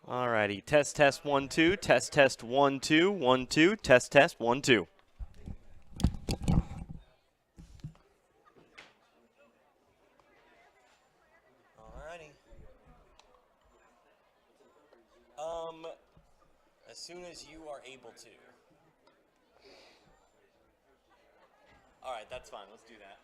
Alrighty, test 1 2, test 1 2 1 2, test 1 2. Alrighty. As soon as you are able to. Alright, that's fine. Let's do that.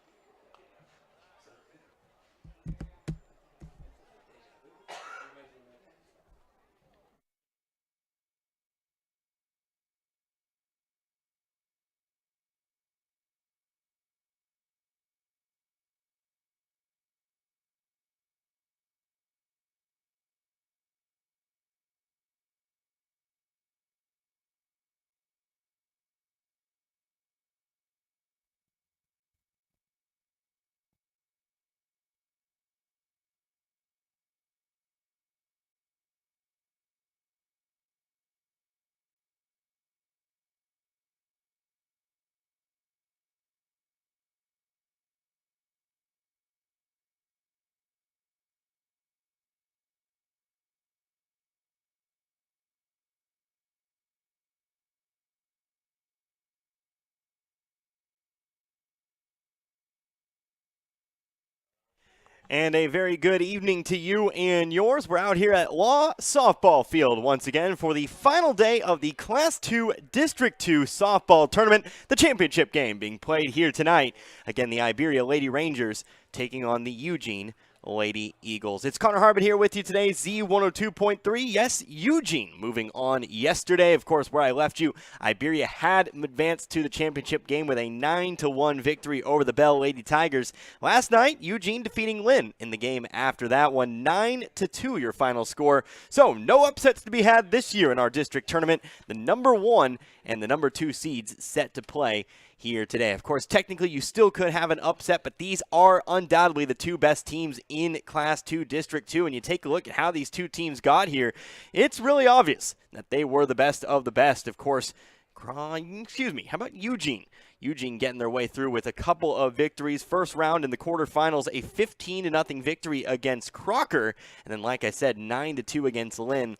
And a very good evening to you and yours. We're out here at Law Softball Field once again for the final day of the Class 2 District 2 softball tournament, the championship game being played here tonight. Again, the Iberia Lady Rangers taking on the Eugene Lady Eagles. It's Connor Harbin here with you today, Z102.3. Yes, Eugene moving on yesterday. Of course, where I left you, Iberia had advanced to the championship game with a 9-1 victory over the Bell Lady Tigers. Last night, Eugene defeating Lynn in the game after that one, 9-2 your final score. So no upsets to be had this year in our district tournament. The number 1 and the number 2 seeds set to play here today. Of course, technically you still could have an upset, but these are undoubtedly the two best teams in Class 2 District 2, and you take a look at how these two teams got here, it's really obvious that they were the best of the best. Of course, how about Eugene? Eugene getting their way through with a couple of victories. First round in the quarterfinals, a 15-0 victory against Crocker, and then, like I said, 9-2 against Lynn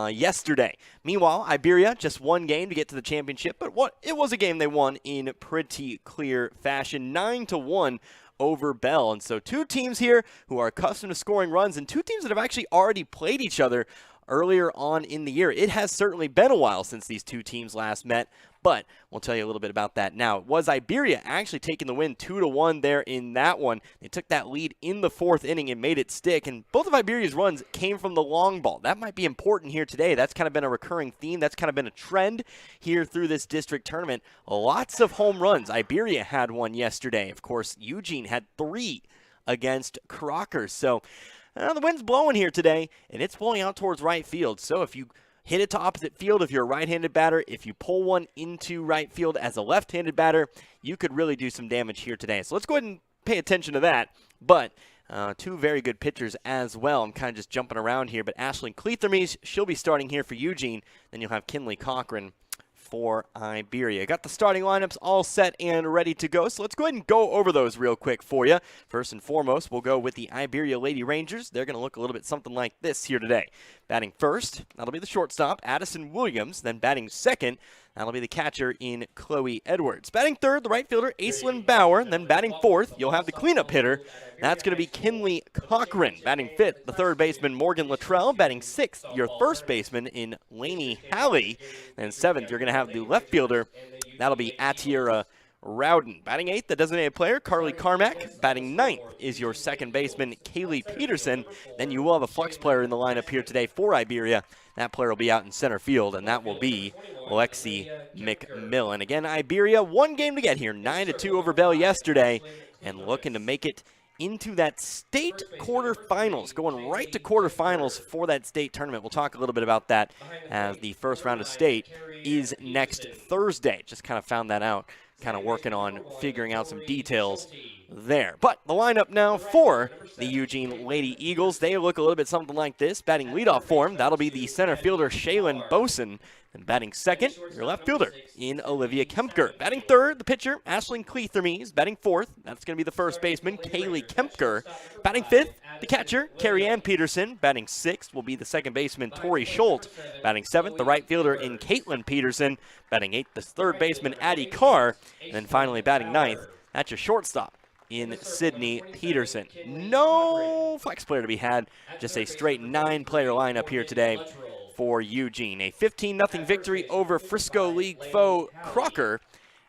yesterday. Meanwhile, Iberia just one game to get to the championship, but it was a game they won in pretty clear fashion, 9-1 over Bell. And so two teams here who are accustomed to scoring runs, and two teams that have actually already played each other earlier on in the year. It has certainly been a while since these two teams last met, but we'll tell you a little bit about that now. It was Iberia actually taking the win 2-1 there in that one. They took that lead in the 4th inning and made it stick, and both of Iberia's runs came from the long ball. That might be important here today. That's kind of been a recurring theme. That's kind of been a trend here through this district tournament. Lots of home runs. Iberia had one yesterday. Of course, Eugene had 3 against Crocker. So the wind's blowing here today, and it's blowing out towards right field. So if you hit it to opposite field, if you're a right-handed batter, if you pull one into right field as a left-handed batter, you could really do some damage here today. So let's go ahead and pay attention to that. But two very good pitchers as well. I'm kind of just jumping around here, but Ashlyn Cleathermes, she'll be starting here for Eugene. Then you'll have Kinley Cochran for Iberia. Got the starting lineups all set and ready to go, so let's go ahead and go over those real quick for you. First and foremost, we'll go with the Iberia Lady Rangers. They're going to look a little bit something like this here today. Batting first, that'll be the shortstop, Addison Williams. Then batting second, that'll be the catcher in Chloe Edwards. Batting third, the right fielder, Aislinn Bauer. And then batting fourth, you'll have the cleanup hitter. That's going to be Kinley Cochran. Batting fifth, the third baseman, Morgan Luttrell. Batting sixth, your first baseman in Lainey Halley. And seventh, you're going to have the left fielder. That'll be Atiera Rowden. Batting eighth, the designated player, Carly Carmack. Batting ninth is your second baseman, Kaylee Peterson. Then you will have a flex player in the lineup here today for Iberia. That player will be out in center field, and that will be Lexi McMillan. Again, Iberia, one game to get here, 9-2 over Bell yesterday, and looking to make it into that state quarterfinals, going right to quarterfinals for that state tournament. We'll talk a little bit about that as the first round of state is next Thursday. Just kind of found that out, kind of working on figuring out some details there. But the lineup now for the Eugene Lady Eagles, they look a little bit something like this. Batting leadoff for them, that'll be the center fielder Shaylin Boson. And batting second, your left fielder in Olivia Kempker. Batting third, the pitcher Ashlyn Cleathermes. Batting fourth, that's going to be the first baseman Kaylee Kempker. Batting fifth, the catcher Carrie Ann Peterson. Batting sixth will be the second baseman Tori Schultz. Batting seventh, the right fielder in Caitlin Peterson. Batting eighth, the third baseman Addie Carr. And then finally batting ninth, that's your shortstop in Sydney Peterson. No flex player to be had, just a straight 9-player lineup here today for Eugene. A 15-0 victory over Frisco League foe Crocker,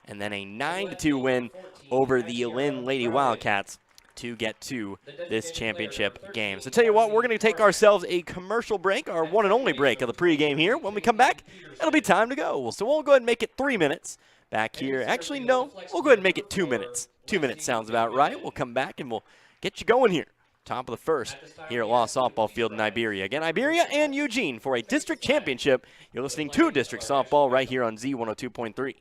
and then a 9-2 win over the Lynn Lady Wildcats to get to this championship game. So tell you what, we're going to take ourselves a commercial break, our one and only break of the pregame here. When we come back, it'll be time to go. So we'll go ahead and make it 3 minutes back here. Actually, no, we'll go ahead and make it 2 minutes. 2 minutes sounds about right. We'll come back and we'll get you going here. Top of the first here at Law Softball Field in Iberia. Again, Iberia and Eugene for a district championship. You're listening to District Softball right here on Z102.3.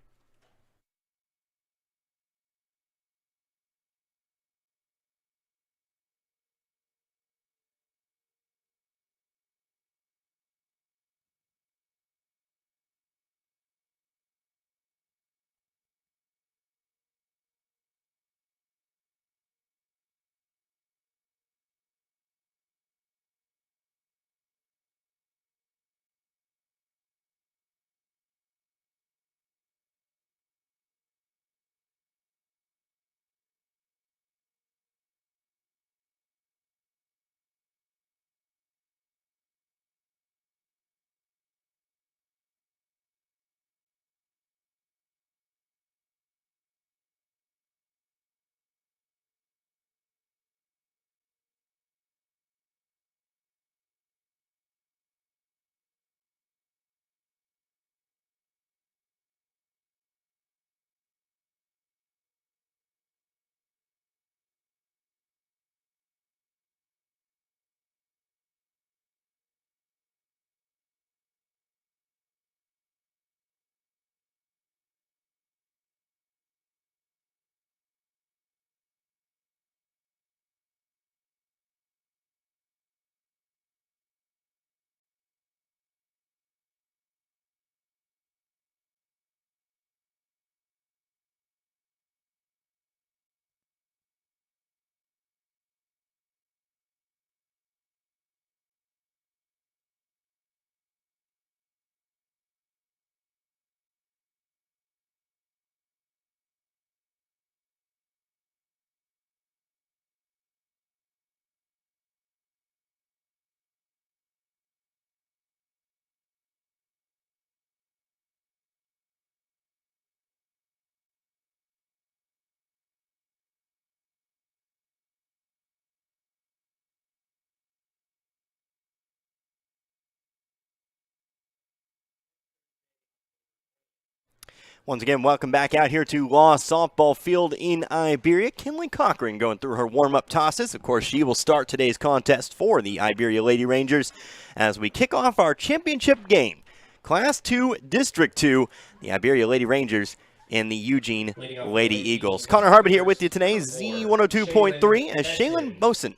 Once again, welcome back out here to Law Softball Field in Iberia. Kinley Cochran going through her warm-up tosses. Of course, she will start today's contest for the Iberia Lady Rangers as we kick off our championship game. Class 2, District 2, the Iberia Lady Rangers and the Eugene Lady Eagles. Connor Harbert here with you today, Z102.3, as Shaylin Boson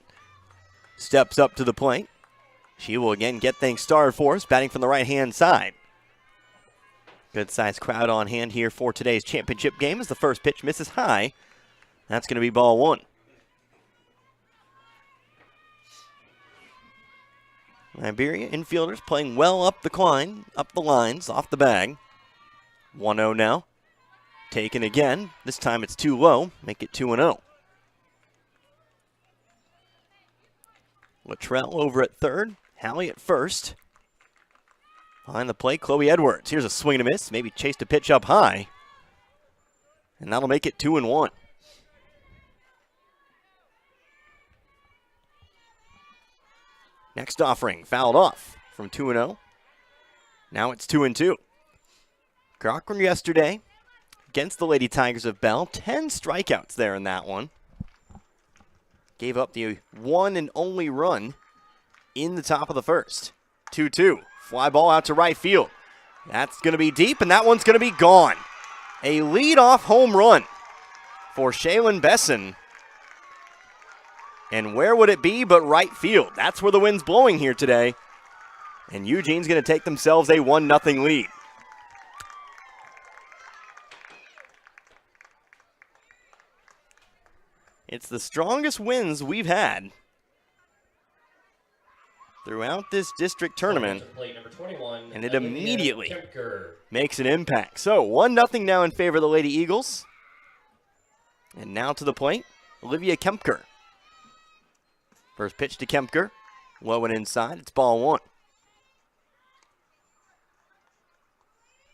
steps up to the plate. She will again get things started for us, batting from the right-hand side. Good-sized crowd on hand here for today's championship game as the first pitch misses high. That's going to be ball one. Iberia infielders playing well up the lines, off the bag. 1-0 now. Taken again. This time it's too low. Make it 2-0. Luttrell over at third. Hallie at first. Behind the plate, Chloe Edwards. Here's a swing and a miss. Maybe chased a pitch up high. And that'll make it 2-1. Next offering, fouled off from 2-0. Now it's 2-2. Cochran yesterday against the Lady Tigers of Bell. 10 strikeouts there in that one. Gave up the one and only run in the top of the first. 2-2. Fly ball out to right field. That's going to be deep, and that one's going to be gone. A leadoff home run for Shaylin Besson. And where would it be but right field? That's where the wind's blowing here today. And Eugene's going to take themselves a 1-0 lead. It's the strongest winds we've had throughout this district tournament, and it immediately makes an impact. So 1-0 now in favor of the Lady Eagles. And now to the plate, Olivia Kempker. First pitch to Kempker, low and inside, it's ball 1.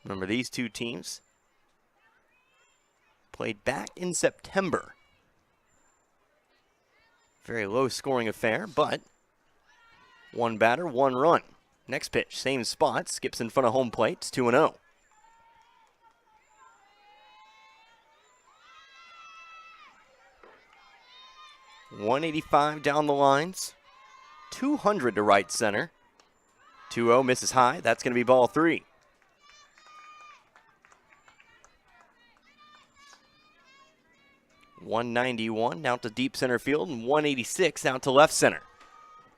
Remember, these two teams played back in September. Very low scoring affair, but one batter, one run. Next pitch, same spot, skips in front of home plate, it's 2-0. .185 down the lines, 200 to right center. 2-0 misses high, that's going to be ball 3. .191 out to deep center field and .186 out to left center.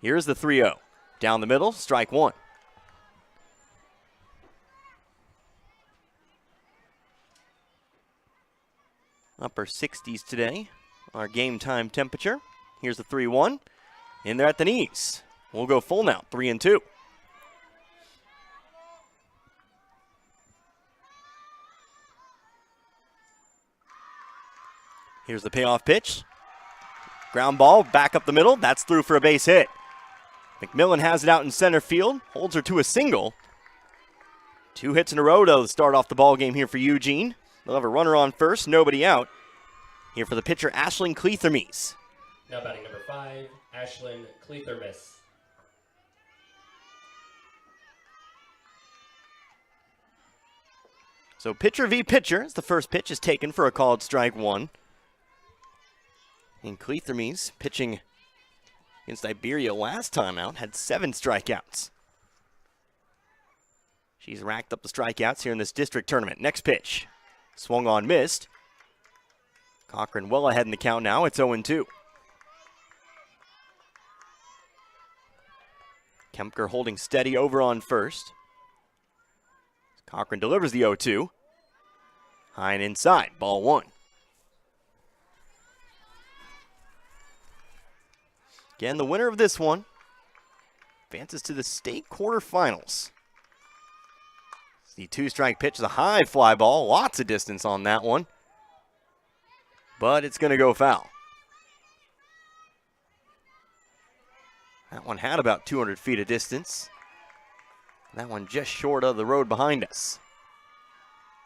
Here's the 3-0. Down the middle, strike 1. Upper 60s today, our game time temperature. Here's the 3-1. In there at the knees. We'll go full now, 3-2. Here's the payoff pitch. Ground ball back up the middle. That's through for a base hit. McMillan has it out in center field. Holds her to a single. 2 hits in a row to start off the ball game here for Eugene. They'll have a runner on first, nobody out. Here for the pitcher, Ashlyn Cleathermes. Now batting number 5, Ashlyn Cleathermes. So pitcher v. pitcher as the first pitch is taken for a called strike 1. And Cleathermes, pitching against Iberia last time out, had 7 strikeouts. She's racked up the strikeouts here in this district tournament. Next pitch, swung on, missed. Cochran well ahead in the count now, it's 0-2. Kempker holding steady over on first. Cochran delivers the 0-2. High and inside, ball 1. Again, the winner of this one advances to the state quarterfinals. The 2-strike pitch is a high fly ball. Lots of distance on that one. But it's going to go foul. That one had about 200 feet of distance. That one just short of the road behind us.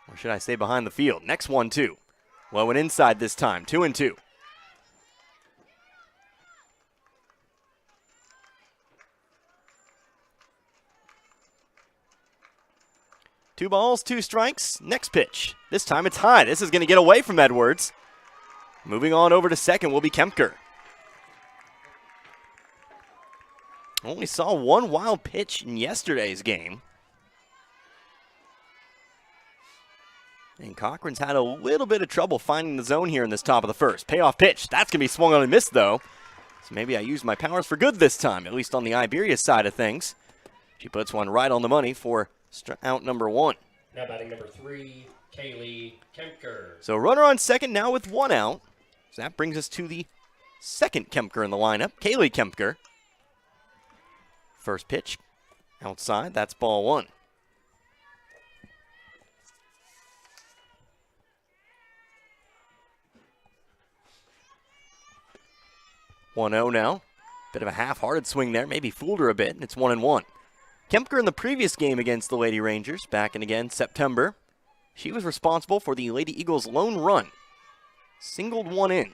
Or should I say behind the field. Next one, too. Low and inside this time, 2-2. 2 balls, 2 strikes. Next pitch. This time it's high. This is going to get away from Edwards. Moving on over to second will be Kempker. Only saw 1 wild pitch in yesterday's game. And Cochran's had a little bit of trouble finding the zone here in this top of the first. Payoff pitch. That's going to be swung on and missed, though. So maybe I used my powers for good this time, at least on the Iberia side of things. She puts one right on the money for out number 1. Now batting number 3, Kaylee Kempker. So runner on second now with 1 out. So that brings us to the second Kempker in the lineup, Kaylee Kempker. First pitch outside, that's ball 1. One 0 now. Bit of a half-hearted swing there, maybe fooled her a bit, and it's 1-1. Kempker in the previous game against the Lady Rangers, back in again September, she was responsible for the Lady Eagles' lone run. Singled one in.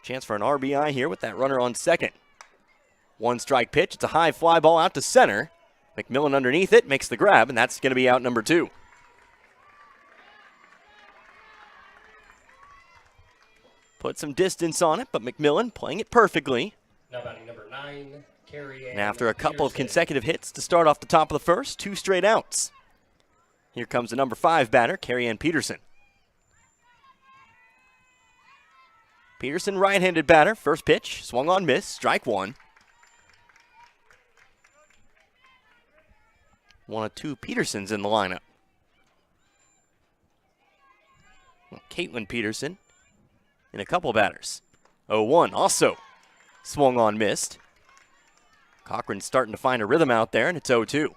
Chance for an RBI here with that runner on second. 1-strike pitch, it's a high fly ball out to center. McMillan underneath it, makes the grab, and that's going to be out number 2. Put some distance on it, but McMillan playing it perfectly. Now batting number 9, Carrie Ann And after a couple of Peterson. consecutive hits to start off the top of the first, 2 straight outs. Here comes the number 5 batter, Carrie Ann Peterson. Peterson, right-handed batter. First pitch, swung on, miss, strike one. One of two Petersons in the lineup. Caitlin Peterson and a couple batters. 0-1 also swung on, missed. Cochran's starting to find a rhythm out there, and it's 0-2. A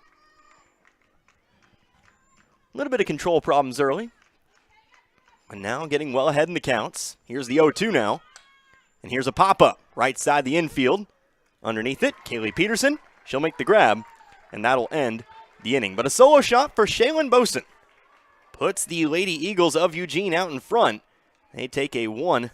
little bit of control problems early. And now getting well ahead in the counts. Here's the 0-2 now. And here's a pop-up right side the infield. Underneath it, Kaylee Peterson. She'll make the grab, and that'll end the inning. But a solo shot for Shaylin Boson puts the Lady Eagles of Eugene out in front. They take a 1-0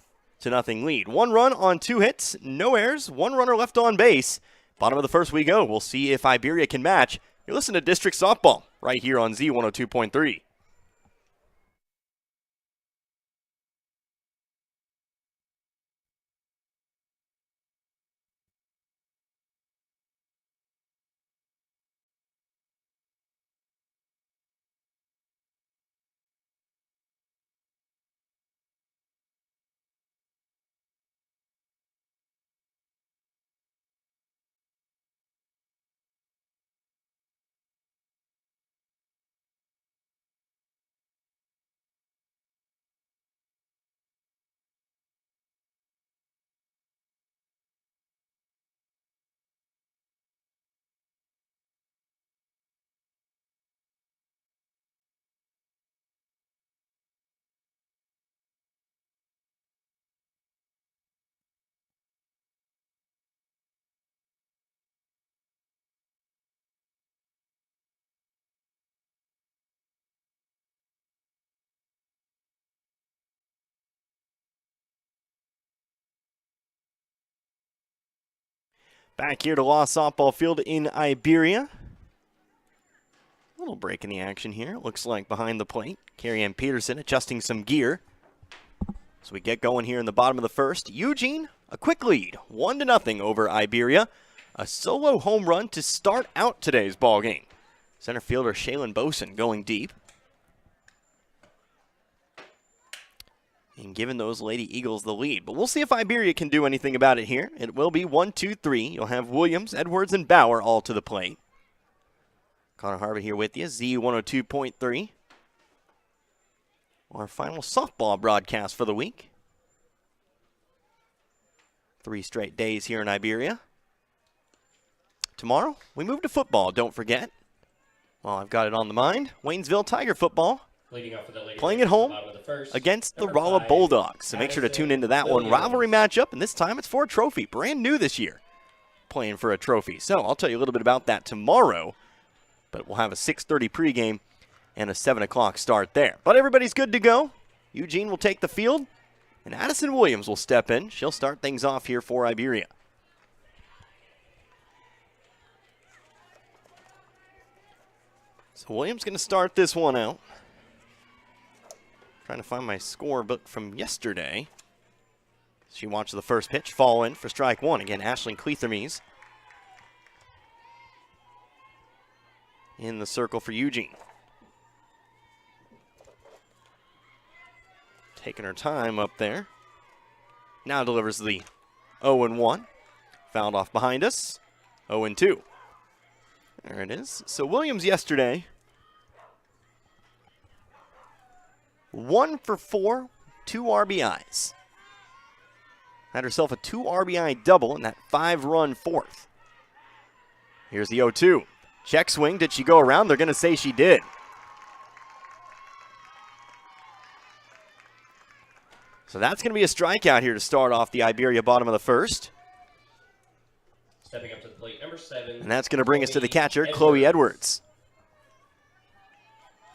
lead. 1 run on 2 hits, no errors, 1 runner left on base. Bottom of the first we go. We'll see if Iberia can match. You're listening to District Softball right here on Z102.3. Back here to Law Softball Field in Iberia. A little break in the action here. Looks like behind the plate. Carrie Ann Peterson adjusting some gear. So we get going here in the bottom of the first. Eugene, a quick lead. 1-0 over Iberia. A solo home run to start out today's ball game. Center fielder Shaylin Boson going deep. And giving those Lady Eagles the lead. But we'll see if Iberia can do anything about it here. It will be 1-2-3. You'll have Williams, Edwards, and Bauer all to the plate. Connor Harvey here with you, Z102.3. Our final softball broadcast for the week. 3 straight days here in Iberia. Tomorrow, we move to football, don't forget. Well, I've got it on the mind. Waynesville Tiger football. Leading off for the Lady Playing at home first, against the number Rolla 5, Bulldogs. So make sure to tune into that one. Rivalry matchup, and this time it's for a trophy. Brand new this year, playing for a trophy. So I'll tell you a little bit about that tomorrow. But we'll have a 6:30 pregame and a 7 o'clock start there. But everybody's good to go. Eugene will take the field, and Addison Williams will step in. She'll start things off here for Iberia. So Williams going to start this one out. Trying to find my scorebook from yesterday. She watched the first pitch fall in for strike one. Again, Ashlyn Cleathermes in the circle for Eugene. Taking her time up there. Now delivers the 0-1. Fouled off behind us. 0-2. There it is. So Williams yesterday, 1 for 4, 2 RBIs. Had herself a 2 RBI double in that 5-run fourth. Here's the 0-2. Check swing. Did she go around? They're going to say she did. So that's going to be a strikeout here to start off the Iberia bottom of the first. Stepping up to the plate, number 7. And that's going to bring us to the catcher, Chloe Edwards.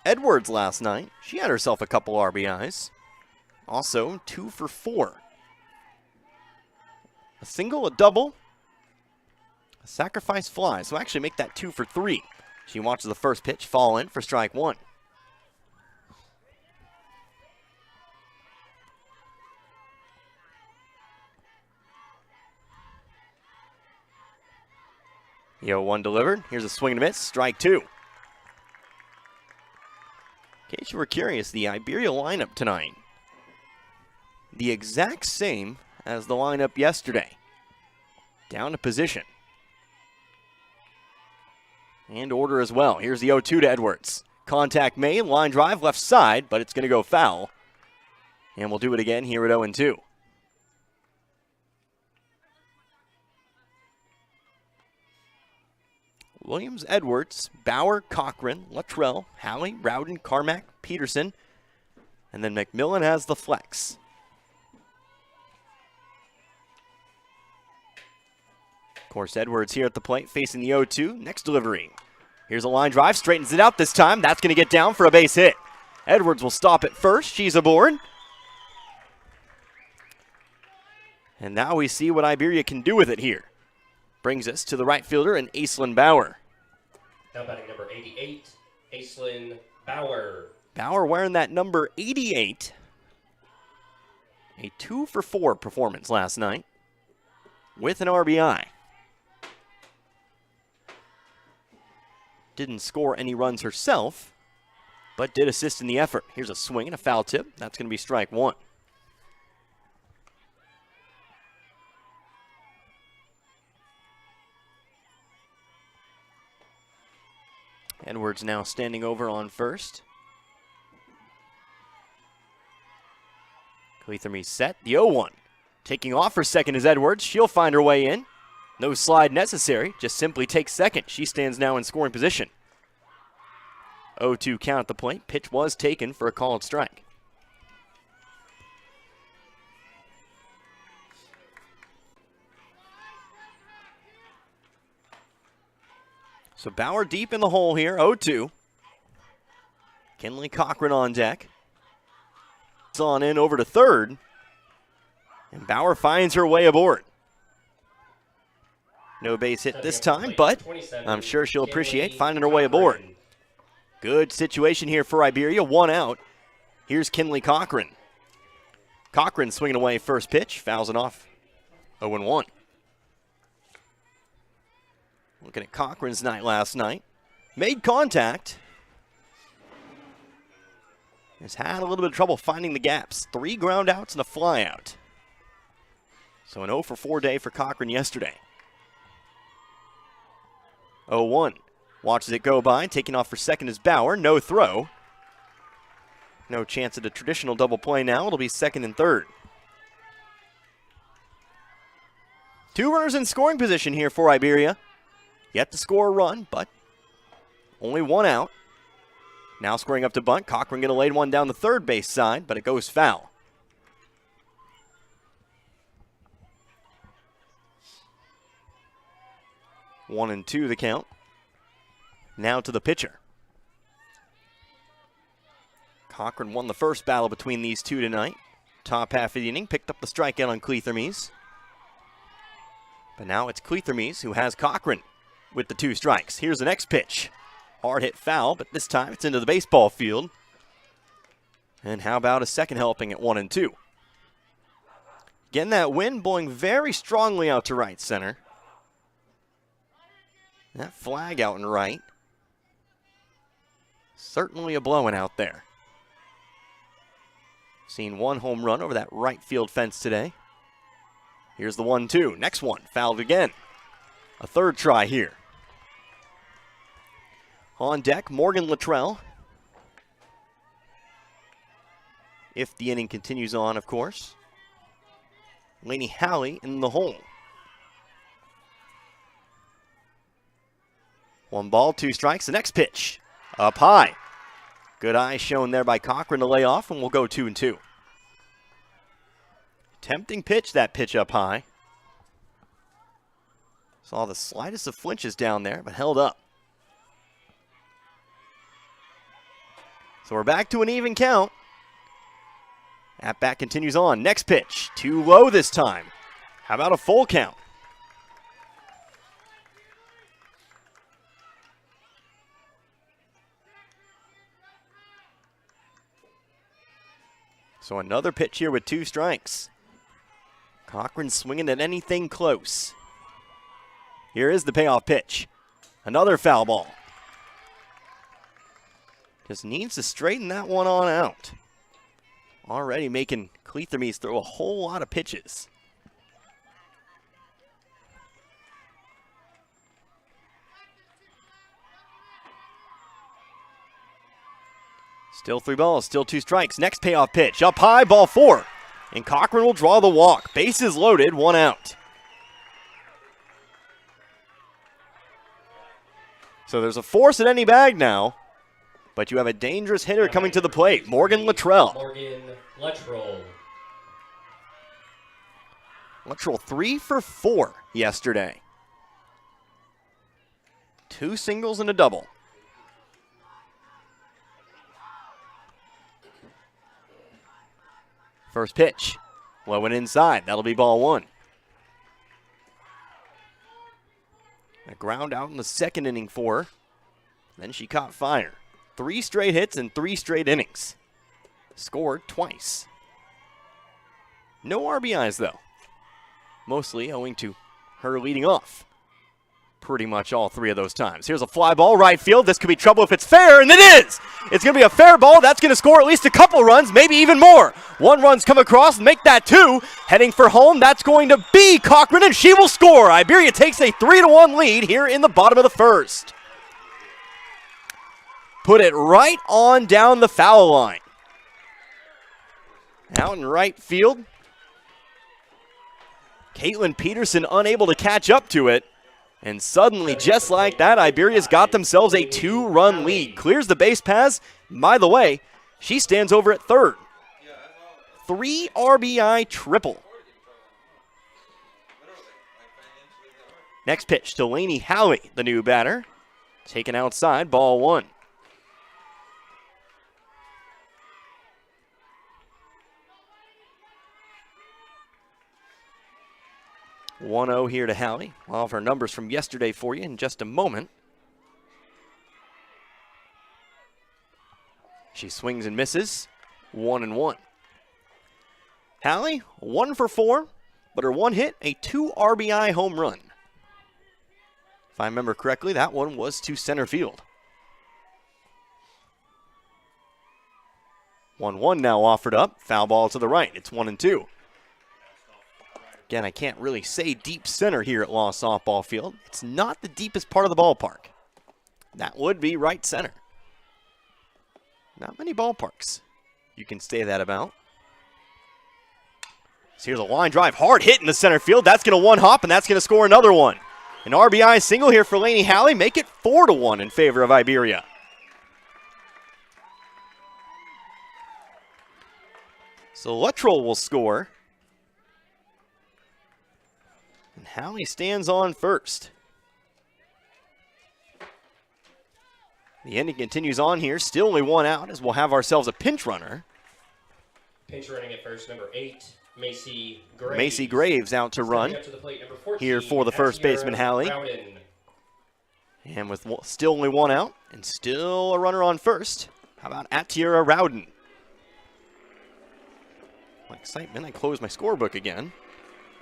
Edwards last night, she had herself a couple RBIs. Also, 2 for 4. A single, a double, a sacrifice fly. So actually make that 2 for 3. She watches the first pitch fall in for strike one. The 0-1 delivered. Here's a swing and a miss. Strike two. In case you were curious, the Iberia lineup tonight. the exact same as the lineup yesterday. Down to position. And order as well. Here's the 0-2 to Edwards. Contact made, line drive, left side, but it's going to go foul. And we'll do it again here at 0-2. Williams, Edwards, Bauer, Cochran, Luttrell, Halley, Rowden, Carmack, Peterson, and then McMillan has the flex. Of course, Edwards here at the plate facing the 0-2. Next delivery. Here's a line drive, straightens it out this time. That's going to get down for a base hit. Edwards will stop at first. She's aboard. And now we see what Iberia can do with it here. Brings us to the right fielder and Aislinn Bauer. Now batting number 88, Aislinn Bauer. Bauer wearing that number 88. A 2-for-4 performance last night with an RBI. Didn't score any runs herself, but did assist in the effort. Here's a swing and a foul tip. That's going to be strike one. Edwards now standing over on first. Cleathermy set. The 0-1. Taking off for second is Edwards. She'll find her way in. No slide necessary. Just simply takes second. She stands now in scoring position. 0-2 count at the plate. Pitch was taken for a called strike. So Bauer deep in the hole here, 0-2. Kinley Cochran on deck. It's on in over to third. And Bauer finds her way aboard. No base hit this time, but I'm sure she'll appreciate finding her way aboard. Good situation here for Iberia, one out. Here's Kinley Cochran. Cochran swinging away first pitch, fouls it off, 0-1. Looking at Cochran's night last night. Made contact. Has had a little bit of trouble finding the gaps. 3 ground outs and a fly out. So an 0-for-4 day for Cochran yesterday. 0-1. Watches it go by. Taking off for second is Bauer. No throw. No chance at a traditional double play now. It'll be second and third. 2 runners in scoring position here for Iberia. Yet to score a run, but only 1 out. Now squaring up to bunt. Cochran going to lay one down the third base side, but it goes foul. One and 2 the count. Now to the pitcher. Cochran won the first battle between these two tonight. Top half of the inning, picked up the strikeout on Cleathermes. But now it's Cleathermes who has Cochran with the 2 strikes. Here's the next pitch. Hard hit foul, but this time it's into the baseball field. And how about a second helping at 1 and 2? Getting that wind blowing very strongly out to right center. That flag out and right. Certainly a blowing out there. Seen 1 home run over that right field fence today. Here's the 1-2. Next one, fouled again. A third try here. On deck, Morgan Luttrell. If the inning continues on, of course. Laney Halley in the hole. 1 ball, 2 strikes. The next pitch, up high. Good eye shown there by Cochran to lay off, and we'll go 2 and 2. Tempting pitch, that pitch up high. Saw the slightest of flinches down there, but held up. So we're back to an even count. At bat continues on. Next pitch, too low this time. How about a full count? So another pitch here with 2 strikes. Cochran swinging at anything close. Here is the payoff pitch. Another foul ball. Just needs to straighten that one on out. already making Cleathermes throw a whole lot of pitches. Still 3 balls, still 2 strikes. Next payoff pitch, up high, ball 4. And Cochran will draw the walk. Bases loaded, 1 out. So there's a force at any bag now, but you have a dangerous hitter coming to the plate, Morgan Luttrell. Morgan Luttrell. Luttrell 3 for 4 yesterday. 2 singles and a double. First pitch, low and inside. That'll be ball 1. A ground out in the second inning for her. Then she caught fire. 3 straight hits in 3 straight innings. Scored twice. No RBIs, though. Mostly owing to her leading off pretty much all 3 of those times. Here's a fly ball, right field. This could be trouble if it's fair, and it is! It's going to be a fair ball. That's going to score at least a couple runs, maybe even more. 1 run's come across and make that 2. Heading for home, that's going to be Cochran, and she will score. Iberia takes a 3-1 lead here in the bottom of the first. Put it right on down the foul line. Out in right field. Caitlin Peterson unable to catch up to it. And suddenly, just like that, Iberia's got themselves a 2-run lead. Clears the base paths. By the way, she stands over at third. 3 RBI triple. Next pitch, Delaney Halley, the new batter. Taken outside, ball 1. (1-0) here to Halley. I'll have her numbers from yesterday for you in just a moment. She swings and misses. 1-1. Halley, 1 for 4, but her 1 hit, a 2 RBI home run. If I remember correctly, that one was to center field. 1-1 now offered up. Foul ball to the right. It's 1-2. Again, I can't really say deep center here at Law Softball Field. It's not the deepest part of the ballpark. That would be right center. Not many ballparks you can say that about. So here's a line drive, hard hit in the center field. That's going to one hop, and that's going to score another one. An RBI single here for Laney Halley. Make it 4-1 in favor of Iberia. So Luttrell will score. And Halley stands on first. The inning continues on here. Still only 1 out as we'll have ourselves a pinch runner. Pinch running at first, number 8, Macy Graves. Macy Graves out to run Up to the plate, number 14, here for the first baseman, Halley. Rowden. And with still only 1 out and still a runner on first, how about Atiera Rowden? My excitement, I closed my scorebook again.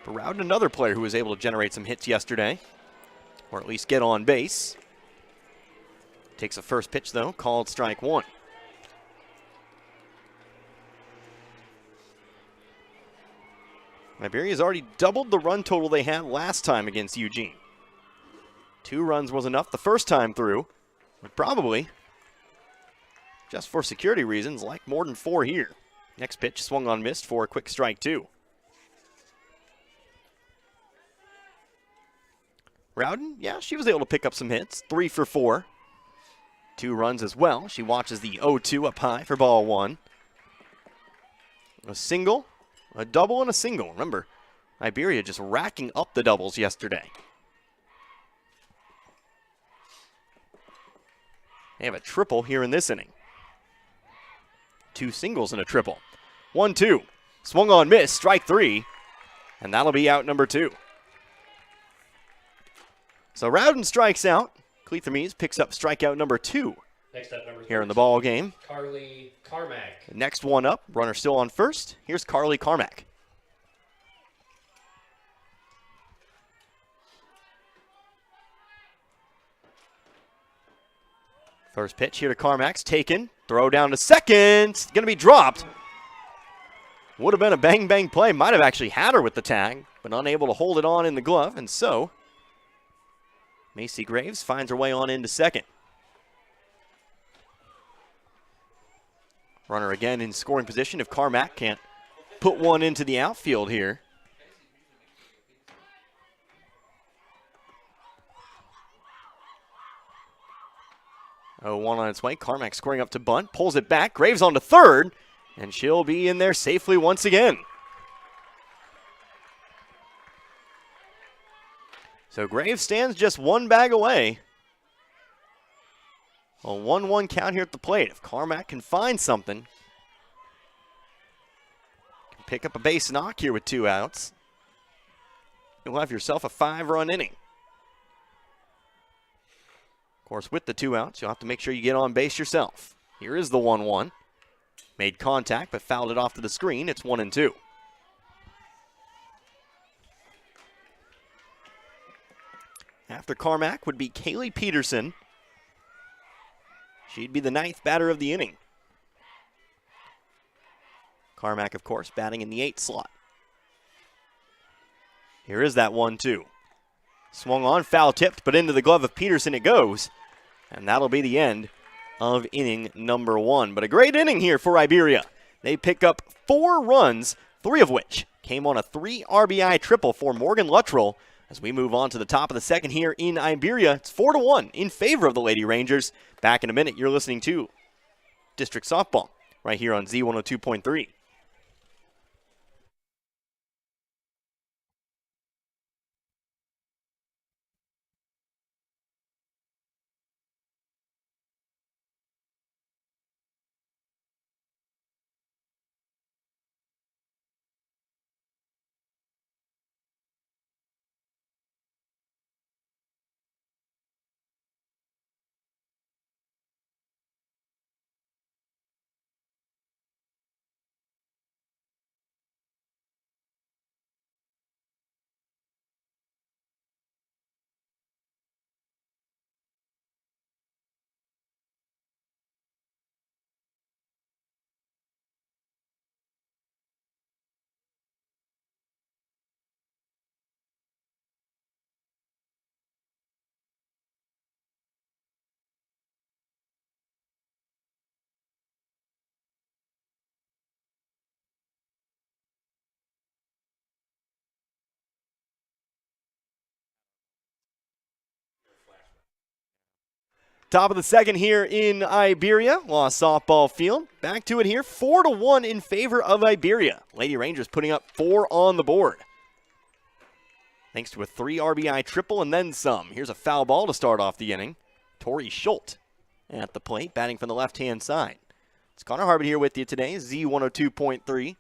But Rowden, another player who was able to generate some hits yesterday, or at least get on base. Takes a first pitch, though, called strike 1. Iberia's already doubled the run total they had last time against Eugene. 2 runs was enough the first time through, but probably, just for security reasons, like more than 4 here. Next pitch swung on, missed for a quick strike 2. Rowden, yeah, she was able to pick up some hits. 3 for 4. 2 runs as well. She watches the 0-2 up high for ball 1. A single, a double, and a single. Remember, Iberia just racking up the doubles yesterday. They have a triple here in this inning. 2 singles and a triple. 1-2. Swung on, miss, strike 3. And that'll be out number 2. So Rowden strikes out. Cleathermes picks up strikeout number 2 Next up, number here in the ball game. Carly Carmack. The next one up, runner still on first. Here's Carly Carmack. First pitch here to Carmack's taken. Throw down to second. Going to be dropped. Would have been a bang-bang play. Might have actually had her with the tag, but unable to hold it on in the glove. And so, Macy Graves finds her way on into second. Runner again in scoring position if Carmack can't put one into the outfield here. Oh, one on its way. Carmack scoring up to bunt, pulls it back. Graves on to third, and she'll be in there safely once again. So Graves stands just one bag away. A 1-1 count here at the plate. If Carmack can find something, can pick up a base knock here with 2 outs, you'll have yourself a 5-run inning. Of course, with the 2 outs, you'll have to make sure you get on base yourself. Here is the 1-1. Made contact, but fouled it off to the screen. It's 1-2. After Carmack would be Kaylee Peterson. She'd be the 9th batter of the inning. Carmack, of course, batting in the 8th slot. Here is that 1-2. Swung on, foul tipped, but into the glove of Peterson it goes. And that'll be the end of inning number 1. But a great inning here for Iberia. They pick up 4 runs, 3 of which came on a 3 RBI triple for Morgan Luttrell. As we move on to the top of the second here in Iberia, it's 4-1 in favor of the Lady Rangers. Back in a minute, you're listening to District Softball right here on Z102.3. Top of the second here in Iberia, Lost Softball Field. Back to it here, 4-1 in favor of Iberia. Lady Rangers putting up 4 on the board. Thanks to a 3 RBI triple and then some. Here's a foul ball to start off the inning. Tori Schultz at the plate, batting from the left-hand side. It's Connor Harbin here with you today, Z102.3.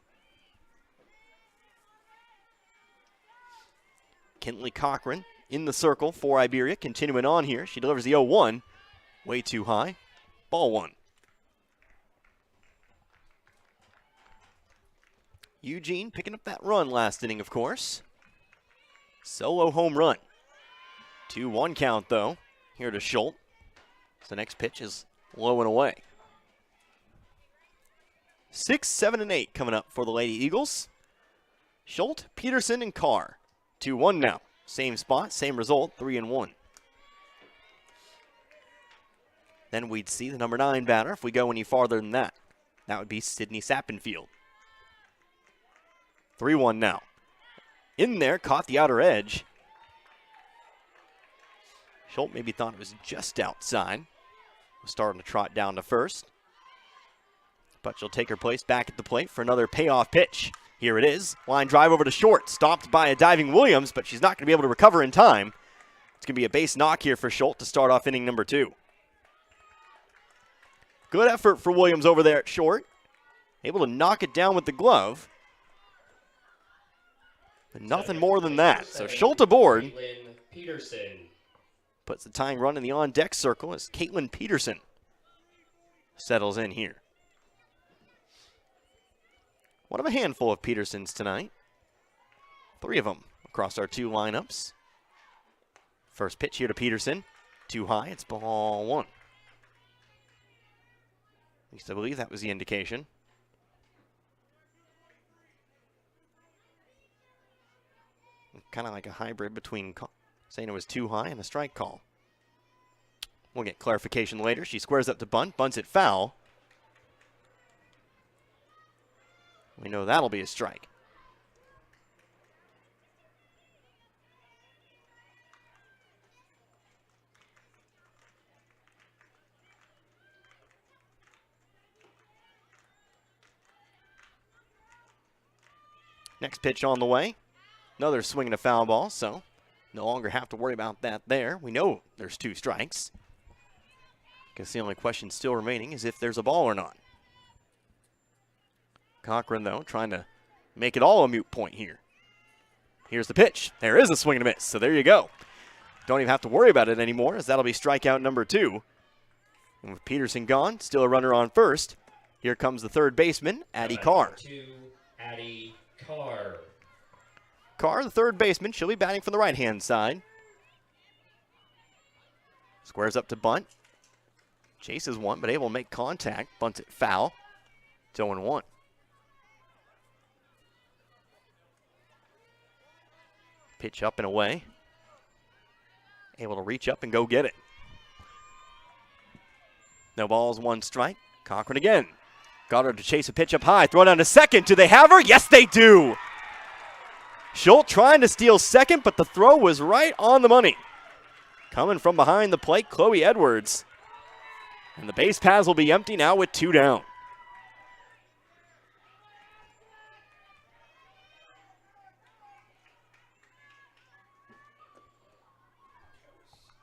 Kintley Cochran in the circle for Iberia, continuing on here. She delivers the 0-1. Way too high. Ball 1. Eugene picking up that run last inning, of course. Solo home run. 2-1 count, though, here to Schultz. So the next pitch is low and away. 6, 7, and 8 coming up for the Lady Eagles. Schultz, Peterson, and Carr. 2-1 now. Same spot, same result, 3-1. Then we'd see the number 9 batter if we go any farther than that. That would be Sydney Sappenfield. 3-1 now. In there, caught the outer edge. Schultz maybe thought it was just outside. Was starting to trot down to first. But she'll take her place back at the plate for another payoff pitch. Here it is. Line drive over to short. Stopped by a diving Williams, but she's not going to be able to recover in time. It's going to be a base knock here for Schultz to start off inning number 2. Good effort for Williams over there at short. Able to knock it down with the glove. But nothing more than that. So Schultz aboard. Caitlin Peterson. Puts the tying run in the on-deck circle as Caitlin Peterson settles in here. One of a handful of Petersons tonight. 3 of them across our 2 lineups. First pitch here to Peterson. Too high. It's ball 1. At least I believe that was the indication. Kind of like a hybrid between saying it was too high and a strike call. We'll get clarification later. She squares up to bunt, bunts it foul. We know that'll be a strike. Next pitch on the way. Another swing and a foul ball, so no longer have to worry about that there. We know there's 2 strikes. Guess the only question still remaining is if there's a ball or not. Cochran, though, trying to make it all a moot point here. Here's the pitch. There is a swing and a miss, so there you go. Don't even have to worry about it anymore, as that'll be strikeout number 2. And with Peterson gone, still a runner on first. Here comes the third baseman, Addie Carr. Addie Carr. Carr, the third baseman, she'll be batting from the right-hand side. Squares up to bunt. Chases one, but able to make contact. Bunts it foul. It's 0-1. Pitch up and away. Able to reach up and go get it. No balls, 1 strike. Cochran again. Got her to chase a pitch up high. Throw down to second. Do they have her? Yes, they do. Schultz trying to steal second, but the throw was right on the money. Coming from behind the plate, Chloe Edwards. And the base paths will be empty now with 2 down.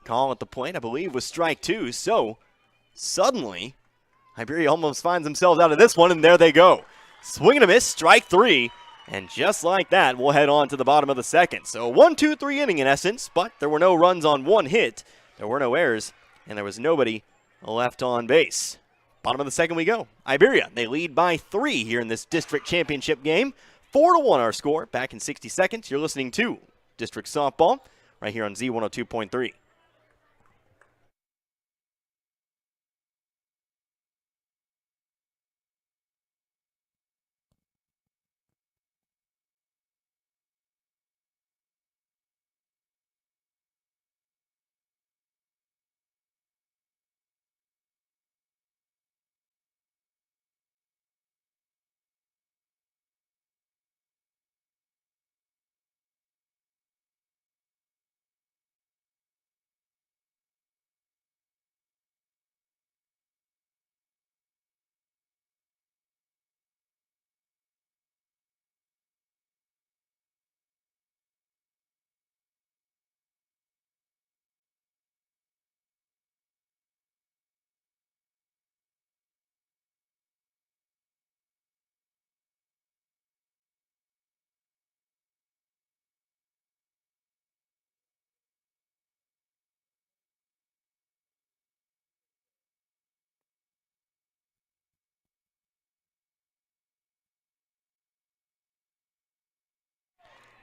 Call at the plate, I believe, was strike 2. So suddenly, Iberia almost finds themselves out of this one, and there they go. Swing and a miss, strike 3. And just like that, we'll head on to the bottom of the second. So 1-2-3 inning in essence, but there were no runs on 1 hit. There were no errors, and there was nobody left on base. Bottom of the second we go. Iberia, they lead by 3 here in this district championship game. 4-1 our score. Back in 60 seconds, you're listening to District Softball right here on Z102.3.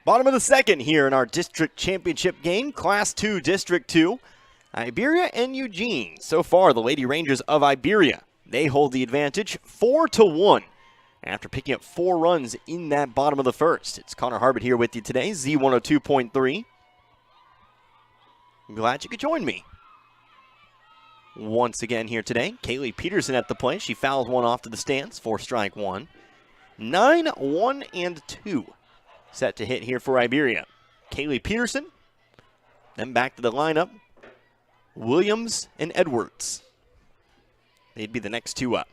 Bottom of the second here in our district championship game, Class 2, District 2. Iberia and Eugene. So far, the Lady Rangers of Iberia, they hold the advantage 4-1 after picking up 4 runs in that bottom of the first. It's Connor Harbert here with you today, Z102.3. I'm glad you could join me once again here today. Kaylee Peterson at the plate. She fouls one off to the stands for strike 1. 9-1-2 set to hit here for Iberia. Kaylee Peterson. Then back to the lineup. Williams and Edwards. They'd be the next 2 up.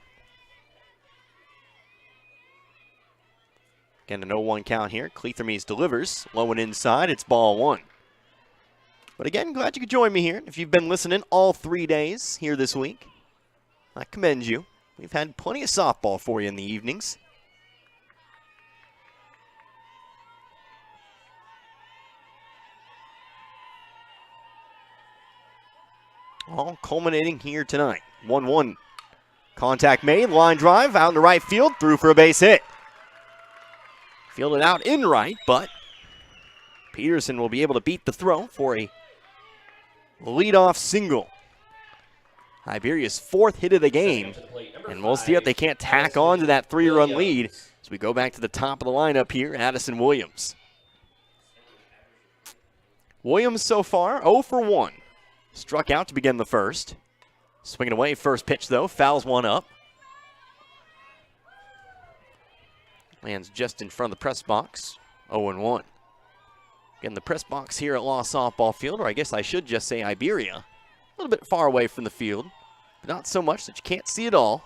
Again, a 0-1 count here. Cleathermes delivers. Low and inside. It's ball 1. But again, glad you could join me here. If you've been listening all 3 days here this week, I commend you. We've had plenty of softball for you in the evenings. All culminating here tonight. 1-1. Contact made. Line drive out in the right field. Through for a base hit. Fielded out in right, but Peterson will be able to beat the throw for a leadoff single. Iberia's 4th hit of the game. And we'll see if they can't tack on to that 3-run lead as we go back to the top of the lineup here, Addison Williams. Williams so far 0 for 1. Struck out to begin the first. Swinging away first pitch though, fouls one up. Lands just in front of the press box, 0-1. Again, the press box here at Law Softball Field, or I guess I should just say Iberia. A little bit far away from the field, but not so much that you can't see it all.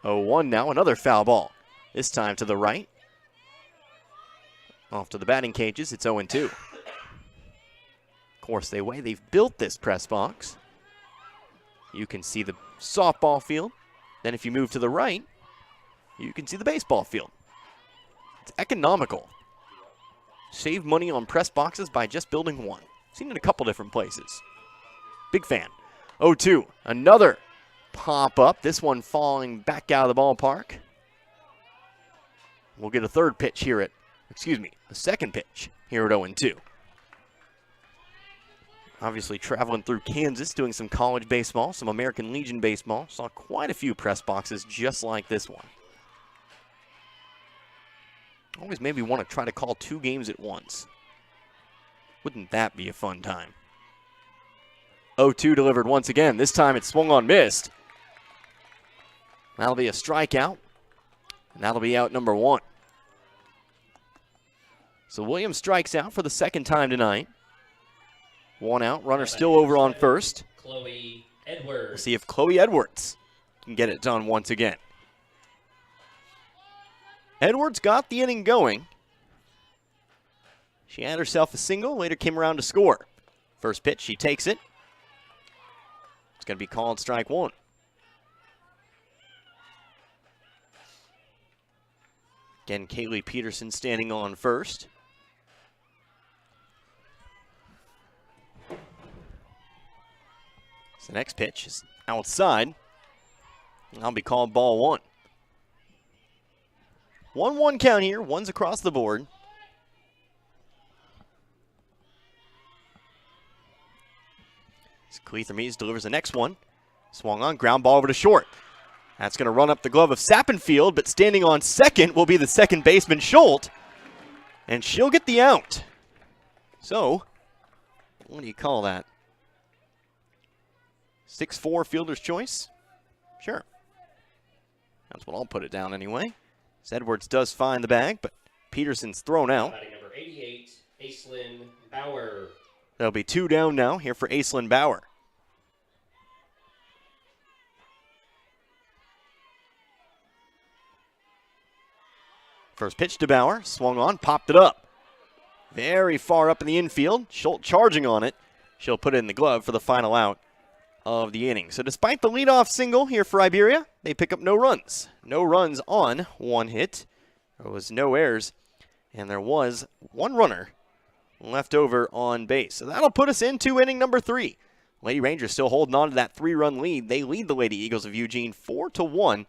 0-1 now, another foul ball. This time to the right. Off to the batting cages, it's 0-2. Of course, the way they've built this press box, you can see the softball field. Then if you move to the right, you can see the baseball field. It's economical. Save money on press boxes by just building one. Seen it in a couple different places. Big fan. 0-2, another pop up. This one falling back out of the ballpark. We'll get a third pitch here at, a second pitch here at 0-2. Obviously traveling through Kansas, doing some college baseball, some American Legion baseball. Saw quite a few press boxes just like this one. Always made me want to try to call 2 games at once. Wouldn't that be a fun time? 0-2 delivered once again. This time it swung on, missed. That'll be a strikeout. And that'll be out number 1. So Williams strikes out for the second time tonight. 1 out, runner still over on first. Chloe Edwards. We'll see if Chloe Edwards can get it done once again. Edwards got the inning going. She had herself a single, later came around to score. First pitch, she takes it. It's going to be called strike 1. Again, Kaylee Peterson standing on first. So the next pitch is outside. That'll be called ball 1. 1-1 count here. One's across the board. Cleathermes delivers the next one. Swung on, ground ball over to short. That's going to run up the glove of Sappenfield, but standing on second will be the second baseman, Schultz. And she'll get the out. So, what do you call that? 6-4 fielder's choice? Sure. That's what I'll put it down anyway. Edwards does find the bag, but Peterson's thrown out. Batting number 88, Aislinn Bauer. There'll be 2 down now here for Aislinn Bauer. First pitch to Bauer, swung on, popped it up. Very far up in the infield. Schultz charging on it. She'll put it in the glove for the final out of the inning. So despite the leadoff single here for Iberia, they pick up no runs. No runs on 1 hit. There was no errors, and there was 1 runner left over on base. So that'll put us into inning number 3. Lady Rangers still holding on to that 3-run lead. They lead the Lady Eagles of Eugene 4-1.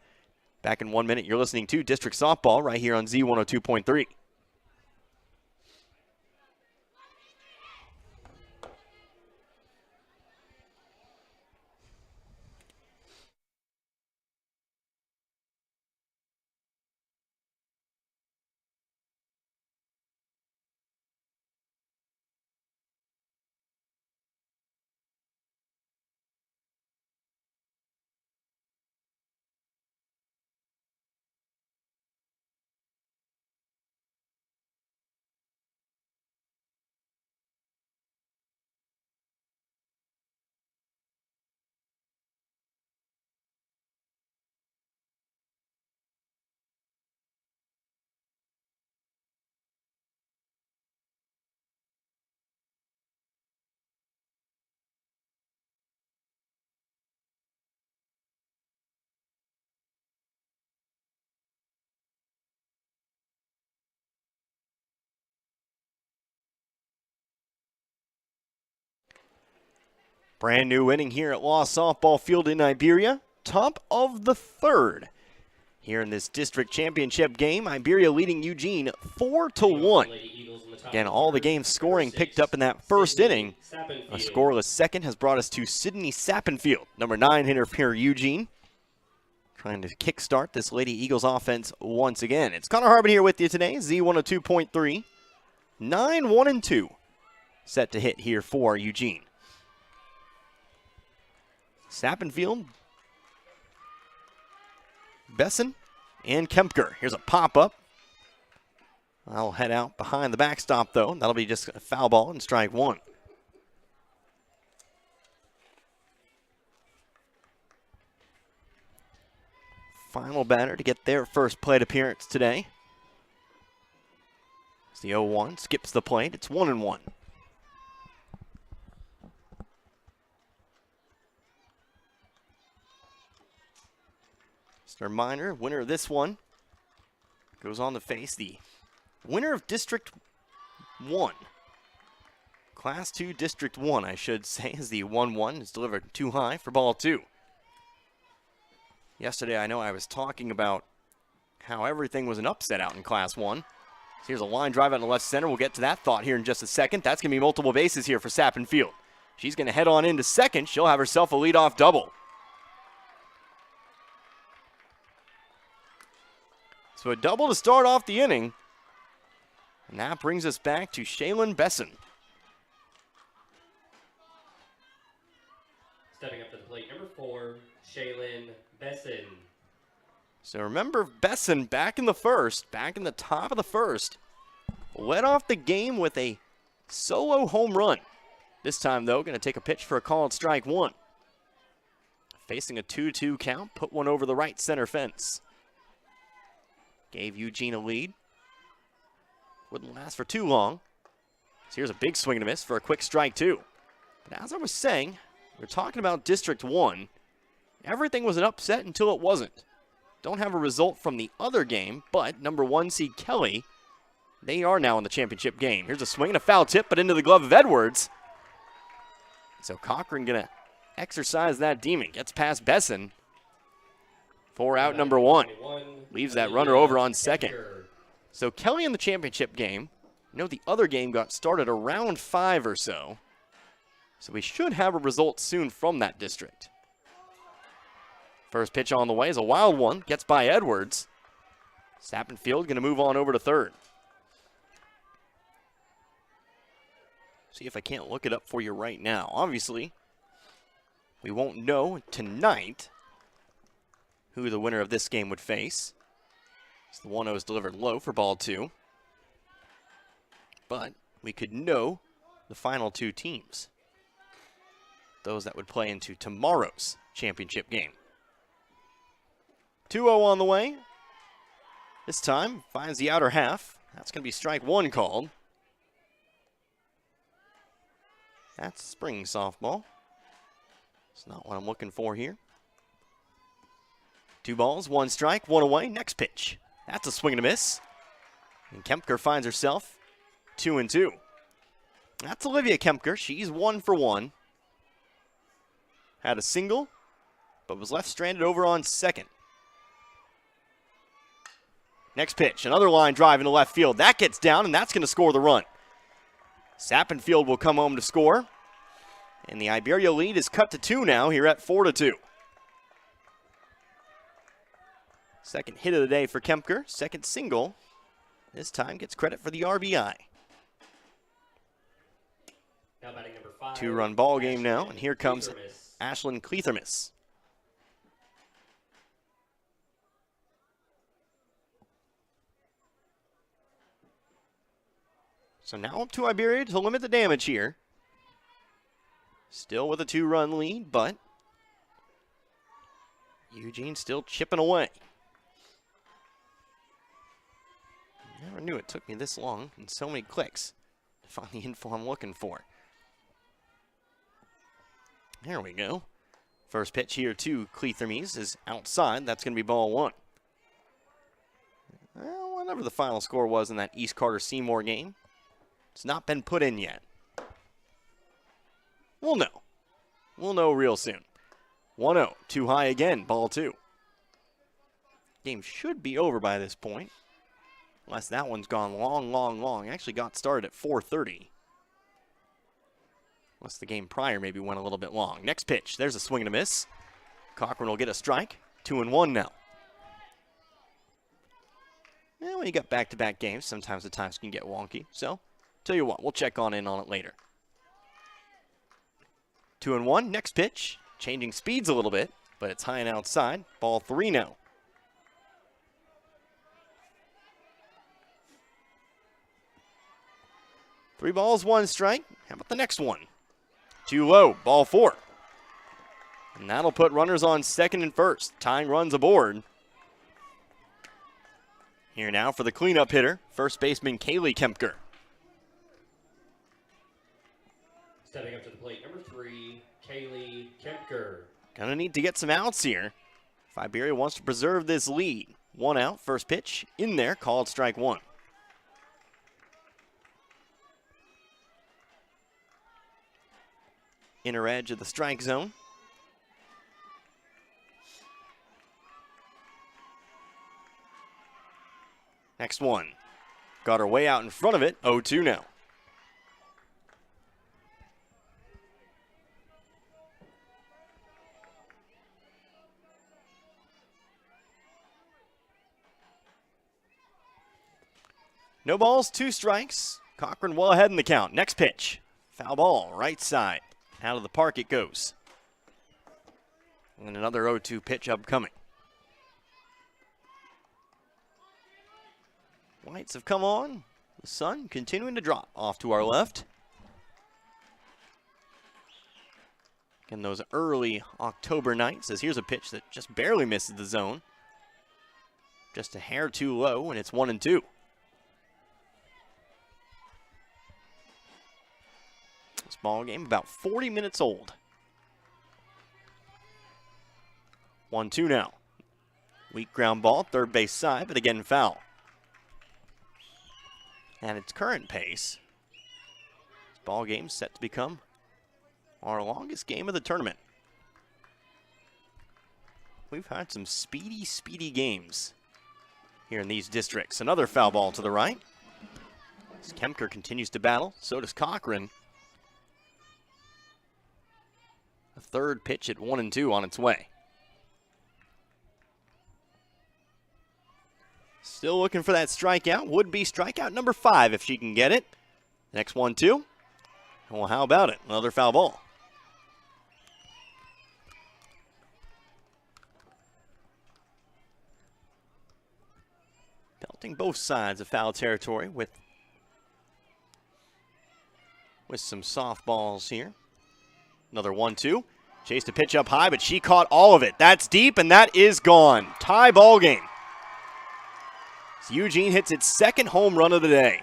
Back in 1 minute, you're listening to District Softball right here on Z102.3. Brand new inning here at Law Softball Field in Iberia. Top of the 3rd. Here in this district championship game, Iberia leading Eugene 4-1. Again, all the game scoring picked up in that first inning. A scoreless second has brought us to Sydney Sappenfield, number 9 hitter for Eugene. Trying to kickstart this Lady Eagles offense once again. It's Connor Harbin here with you today, Z102.3. 9, 1, and 2 set to hit here for Eugene. Sappenfield, Besson, and Kempker. Here's a pop-up. I'll head out behind the backstop, though. That'll be just a foul ball and strike one. Final batter to get their first plate appearance today. It's the 0-1, skips the plate. It's 1-1. Mr. Minor, winner of this one, goes on to face the winner of District 1. Class 2 District 1, I should say, as the 1-1 is delivered too high for ball 2. Yesterday, I know I was talking about how everything was an upset out in Class 1. So here's a line drive out in the left center. We'll get to that thought here in just a second. That's going to be multiple bases here for Sappenfield. She's going to head on into second. She'll have herself a leadoff double. So a double to start off the inning. And that brings us back to Shaylin Besson. Stepping up to the plate, number 4, Shaylin Besson. So remember, Besson back in the first, back in the top of the first, led off the game with a solo home run. This time, though, going to take a pitch for a called strike one. Facing a 2-2 count, put one over the right center fence. Gave Eugene a lead. Wouldn't last for too long. So here's a big swing and a miss for a quick strike, too. But as I was saying, we're talking about District 1. Everything was an upset until it wasn't. Don't have a result from the other game, but number 1 seed Kelly, they are now in the championship game. Here's a swing and a foul tip, but into the glove of Edwards. So Cochran going to exercise that demon. Gets past Besson. 4 out, number 1. Leaves that runner over on second. So Kelly in the championship game. You know, the other game got started around 5 or so. So we should have a result soon from that district. First pitch on the way is a wild one. Gets by Edwards. Sappenfield going to move on over to third. See if I can't look it up for you right now. Obviously, we won't know tonight who the winner of this game would face. So the 1-0 is delivered low for ball 2. But we could know the final 2 teams. Those that would play into tomorrow's championship game. 2-0 on the way. This time finds the outer half. That's going to be strike 1 called. That's spring softball. It's not what I'm looking for here. 2 balls, 1 strike, 1 away. Next pitch. That's a swing and a miss. And Kempker finds herself 2-2. That's Olivia Kempker. She's 1 for 1. Had a single, but was left stranded over on second. Next pitch, another line drive into left field. That gets down, and that's going to score the run. Sappenfield will come home to score. And the Iberia lead is cut to 2 now here at 4-2. Second hit of the day for Kempker. Second single. This time gets credit for the RBI. Now batting number 5. 2-run ball game now, and here comes Ashlyn Cleathermas. So now up to Iberia to limit the damage here. Still with a 2-run lead, but Eugene still chipping away. Never knew it took me this long and so many clicks to find the info I'm looking for. There we go. First pitch here to Cleathermes is outside. That's going to be ball 1. Well, whatever the final score was in that East Carter-Seymour game, it's not been put in yet. We'll know. We'll know real soon. 1-0. Too high again. Ball 2. Game should be over by this point. Unless that one's gone long. Actually got started at 4:30. Unless the game prior maybe went a little bit long. Next pitch. There's a swing and a miss. Cochran will get a strike. 2-1 now. Well, when you got back-to-back games, sometimes the times can get wonky. So, Tell you what, we'll check in on it later. 2-1, next pitch. Changing speeds a little bit, but it's high and outside. Ball 3 now. Three balls, one strike. How about the next one? Too low, ball 4. And that'll put runners on second and first. Tying runs aboard. Here now for the cleanup hitter, first baseman Kaylee Kempker. Stepping up to the plate, number 3, Kaylee Kempker. Gonna need to get some outs here if Iberia wants to preserve this lead. 1 out, first pitch in there, called strike 1. Inner edge of the strike zone. Next one. Got her way out in front of it, 0-2 now. No balls, 2 strikes. Cochran well ahead in the count. Next pitch. Foul ball, right side. Out of the park it goes. And another 0-2 pitch upcoming. Lights have come on. The sun continuing to drop off to our left. In those early October nights, as here's a pitch that just barely misses the zone. Just a hair too low, and it's 1-2. This ball game about 40 minutes old. 1-2 now. Weak ground ball, third base side, but again foul. At its current pace, this ball game set to become our longest game of the tournament. We've had some speedy games here in these districts. Another foul ball to the right. As Kempker continues to battle, so does Cochran. A third pitch at 1-2 on its way. Still looking for that strikeout. Would be strikeout number 5 if she can get it. Next 1-2. Well, how about it? Another foul ball. Pelting both sides of foul territory with some softballs here. Another 1-2. Chased a pitch up high, but she caught all of it. That's deep, and that is gone. Tie ball game. So Eugene hits its second home run of the day.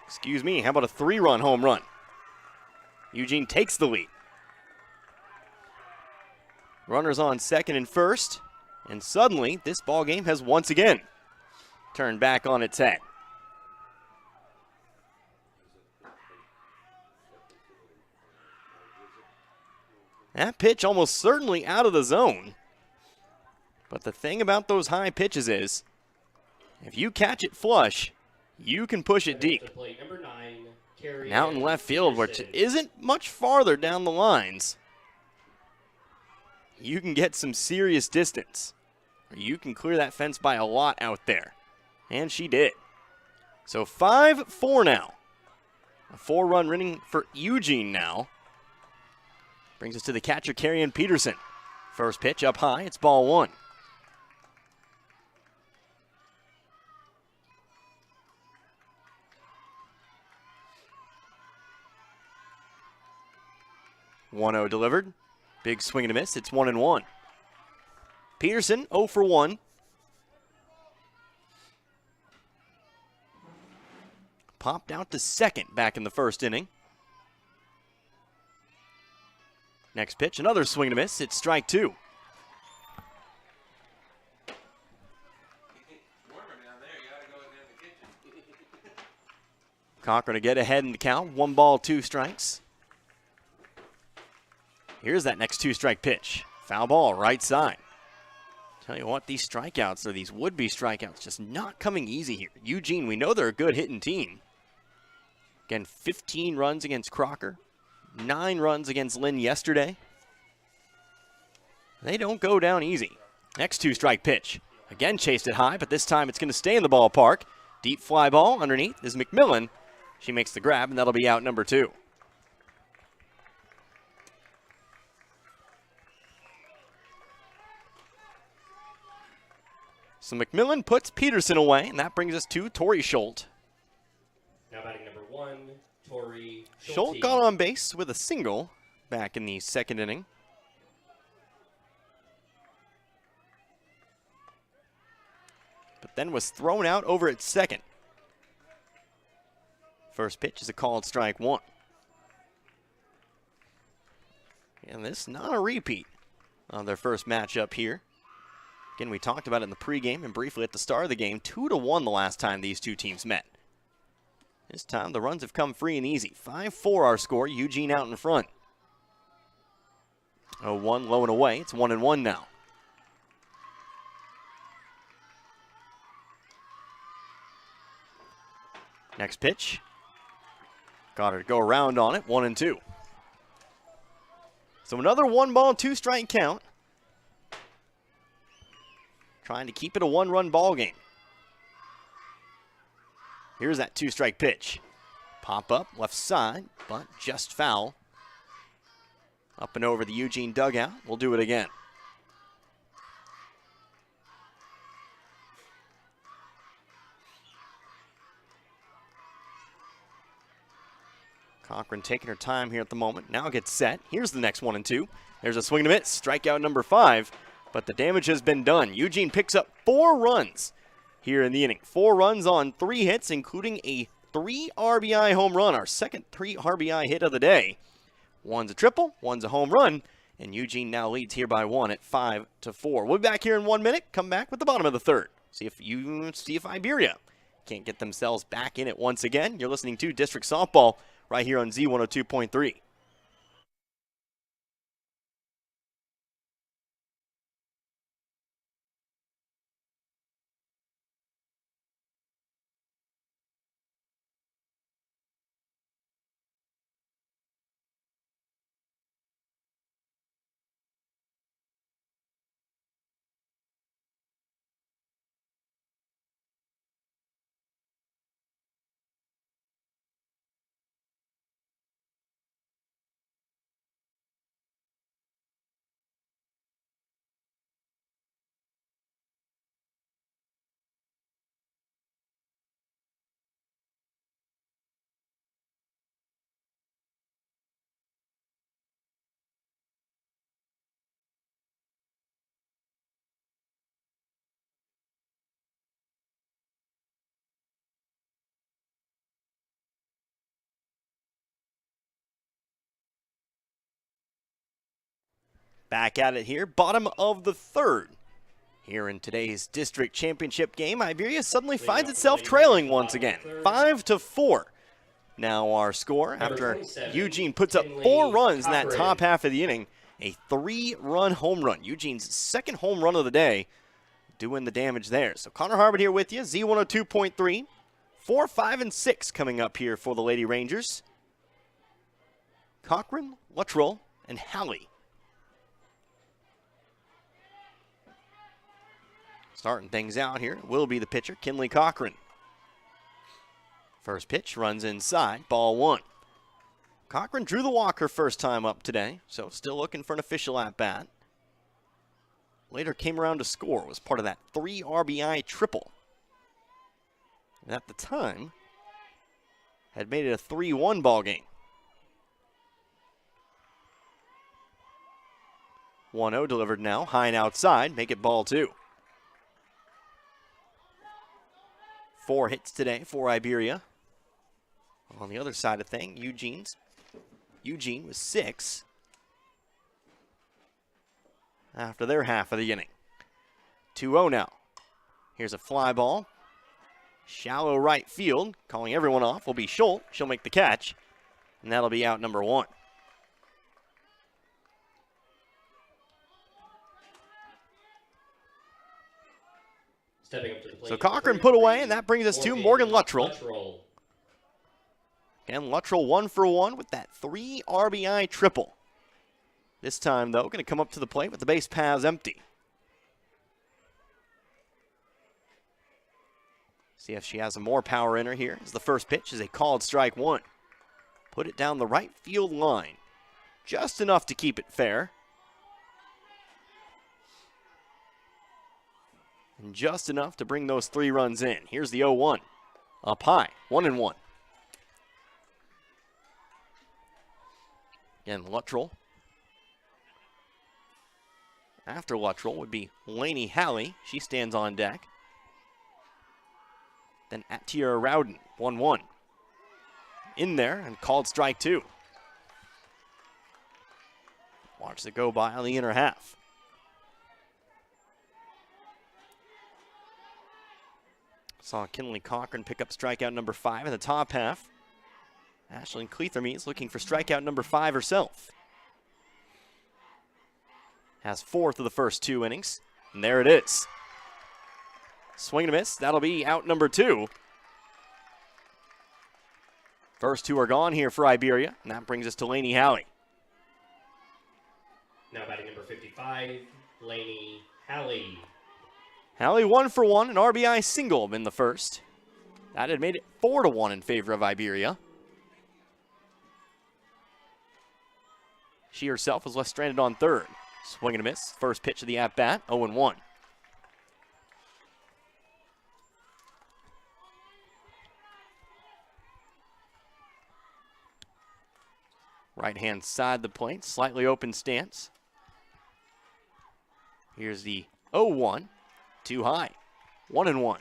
Excuse me, how about a 3-run home run? Eugene takes the lead. Runners on second and first, and suddenly this ball game has once again turned back on its head. That pitch almost certainly out of the zone. But the thing about those high pitches is, if you catch it flush, you can push it deep. And out in left field, which isn't much farther down the lines, you can get some serious distance. Or you can clear that fence by a lot out there. And she did. So 5-4 now. A 4-run inning for Eugene now. Brings us to the catcher, Carrion Peterson. First pitch up high, it's ball 1. (1-0) delivered. Big swing and a miss, it's 1-1. Peterson 0 for 1. Popped out to second back in the first inning. Next pitch, another swing and a miss. It's strike 2. Cochran to get ahead in the count. 1 ball, 2 strikes. Here's that next 2-strike pitch. Foul ball, right side. Tell you what, these strikeouts, or these would-be strikeouts, just not coming easy here. Eugene, we know they're a good hitting team. Again, 15 runs against Crocker. 9 runs against Lynn yesterday. They don't go down easy. Next 2-strike pitch. Again chased it high, but this time it's going to stay in the ballpark. Deep fly ball underneath is McMillan. She makes the grab, and that'll be out number 2. So McMillan puts Peterson away, and that brings us to Tori Schultz. Now batting number 1, Tori Schultz got on base with a single back in the 2nd inning. But then was thrown out over at second. First pitch is a called strike 1. And this not a repeat of their first matchup here. Again, we talked about it in the pregame and briefly at the start of the game. 2-1 the last time these two teams met. This time the runs have come free and easy. 5-4 our score. Eugene out in front. 0-1 low and away. It's 1-1 now. Next pitch. Got her to go around on it. 1-2. So another 1-ball, 2-strike count. Trying to keep it a 1-run ball game. Here's that 2-strike pitch. Pop up, left side, but just foul. Up and over the Eugene dugout. We'll do it again. Cochran taking her time here at the moment. Now gets set. Here's the next 1-2. There's a swing and a miss. Strikeout number 5. But the damage has been done. Eugene picks up 4 runs here in the inning. 4 runs on 3 hits, including a 3 RBI home run, our second 3 RBI hit of the day. One's a triple, one's a home run, and Eugene now leads here by 1 at 5-4. We'll be back here in 1 minute. Come back with the bottom of the 3rd. See if Iberia can't get themselves back in it once again. You're listening to District Softball right here on Z102.3. Back at it here, bottom of the 3rd. Here in today's district championship game, Iberia suddenly finds itself trailing once again, 5-4. Now our score after Eugene puts up 4 runs in that top half of the inning, a 3-run home run. Eugene's 2nd home run of the day, doing the damage there. So Connor Harbert here with you, Z102.3. 4, 5, and 6 coming up here for the Lady Rangers. Cochran, Luttrell, and Halley. Starting things out here will be the pitcher, Kinley Cochran. First pitch runs inside, ball 1. Cochran drew the walk her first time up today, so still looking for an official at-bat. Later came around to score, was part of that 3 RBI triple. And at the time, had made it a 3-1 ball game. 1-0 delivered now, high and outside, make it ball 2. 4 hits today for Iberia. On the other side of things, Eugene was 6 after their half of the inning. 2-0 now. Here's a fly ball. Shallow right field. Calling everyone off will be Schultz. She'll make the catch. And that'll be out number 1. Stepping up to the plate. So Cochran put away, and that brings us to Morgan Luttrell. And Luttrell 1 for 1 with that 3 RBI triple. This time, though, going to come up to the plate with the base paths empty. See if she has some more power in her here. As the first pitch is a called strike 1. Put it down the right field line. Just enough to keep it fair. And just enough to bring those 3 runs in. Here's the 0-1. Up high, 1-1. Again, Luttrell. After Luttrell would be Lainey Halley. She stands on deck. Then Attier Rowden, 1-1. In there and called strike 2. Watch it go by on the inner half. Saw Kinley Cochran pick up strikeout number 5 in the top half. Ashlyn Cleathermes looking for strikeout number 5 herself. Has 4th of the first 2 innings. And there it is. Swing and a miss. That'll be out number 2. First 2 are gone here for Iberia. And that brings us to Lainey Halley. Now batting number 55, Lainey Halley. Halley 1 for 1, an RBI single in the first. That had made it 4-1 in favor of Iberia. She herself was left stranded on third. Swing and a miss. First pitch of the at-bat, 0-1. Right-hand side of the plate, slightly open stance. Here's the 0-1. Too high. 1-1.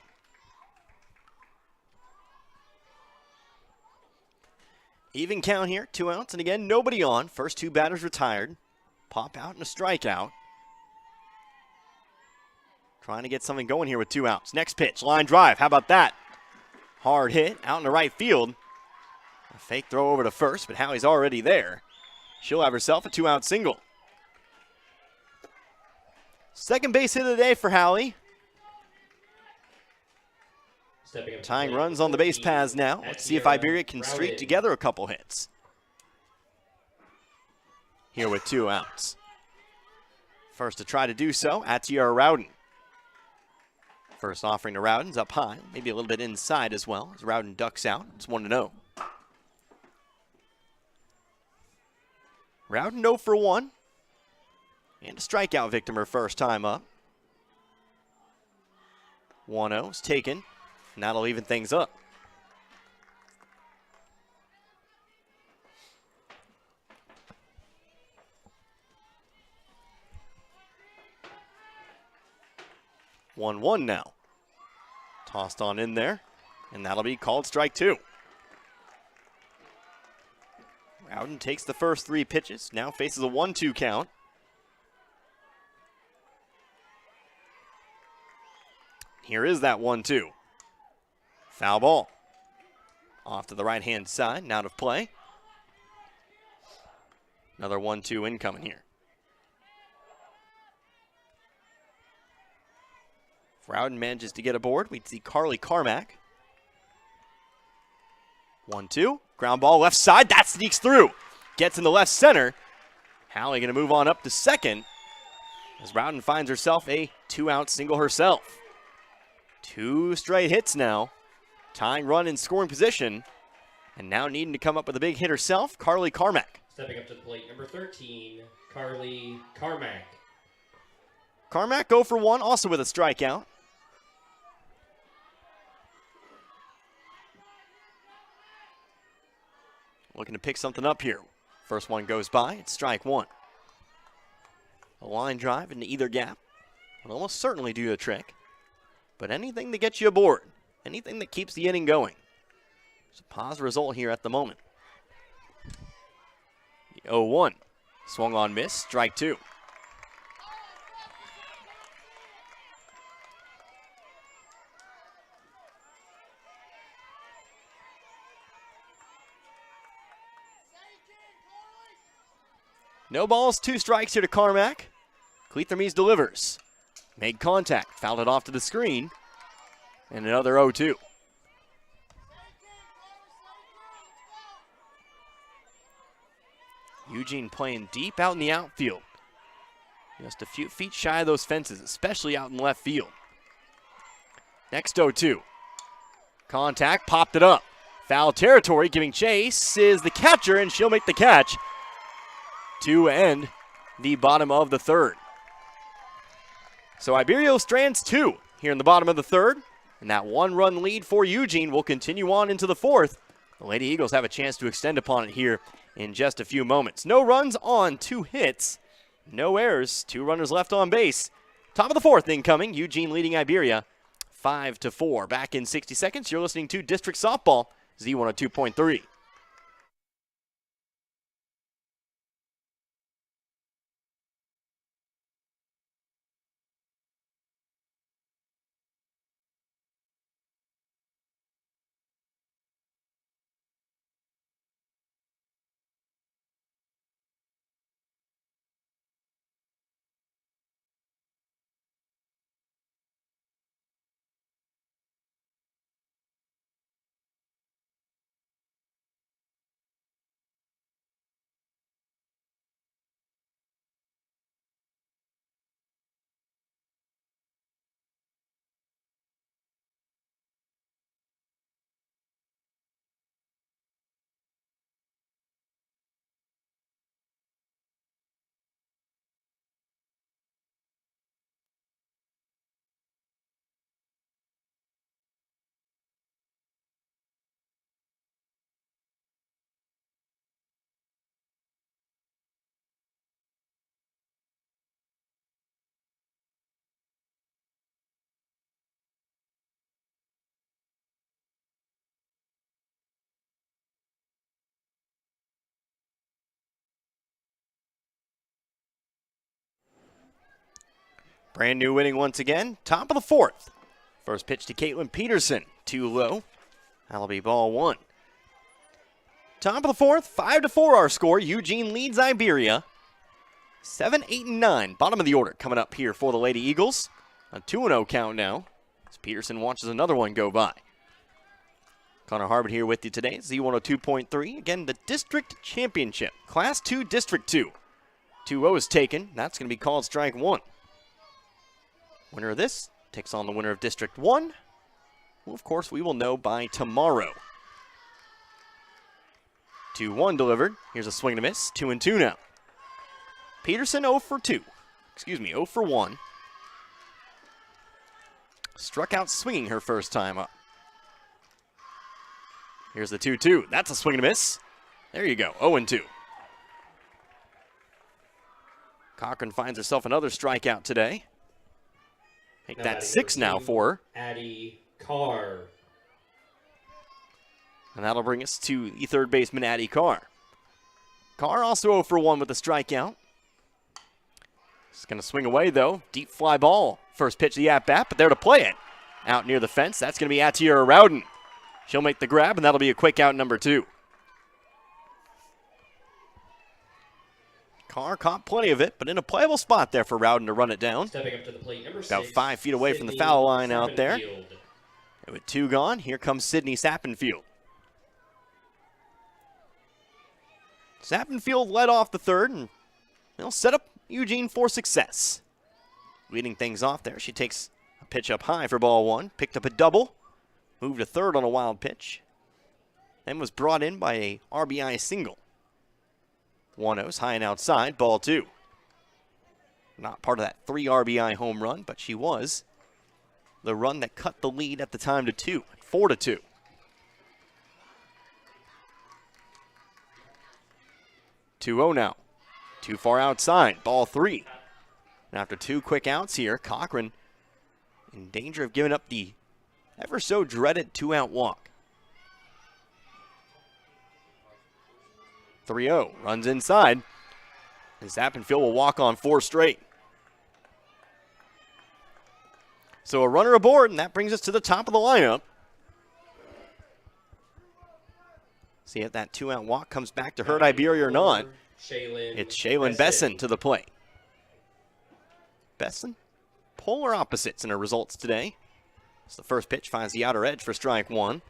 Even count here, 2 outs, and again, nobody on. First 2 batters retired. Pop out and a strikeout. Trying to get something going here with 2 outs. Next pitch, line drive. How about that? Hard hit out in the right field. A fake throw over to first, but Halley's already there. She'll have herself a 2-out single. Second base hit of the day for Halley. Tying runs on the base paths now. Let's see if Iberia can streak together a couple hits. Here with 2 outs. First to try to do so, Attier Rowden. First offering to Rowden's up high, maybe a little bit inside as well, as Rowden ducks out. It's 1-0. Rowden 0 for 1. And a strikeout victim her first time up. 1-0 is taken. And that'll even things up. One now. Tossed on in there. And that'll be called strike 2. Rowden takes the first 3 pitches. Now faces a 1-2 count. Here is that 1-2. Foul ball. Off to the right-hand side, and out of play. Another 1-2 incoming here. If Rowden manages to get aboard, we'd see Carly Carmack. 1-2. Ground ball left side. That sneaks through. Gets in the left center. Halley going to move on up to second as Rowden finds herself a 2-out single herself. 2 straight hits now. Tying run in scoring position. And now needing to come up with a big hit herself, Carly Carmack. Stepping up to the plate, number 13, Carly Carmack. Carmack 0 for 1, also with a strikeout. Looking to pick something up here. First one goes by, it's strike 1. A line drive into either gap would almost certainly do the trick. But anything to get you aboard, anything that keeps the inning going. It's a positive result here at the moment. The 0-1. Swung on miss, strike 2. No balls, 2 strikes here to Carmack. Cleathermes delivers. Made contact, fouled it off to the screen. And another 0-2. Eugene playing deep out in the outfield. Just a few feet shy of those fences, especially out in left field. Next 0-2. Contact, popped it up. Foul territory, giving chase is the catcher, and she'll make the catch to end the bottom of the third. So Iberia strands 2 here in the bottom of the third, and that 1-run lead for Eugene will continue on into the fourth. The Lady Eagles have a chance to extend upon it here in just a few moments. No runs on 2 hits, no errors, 2 runners left on base. Top of the fourth incoming, Eugene leading Iberia 5-4. Back in 60 seconds, you're listening to District Softball, Z102.3. Brand new inning once again, top of the fourth. First pitch to Caitlin Peterson, too low. That'll be ball 1. Top of the fourth, 5-4 our score. Eugene leads Iberia. 7, 8, and 9, bottom of the order coming up here for the Lady Eagles. A 2-0 count now as Peterson watches another one go by. Connor Harbin here with you today, Z102.3. Again, the District Championship, Class 2, District 2. 2-0 is taken. That's going to be called strike 1. Winner of this takes on the winner of District 1. Well, of course, we will know by tomorrow. 2-1 delivered. Here's a swing and a miss. 2-2 now. Peterson 0 for 2. Excuse me, 0 for 1. Struck out swinging her first time up. Here's the 2-2. That's a swing and a miss. There you go, 0-2. Cochran finds herself another strikeout today. Make that 6 now for her. Addie Carr. And that'll bring us to the third baseman, Addie Carr. Carr also 0 for 1 with a strikeout. It's going to swing away, though. Deep fly ball. First pitch of the at-bat, but there to play it. Out near the fence. That's going to be Attiera Rowden. She'll make the grab, and that'll be a quick out number 2. Carr caught plenty of it, but in a playable spot there for Rowden to run it down. Stepping up to the plate, number 6. About 5 feet away from the foul line out there. And with 2 gone, here comes Sydney Sappenfield. Sappenfield led off the third and they'll set up Eugene for success. Leading things off there, she takes a pitch up high for ball 1, picked up a double, moved to third on a wild pitch, then was brought in by a RBI single. 1-0's high and outside, ball 2. Not part of that 3 RBI home run, but she was the run that cut the lead at the time to 2, 4-2. Now. Too far outside, ball 3. And after 2 quick outs here, Cochran in danger of giving up the ever so dreaded 2-out walk. 3-0, runs inside, and Sappenfield will walk on 4 straight. So a runner aboard, and that brings us to the top of the lineup. See if that 2-out walk comes back to hurt Iberia or not. It's Shaylin Besson to the plate. Besson, polar opposites in her results today. So the first pitch finds the outer edge for strike 1.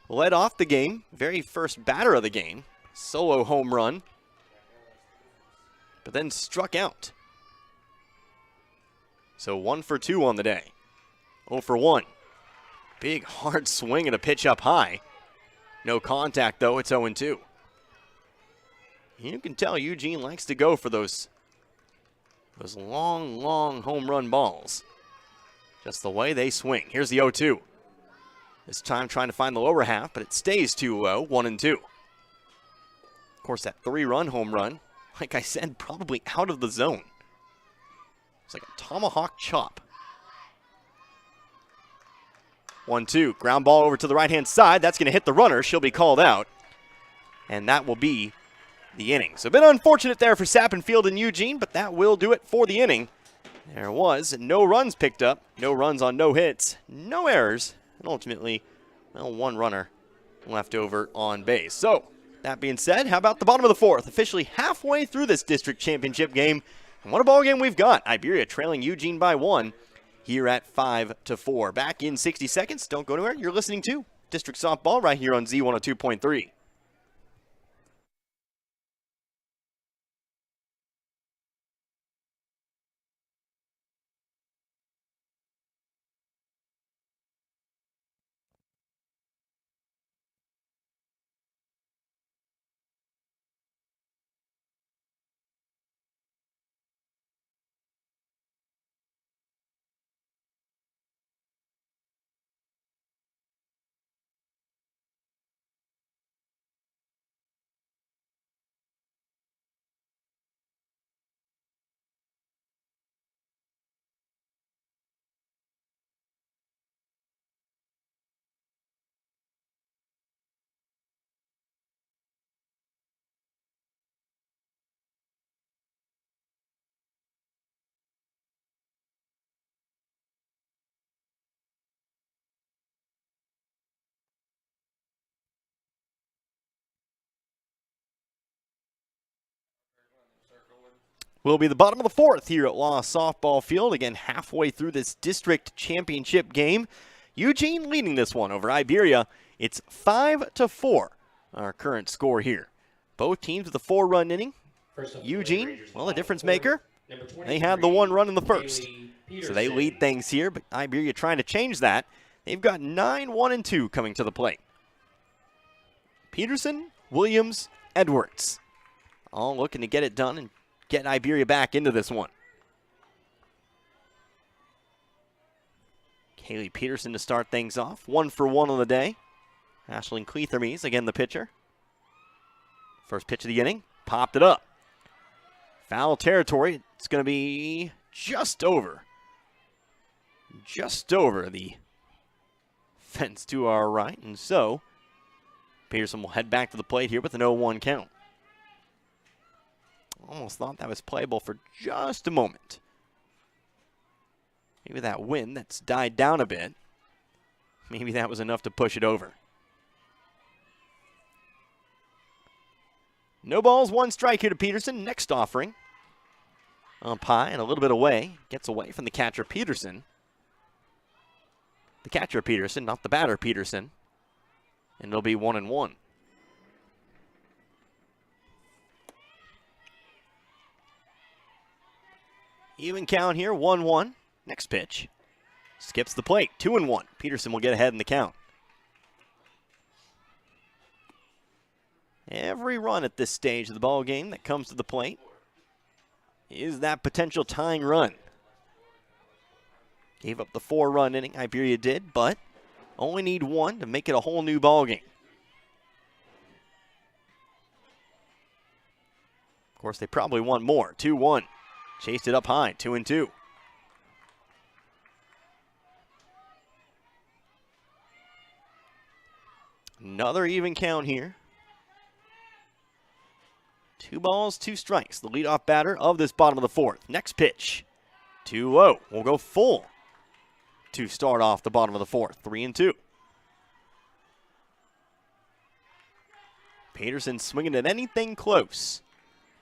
Led off the game, very first batter of the game. Solo home run but then struck out. So 1 for 2 on the day. 0 for 1. Big hard swing and a pitch up high. No contact though, it's 0-2. You can tell Eugene likes to go for those long home run balls. Just the way they swing. Here's the 0-2. This time trying to find the lower half, but it stays 2-0, 1-2. Of course, that 3-run home run, like I said, probably out of the zone. It's like a tomahawk chop. 1-2, ground ball over to the right-hand side. That's going to hit the runner. She'll be called out. And that will be the inning. So a bit unfortunate there for Sappenfield and Eugene, but that will do it for the inning. There was no runs picked up, no runs on no hits, no errors, and ultimately, well, 1 runner left over on base. So, that being said, how about the bottom of the 4th? Officially halfway through this district championship game. And what a ball game we've got. Iberia trailing Eugene by 1 here at 5-4. Back in 60 seconds. Don't go anywhere. You're listening to District Softball right here on Z102.3. Will be the bottom of the 4th here at Law Softball Field. Again, halfway through this district championship game. Eugene leading this one over Iberia. It's 5-4, our current score here. Both teams with a 4-run inning. Eugene, well, a difference maker. They had the 1 run in the first. So they lead things here, but Iberia trying to change that. They've got 9-1-2 coming to the plate. Peterson, Williams, Edwards, all looking to get it done and get Iberia back into this one. Kaylee Peterson to start things off. 1 for 1 on the day. Ashlyn Cleathermes, again the pitcher. First pitch of the inning, popped it up. Foul territory. It's going to be just over the fence to our right. And so, Peterson will head back to the plate here with an 0-1 count. Almost thought that was playable for just a moment. Maybe that wind that's died down a bit, maybe that was enough to push it over. No balls, 1 strike here to Peterson. Next offering. Up high and a little bit away. Gets away from the catcher Peterson. The catcher Peterson, not the batter Peterson. And it'll be 1-1. Even count here, 1-1. Next pitch. Skips the plate, 2-1. Peterson will get ahead in the count. Every run at this stage of the ball game that comes to the plate is that potential tying run. Gave up the 4-run inning, Iberia did, but only need 1 to make it a whole new ball game. Of course, they probably want more. 2-1. Chased it up high, 2-2. Another even count here. 2 balls, 2 strikes. The leadoff batter of this bottom of the 4th. Next pitch, 2-0. We'll go full to start off the bottom of the 4th. 3-2. Peterson swinging at anything close.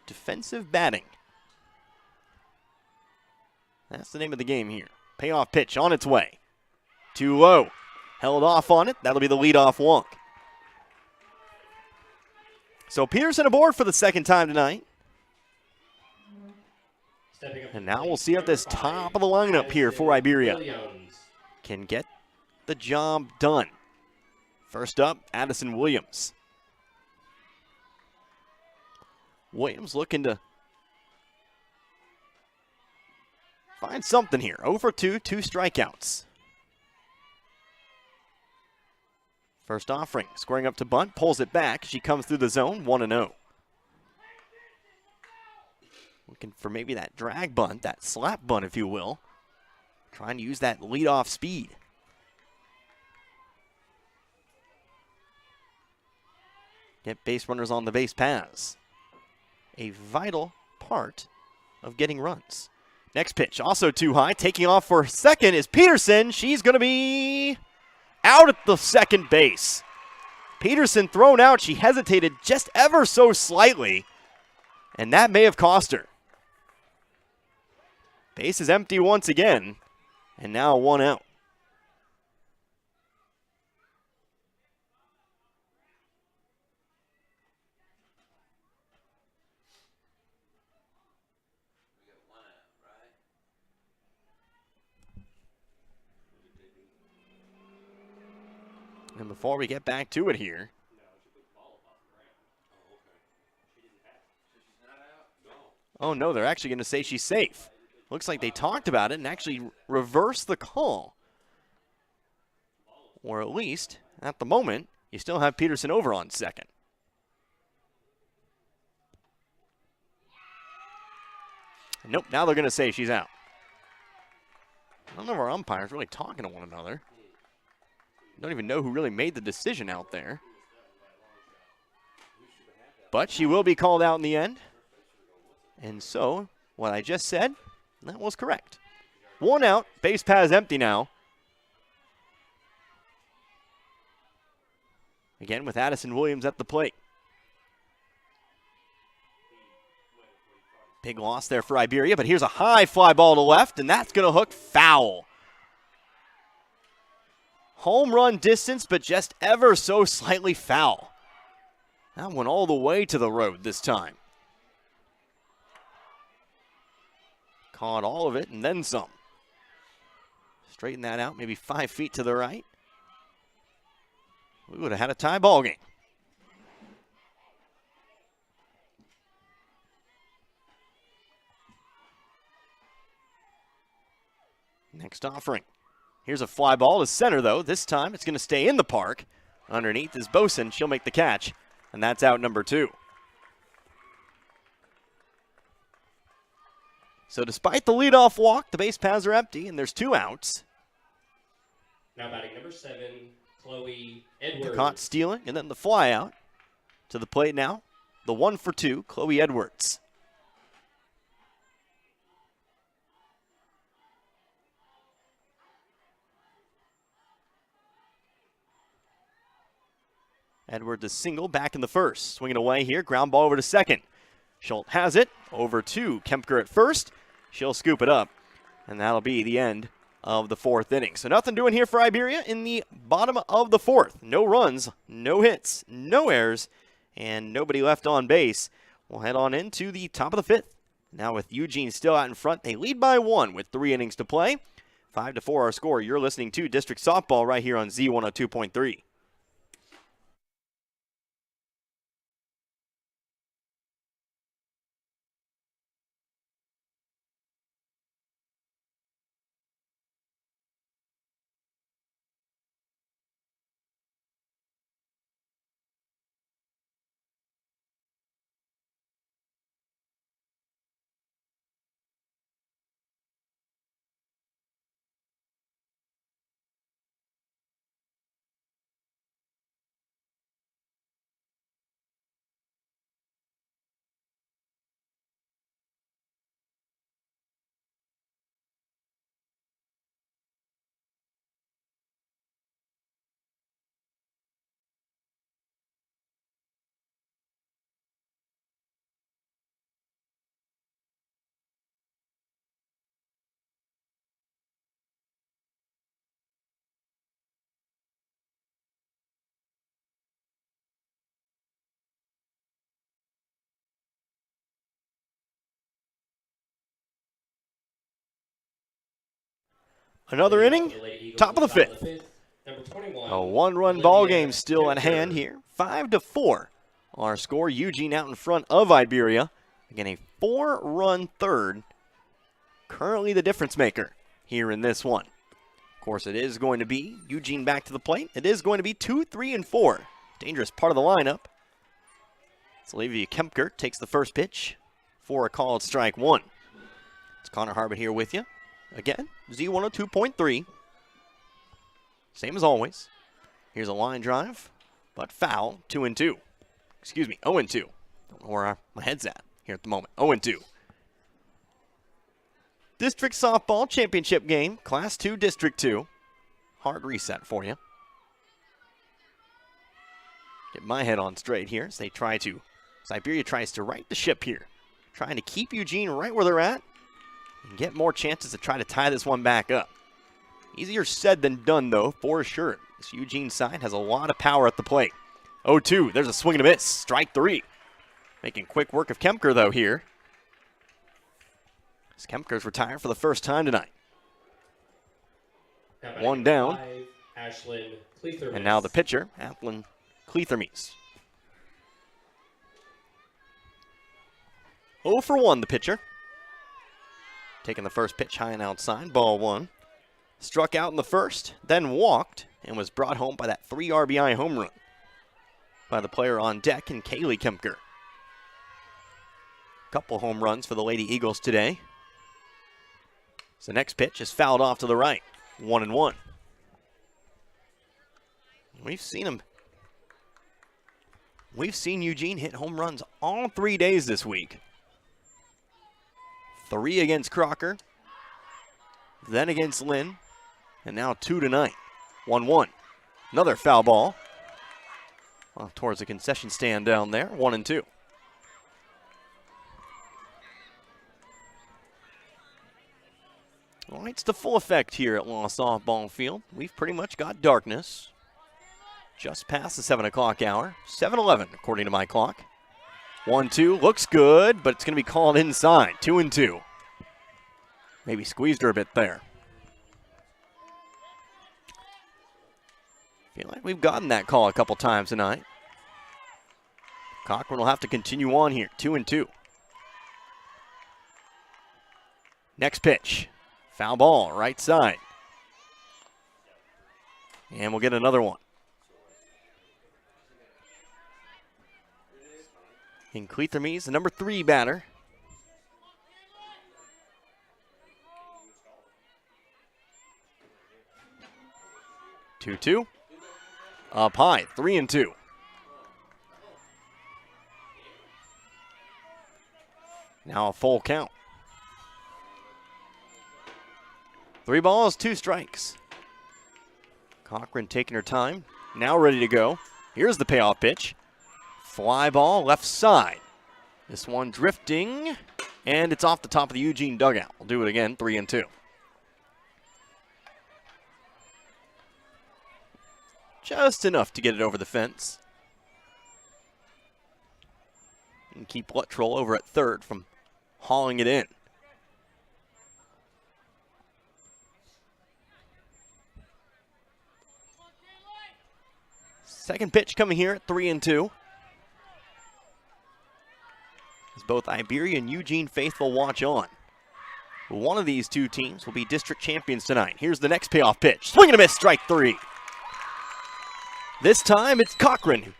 Defensive batting. That's the name of the game here. Payoff pitch on its way. 2-0. Held off on it. That'll be the leadoff walk. So Peterson aboard for the second time tonight. Stepping up to And the now plate, we'll see if number this 5, top of the lineup here for Iberia Williams. can get the job done. First up, Addison Williams. Williams looking to find something here. 0 for 2, 2 strikeouts. First offering, squaring up to bunt, pulls it back. She comes through the zone, 1-0. Looking for maybe that drag bunt, that slap bunt, if you will. Trying to use that leadoff speed. Get base runners on the base paths. A vital part of getting runs. Next pitch, also too high. Taking off for second is Peterson. She's going to be out at the second base. Peterson thrown out. She hesitated just ever so slightly, and that may have cost her. Base is empty once again, and now 1 out. And before we get back to it here, oh no, they're actually going to say she's safe. Looks like they talked about it and actually reversed the call. Or at least, at the moment, you still have Peterson over on second. Nope, now they're going to say she's out. I don't know if our umpires really talking to one another. Don't even know who really made the decision out there. But she will be called out in the end. And so, what I just said, that was correct. 1 out, base path is empty now. Again with Addison Williams at the plate. Big loss there for Iberia, but here's a high fly ball to left, and that's going to hook foul. Home run distance, but just ever so slightly foul. That went all the way to the road this time. Caught all of it and then some. Straighten that out, maybe 5 feet to the right. We would have had a tie ball game. Next offering. Here's a fly ball to center, though. This time it's going to stay in the park. Underneath is Boson. She'll make the catch, and that's out number 2. So despite the leadoff walk, the base paths are empty, and there's 2 outs. Now batting number 7, Chloe Edwards. Caught stealing, and then the fly out. To the plate now, the 1 for 2, Chloe Edwards. Edwards is single back in the first. Swinging away here, ground ball over to second. Schultz has it, over to Kempker at first. She'll scoop it up, and that'll be the end of the 4th inning. So nothing doing here for Iberia in the bottom of the 4th. No runs, no hits, no errors, and nobody left on base. We'll head on into the top of the 5th. Now with Eugene still out in front, they lead by 1 with 3 innings to play. 5-4 our score. You're listening to District Softball right here on Z102.3. Another inning, For the Lady Eagles, top of the battle fifth. fifth, number 21, A one-run Olivia ball game still at Kemper. hand here. 5-4. Our score, Eugene out in front of Iberia. Again, a 4-run third. Currently the difference maker here in this one. Of course, it is going to be Eugene back to the plate. It is going to be 2, 3, and 4. Dangerous part of the lineup. So Olivia Kemper takes the first pitch for a call at strike one. It's Connor Harbin here with you. Again, Z102.3. Same as always. Here's a line drive, but foul, 2-2. Excuse me, 0-2. Don't know where my head's at here at the moment. 0-2. District Softball Championship game, Class 2, District 2. Hard reset for you. Get my head on straight here as they try to, Iberia tries to right the ship here. Trying to keep Eugene right where they're at and get more chances to try to tie this one back up. Easier said than done, though, for sure. This Eugene side has a lot of power at the plate. 0-2, there's a swing and a miss. Strike 3. Making quick work of Kemper, though, here. As Kemper's retired for the first time tonight. One down. And now the pitcher, Athlon Cleathermes. 0 for 1, the pitcher. Taking the first pitch high and outside, ball 1. Struck out in the first, then walked, and was brought home by that 3 RBI home run by the player on deck in Kaylee Kemper. Couple home runs for the Lady Eagles today. So the next pitch is fouled off to the right, 1-1. We've seen Eugene hit home runs all 3 days this week. 3 against Crocker, then against Lynn, and now 2 tonight. 1-1. Another foul ball. Off towards the concession stand down there, 1-2. Lights to full effect here at Law Softball Field. We've pretty much got darkness. Just past the 7 o'clock hour. 7:11 according to my clock. 1-2 looks good, but it's going to be called inside. 2-2. Maybe squeezed her a bit there. Feel like we've gotten that call a couple times tonight. Cochran will have to continue on here. 2-2. Next pitch. Foul ball, right side. And we'll get another one. In Cleathermes, the number 3 batter. Two. Up high, 3-2. Now a full count. 3 balls, 2 strikes. Cochran taking her time, now ready to go. Here's the payoff pitch. Fly ball, left side. This one drifting, and it's off the top of the Eugene dugout. We'll do it again, 3-2. Just enough to get it over the fence. And keep Luttrell over at third from hauling it in. Second pitch coming here at 3-2. As both Iberia and Eugene faithful watch on. One of these two teams will be district champions tonight. Here's the next payoff pitch. Swing and a miss, strike 3. This time it's Cochran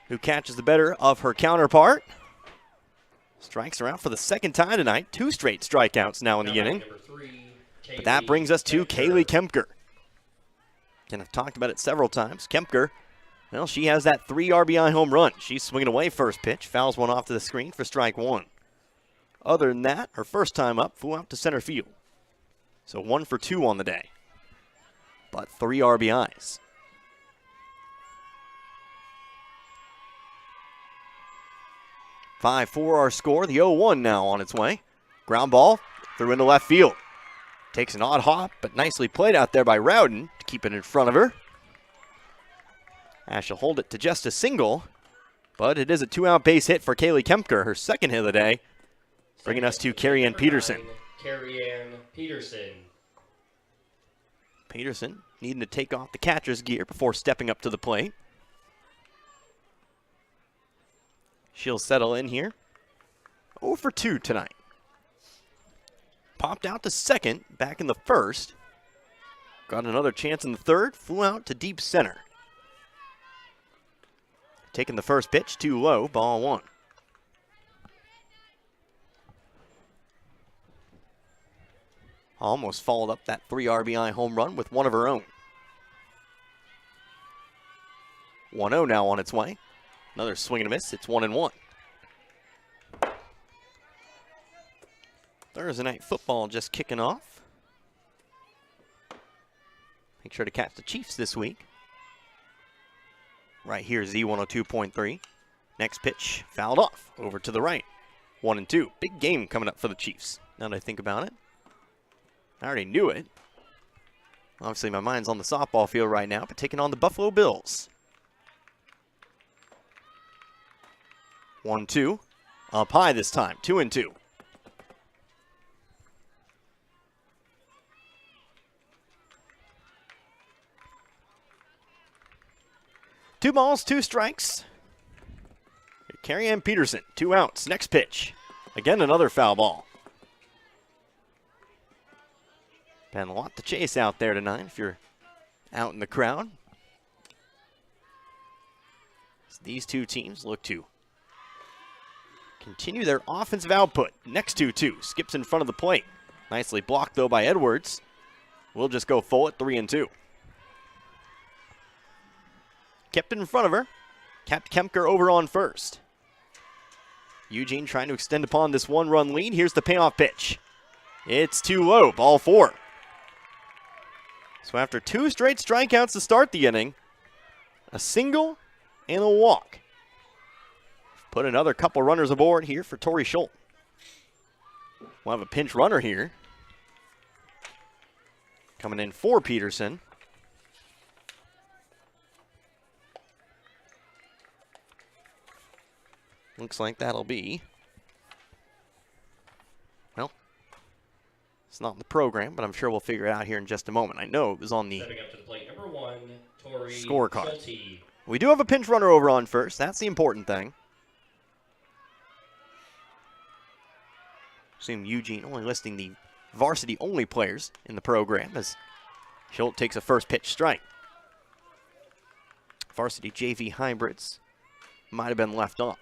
who catches the better of her counterpart. Strikes her out for the second time tonight. 2 straight strikeouts now in the inning. But that brings us to Kaylee Kemper. And I've talked about it several times. Kemper, well, she has that 3 RBI home run. She's swinging away first pitch. Fouls one off to the screen for strike 1. Other than that, her first time up, flew out to center field. So 1 for 2 on the day. But 3 RBIs. (5-4) our score. The 0-1 now on its way. Ground ball through into left field. Takes an odd hop, but nicely played out there by Rowden to keep it in front of her. Ash will hold it to just a single, but it is a 2-out base hit for Kaylee Kemper, her second hit of the day, bringing us to Carrie Ann Peterson. Carrie Ann Peterson. Peterson needing to take off the catcher's gear before stepping up to the plate. She'll settle in here. 0 for 2 tonight. Popped out to second back in the first. Got another chance in the third. Flew out to deep center. Taking the first pitch too low. Ball 1. Almost followed up that 3 RBI home run with one of her own. 1-0 now on its way. Another swing and a miss. It's 1-1. Thursday night football just kicking off. Make sure to catch the Chiefs this week. Right here, Z102.3. Next pitch, fouled off, over to the right. 1-2. Big game coming up for the Chiefs, now that I think about it. I already knew it. Obviously, my mind's on the softball field right now, but taking on the Buffalo Bills. 1-2. Up high this time, 2-2. 2 balls, 2 strikes. Carrie Ann Peterson, 2 outs. Next pitch. Again, another foul ball. Been a lot to chase out there tonight if you're out in the crowd. So these two teams look to continue their offensive output. Next 2-2. Skips in front of the plate. Nicely blocked, though, by Edwards. We'll just go full at 3-2. Kept it in front of her. Kept Kemker over on first. Eugene trying to extend upon this 1-run lead. Here's the payoff pitch. It's too low. Ball 4. So after 2 straight strikeouts to start the inning, a single and a walk. Put another couple runners aboard here for Tori Schultz. We'll have a pinch runner here. Coming in for Peterson. Looks like that'll be, well, it's not in the program, but I'm sure we'll figure it out here in just a moment. I know it was on the Stepping up to the plate, number 1, Tori scorecard. Schulte. We do have a pinch runner over on first. That's the important thing. Assume Eugene only listing the varsity-only players in the program as Schultz takes a first pitch strike. Varsity JV hybrids might have been left off.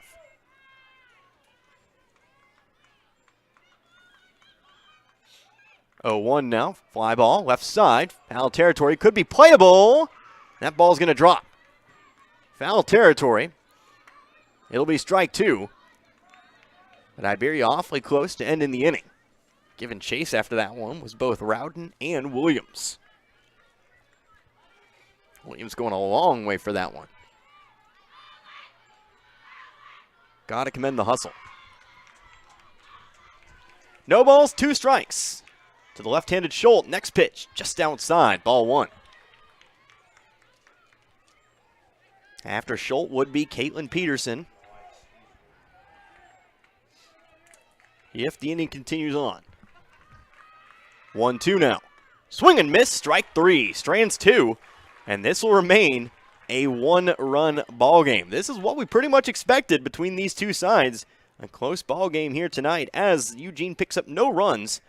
0-1 now. Fly ball, left side. Foul territory could be playable. That ball's going to drop. Foul territory. It'll be strike 2. But Iberia awfully close to ending the inning. Giving chase after that one was both Rowden and Williams. Williams going a long way for that one. Got to commend the hustle. No balls, 2 strikes. To the left-handed Schultz. Next pitch, just outside, ball 1. After Schultz would be Caitlin Peterson. If the inning continues on. 1-2 now. Swing and miss, strike 3. Strands 2. And this will remain a 1-run ball game. This is what we pretty much expected between these two sides. A close ball game here tonight as Eugene picks up no runs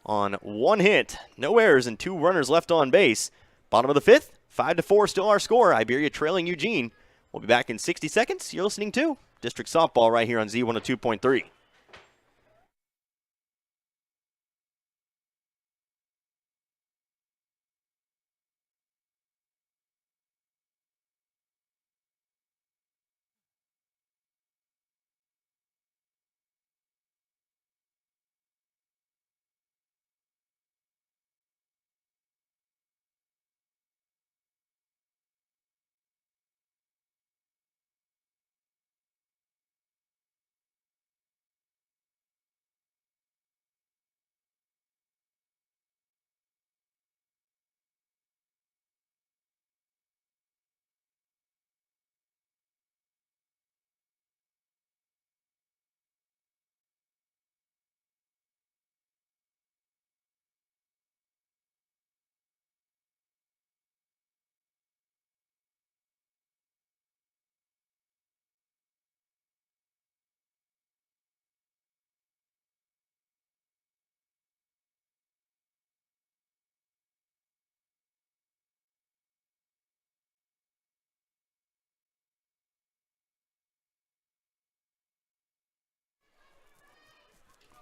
on 1 hit. No errors and 2 runners left on base. Bottom of the 5th, 5-4 still our score. Iberia trailing Eugene. We'll be back in 60 seconds. You're listening to District Softball right here on Z102.3.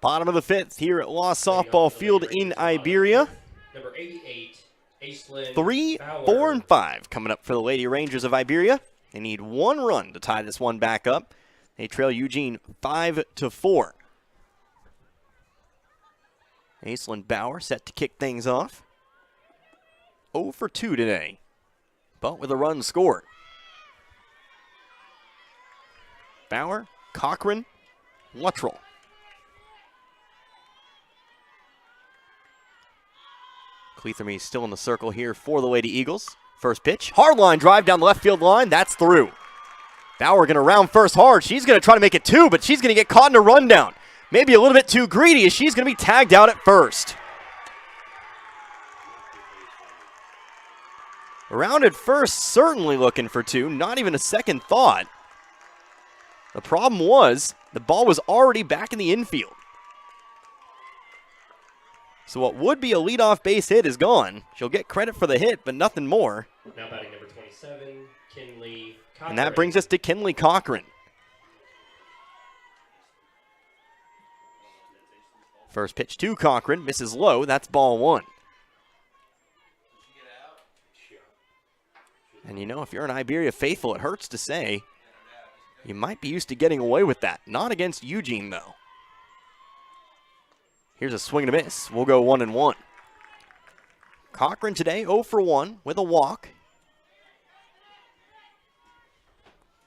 Bottom of the 5th here at Law Softball Field in Iberia. Number 88, Aislinn 3, Bauer. 4, and 5 coming up for the Lady Rangers of Iberia. They need 1 run to tie this one back up. They trail Eugene 5-4. Aislinn Bauer set to kick things off. 0 for 2 today, but with a run scored. Bauer, Cochran, Luttrell. Cleathamy still in the circle here for the Lady Eagles. First pitch, hard line drive down the left field line. That's through. Bauer going to round first hard. She's going to try to make it 2, but she's going to get caught in a rundown. Maybe a little bit too greedy as she's going to be tagged out at first. Around at first, certainly looking for 2. Not even a second thought. The problem was the ball was already back in the infield. So what would be a leadoff base hit is gone. She'll get credit for the hit, but nothing more. Now batting number 27, Kinley Cochran. And that brings us to Kinley Cochran. First pitch to Cochran, misses low. That's ball 1. And you know, if you're an Iberia faithful, it hurts to say, you might be used to getting away with that. Not against Eugene, though. Here's a swing and a miss. We'll go 1-1. Cochran today 0 for 1 with a walk.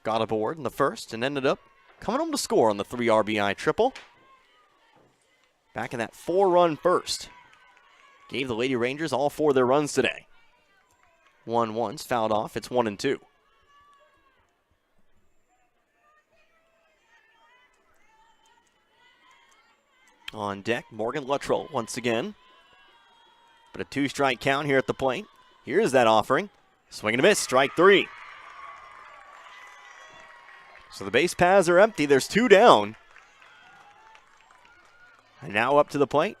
Got aboard in the first and ended up coming home to score on the 3 RBI triple. Back in that 4-run first. Gave the Lady Rangers all 4 of their runs today. 1-1's fouled off. It's 1-2. On deck, Morgan Luttrell once again. But a 2-strike count here at the plate. Here's that offering. Swing and a miss, strike 3. So the base paths are empty. There's 2 down. And now up to the plate.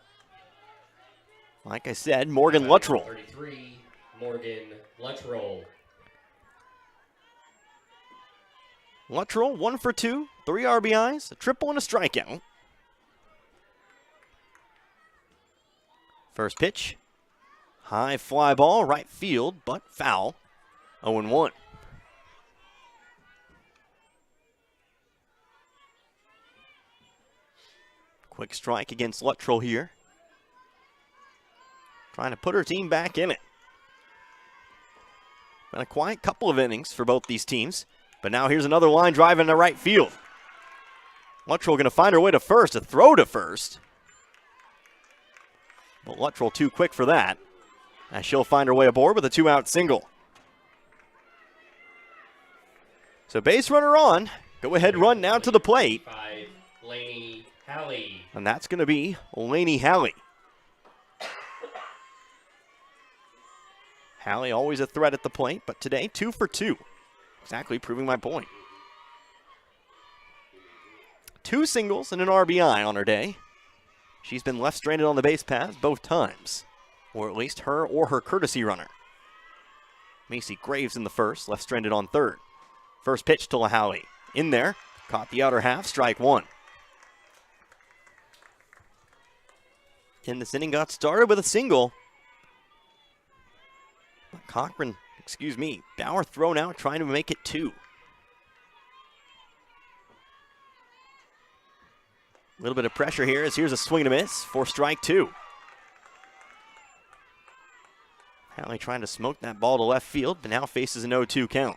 Like I said, Morgan Luttrell. 33, Morgan Luttrell. Luttrell, 1 for 2, 3 RBIs, a triple and a strikeout. First pitch, high fly ball, right field, but foul. 0-1. Quick strike against Luttrell here. Trying to put her team back in it. Been a quiet couple of innings for both these teams, but now here's another line drive into right field. Luttrell going to find her way to first, a throw to first. But Luttrell too quick for that, as she'll find her way aboard with a 2-out single. So base runner on. Go ahead run now to the plate. 5, Laney Halley. And that's going to be Laney Halley. Halley always a threat at the plate, but today 2 for 2. Exactly proving my point. 2 singles and an RBI on her day. She's been left stranded on the base paths both times, or at least her or her courtesy runner. Macy Graves in the first, left stranded on third. First pitch to LaHalley. In there, caught the outer half, strike 1. And this inning got started with a single. Bauer thrown out, trying to make it 2. A little bit of pressure here as here's a swing and a miss for strike 2. Halley trying to smoke that ball to left field, but now faces an 0-2 count.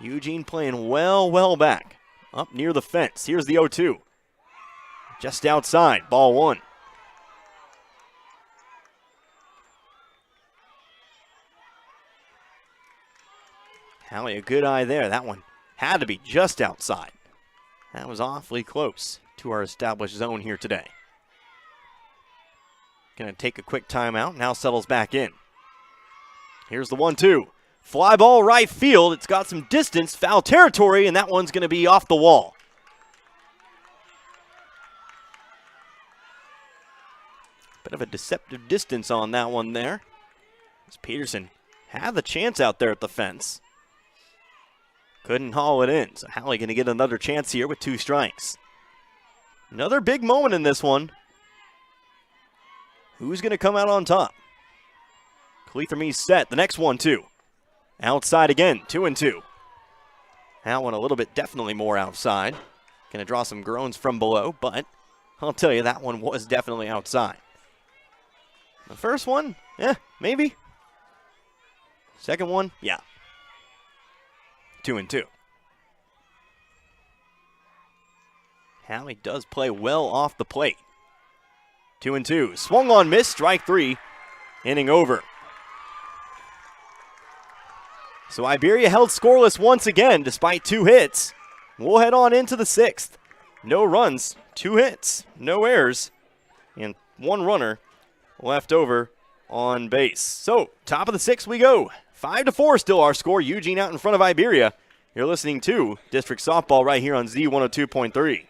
Eugene playing well back, up near the fence. Here's the 0-2. Just outside, ball 1. Halley, a good eye there. That one had to be just outside. That was awfully close to our established zone here today. Going to take a quick timeout, now settles back in. Here's the 1-2. Fly ball right field. It's got some distance, foul territory, and that one's going to be off the wall. Bit of a deceptive distance on that one there. As Peterson had the chance out there at the fence. Couldn't haul it in, so Halley going to get another chance here with 2 strikes. Another big moment in this one. Who's going to come out on top? Cleatherme's set. The next one, too. Outside again, 2-2. That one a little bit definitely more outside. Going to draw some groans from below, but I'll tell you, that one was definitely outside. The first one, maybe. Second one, yeah. 2-2. Hallie does play well off the plate. 2-2. Swung on, miss, strike 3. Inning over. So Iberia held scoreless once again despite 2 hits. We'll head on into the 6th. No runs, 2 hits, no errors, and 1 runner left over on base. So, top of the 6th we go. 5-4 still our score. Eugene out in front of Iberia. You're listening to District Softball right here on Z102.3.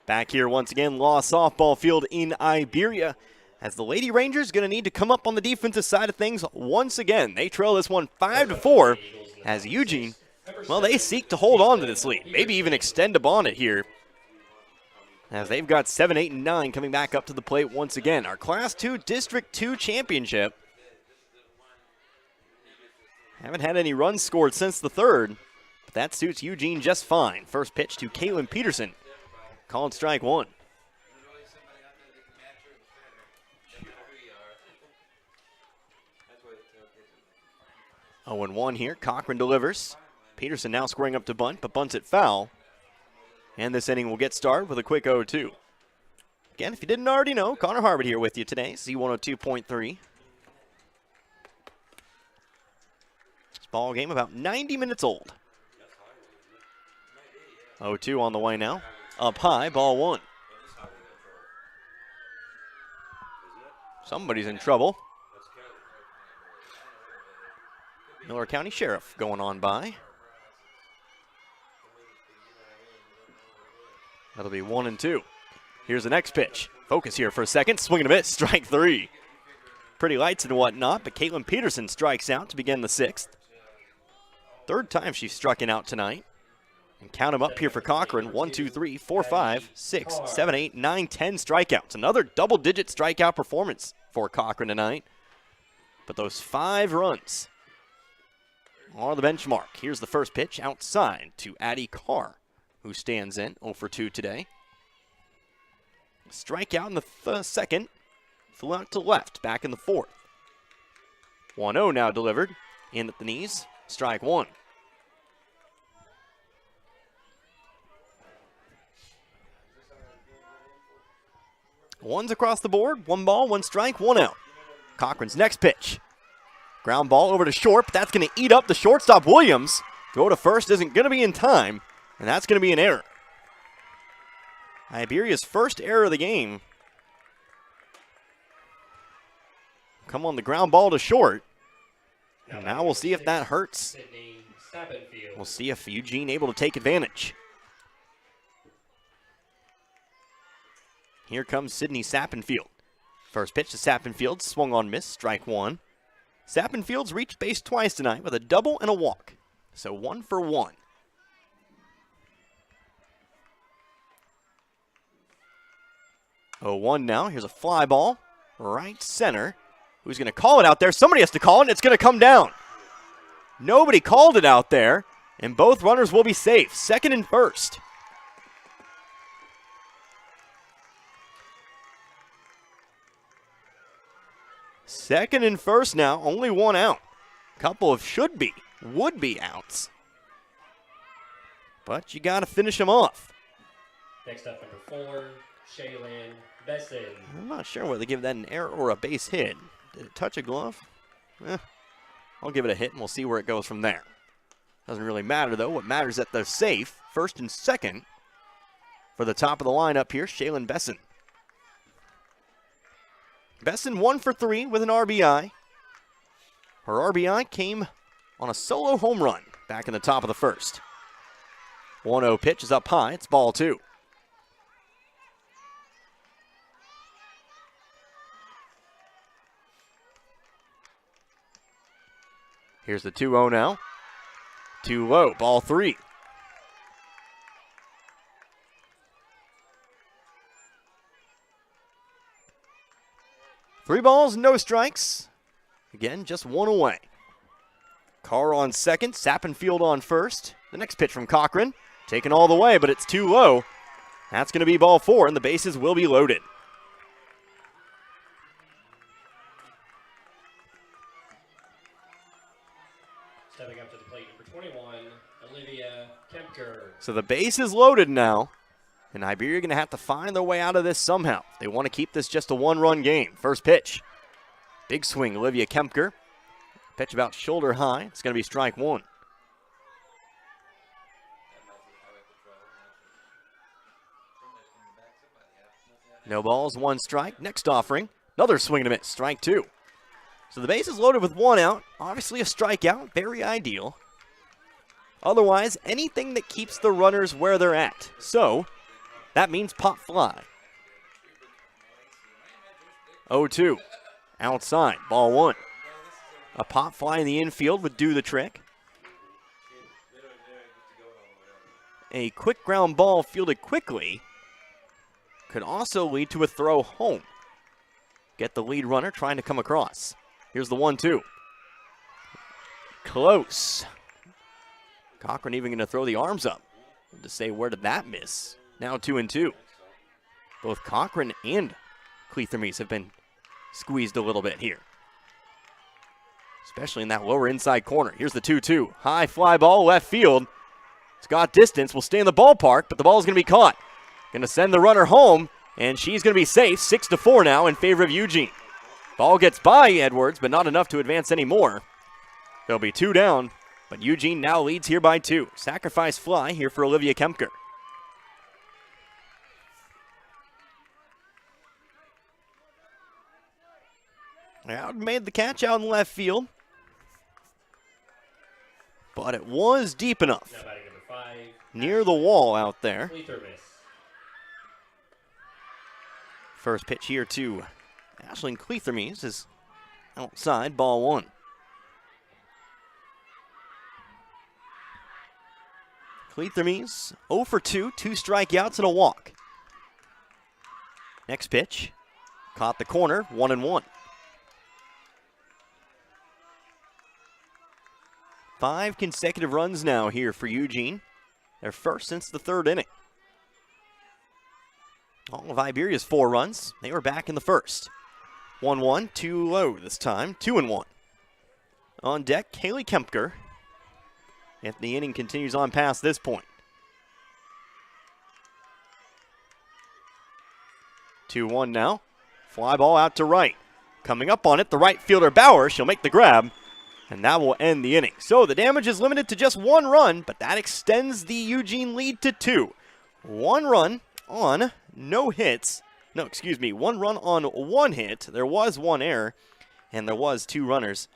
Back here once again, Law Softball Field in Iberia, as the Lady Rangers going to need to come up on the defensive side of things once again. They trail this one 5-4 as Eugene, well, they seek to hold on to this lead, maybe even extend upon it here, as they've got 7, 8, and 9 coming back up to the plate once again. Our Class 2 District 2 championship. Haven't had any runs scored since the 3rd, but that suits Eugene just fine. First pitch to Kaylin Peterson. Called strike 1. 0-1 here. Cochran delivers. Peterson now squaring up to bunt, but bunts it foul. And this inning will get started with a quick 0-2. Again, if you didn't already know, Connor Harvard here with you today, Z102.3. This ball game about 90 minutes old. 0-2 on the way now. Up high, ball 1. Somebody's in trouble. Miller County Sheriff going on by. That'll be 1-2. Here's the next pitch. Focus here for a second. Swing and a miss. Strike 3. Pretty lights and whatnot, but Caitlin Peterson strikes out to begin the 6th. 3rd time she's struck out tonight. And count them up here for Cochran. 1, 2, 3, 4, 5, 6, 7, 8, 9, 10 strikeouts. Another double-digit strikeout performance for Cochran tonight. But those 5 runs are the benchmark. Here's the first pitch outside to Addie Carr, who stands in 0 for 2 today. Strikeout in the 2nd. Flew out to left, back in the 4th. 1-0 now delivered. In at the knees. Strike 1. One's across the board. 1 ball, 1 strike, 1 out. Cochran's next pitch. Ground ball over to short, but that's going to eat up the shortstop Williams. Throw to first isn't going to be in time, and that's going to be an error. Iberia's first error of the game. Come on the ground ball to short. And now we'll see if that hurts. We'll see if Eugene able to take advantage. Here comes Sydney Sappenfield. First pitch to Sappenfield, swung on miss, strike 1. Sappenfield's reached base twice tonight with a double and a walk. So 1 for 1. 0-1 now. Here's a fly ball. Right center. Who's going to call it out there? Somebody has to call it, and it's going to come down. Nobody called it out there, And both runners will be safe, second and first. Second and first now, only one out. Couple of would be outs. But you got to finish them off. Next up, number 4, Shaylin Besson. I'm not sure whether to give that an error or a base hit. Did it touch a glove? I'll give it a hit and we'll see where it goes from there. Doesn't really matter though. What matters is that they're safe, first and second for the top of the lineup here, Shaylin Besson. Besson 1 for 3 with an RBI. Her RBI came on a solo home run back in the top of the first. 1-0 pitch is up high. It's ball 2. Here's the 2-0 now. Too low, ball 3. Three balls, no strikes. Again, just one away. Carr on second, Sappenfield on first. The next pitch from Cochran, taken all the way, but it's too low. That's going to be ball 4, and the bases will be loaded. Stepping up to the plate, number 21, Olivia Kempker. So the base is loaded now, and Iberia going to have to find their way out of this somehow. They want to keep this just a one-run game. First pitch. Big swing, Olivia Kempker. Pitch about shoulder high. It's going to be strike 1. No balls, 1 strike. Next offering, another swing and a miss, strike 2. So the base is loaded with 1 out. Obviously a strikeout, very ideal. Otherwise, anything that keeps the runners where they're at. So that means pop fly. 0-2. Outside, ball 1. A pop fly in the infield would do the trick. A quick ground ball fielded quickly could also lead to a throw home. Get the lead runner trying to come across. Here's the 1-2. Close. Cochran even going to throw the arms up to say, where did that miss? Now 2-2. Both Cochran and Cleathermes have been squeezed a little bit here, especially in that lower inside corner. Here's the 2-2. High fly ball, left field. It's got distance, will stay in the ballpark, but the ball's going to be caught. Going to send the runner home, and she's going to be safe. 6-4 now in favor of Eugene. Ball gets by Edwards, but not enough to advance anymore. There'll be 2 down, but Eugene now leads here by 2. Sacrifice fly here for Olivia Kempker. Out made the catch out in left field, but it was deep enough. Now batting number 5. Near the wall out there. Cleathermes. First pitch here to Ashlyn Cleathermes is outside, ball 1. Cleathermes 0 for 2, 2 strikeouts and a walk. Next pitch, caught the corner, 1-1. 5 consecutive runs now here for Eugene. Their first since the 3rd inning. All of Iberia's 4 runs, they were back in the first. 1-1, too low this time, 2-1. On deck, Kaylee Kempker, if the inning continues on past this point. 2-1 now. Fly ball out to right. Coming up on it, the right fielder Bauer. She'll make the grab, and that will end the inning. So the damage is limited to just 1 run, but that extends the Eugene lead to 2. 1 run on no hits. No, excuse me, 1 run on 1 hit. There was 1 error, and there was 2 runners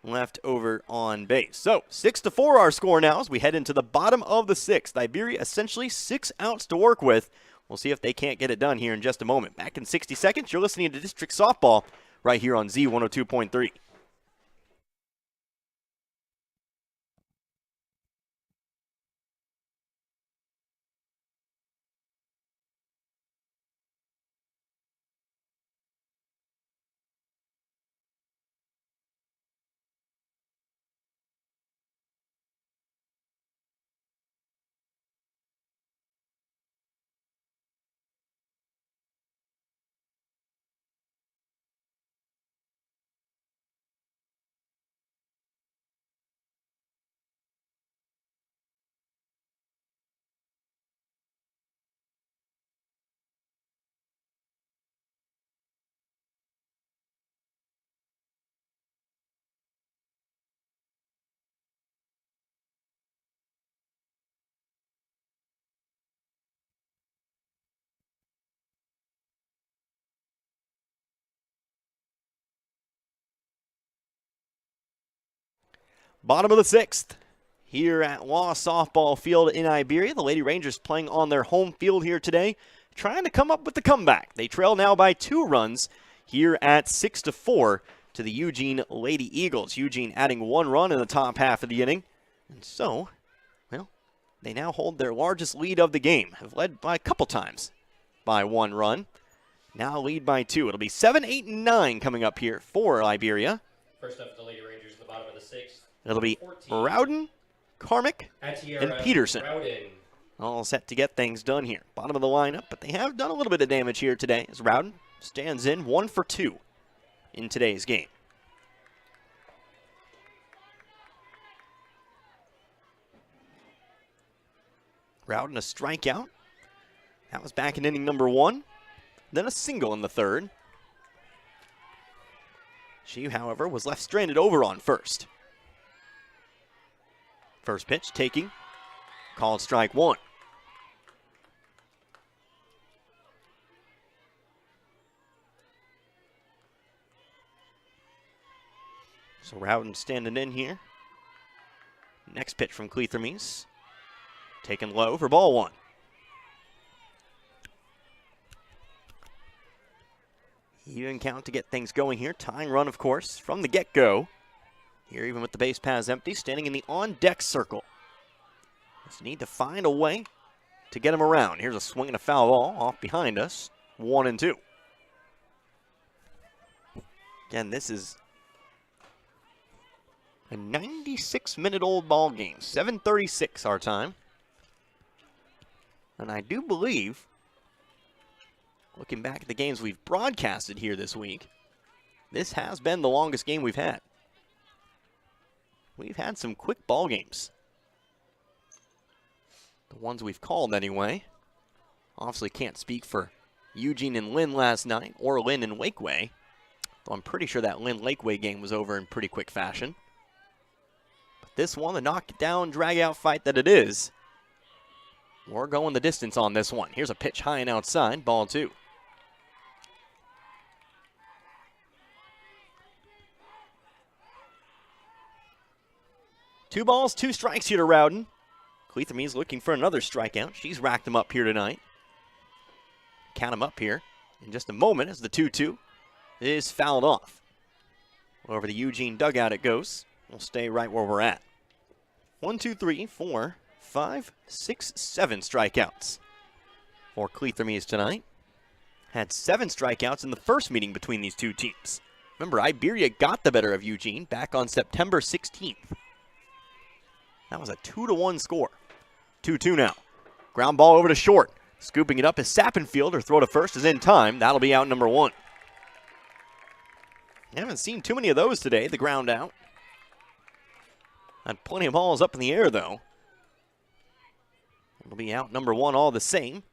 left over on base. So 6-4 our score now as we head into the bottom of the 6th. Iberia essentially 6 outs to work with. We'll see if they can't get it done here in just a moment. Back in 60 seconds, you're listening to District Softball right here on Z102.3. Bottom of the 6th. Here at Law Softball Field in Iberia. The Lady Rangers playing on their home field here today, trying to come up with the comeback. They trail now by 2 runs here at 6-4 to the Eugene Lady Eagles. Eugene adding 1 run in the top half of the inning. And so, well, they now hold their largest lead of the game. Have led by a couple times by 1 run. Now lead by 2. It'll be 7, 8, and 9 coming up here for Iberia. First up for the Lady Rangers at the bottom of the 6th. It'll be 14. Rowden, Carmick, and Peterson. Rowden. All set to get things done here. Bottom of the lineup, but they have done a little bit of damage here today as Rowden stands in 1 for 2 in today's game. Rowden a strikeout. That was back in inning number 1. Then a single in the 3rd. She, however, was left stranded over on first. First pitch taking, called strike 1. So Rowden standing in here. Next pitch from Cleathermes. Taken low for ball 1. Even count to get things going here. Tying run, of course, from the get-go. Here, even with the base paths empty, standing in the on-deck circle. Just need to find a way to get him around. Here's a swing and a foul ball off behind us. 1 and 2. Again, this is a 96-minute-old ball game. 7:36 our time. And I do believe, looking back at the games we've broadcasted here this week, this has been the longest game we've had. We've had some quick ball games. The ones we've called anyway. Obviously can't speak for Eugene and Lynn last night, or Lynn and Lakeway. Though I'm pretty sure that Lynn-Lakeway game was over in pretty quick fashion. But this one, the knock-down, drag-out fight that it is, we're going the distance on this one. Here's a pitch high and outside, ball 2. Two balls, 2 strikes here to Rowden. Cleathermes looking for another strikeout. She's racked them up here tonight. Count them up here in just a moment as the 2-2 is fouled off. Over the Eugene dugout it goes. We'll stay right where we're at. 1, 2, 3, 4, 5, 6, 7 strikeouts for Cleathermes tonight. Had 7 strikeouts in the first meeting between these two teams. Remember, Iberia got the better of Eugene back on September 16th. That was a 2-1 score. 2-2 now. Ground ball over to short. Scooping it up is Sappenfield. Her throw to first is in time. That'll be out number 1. Haven't seen too many of those today, the ground out. Had plenty of balls up in the air, though. It'll be out number 1 all the same.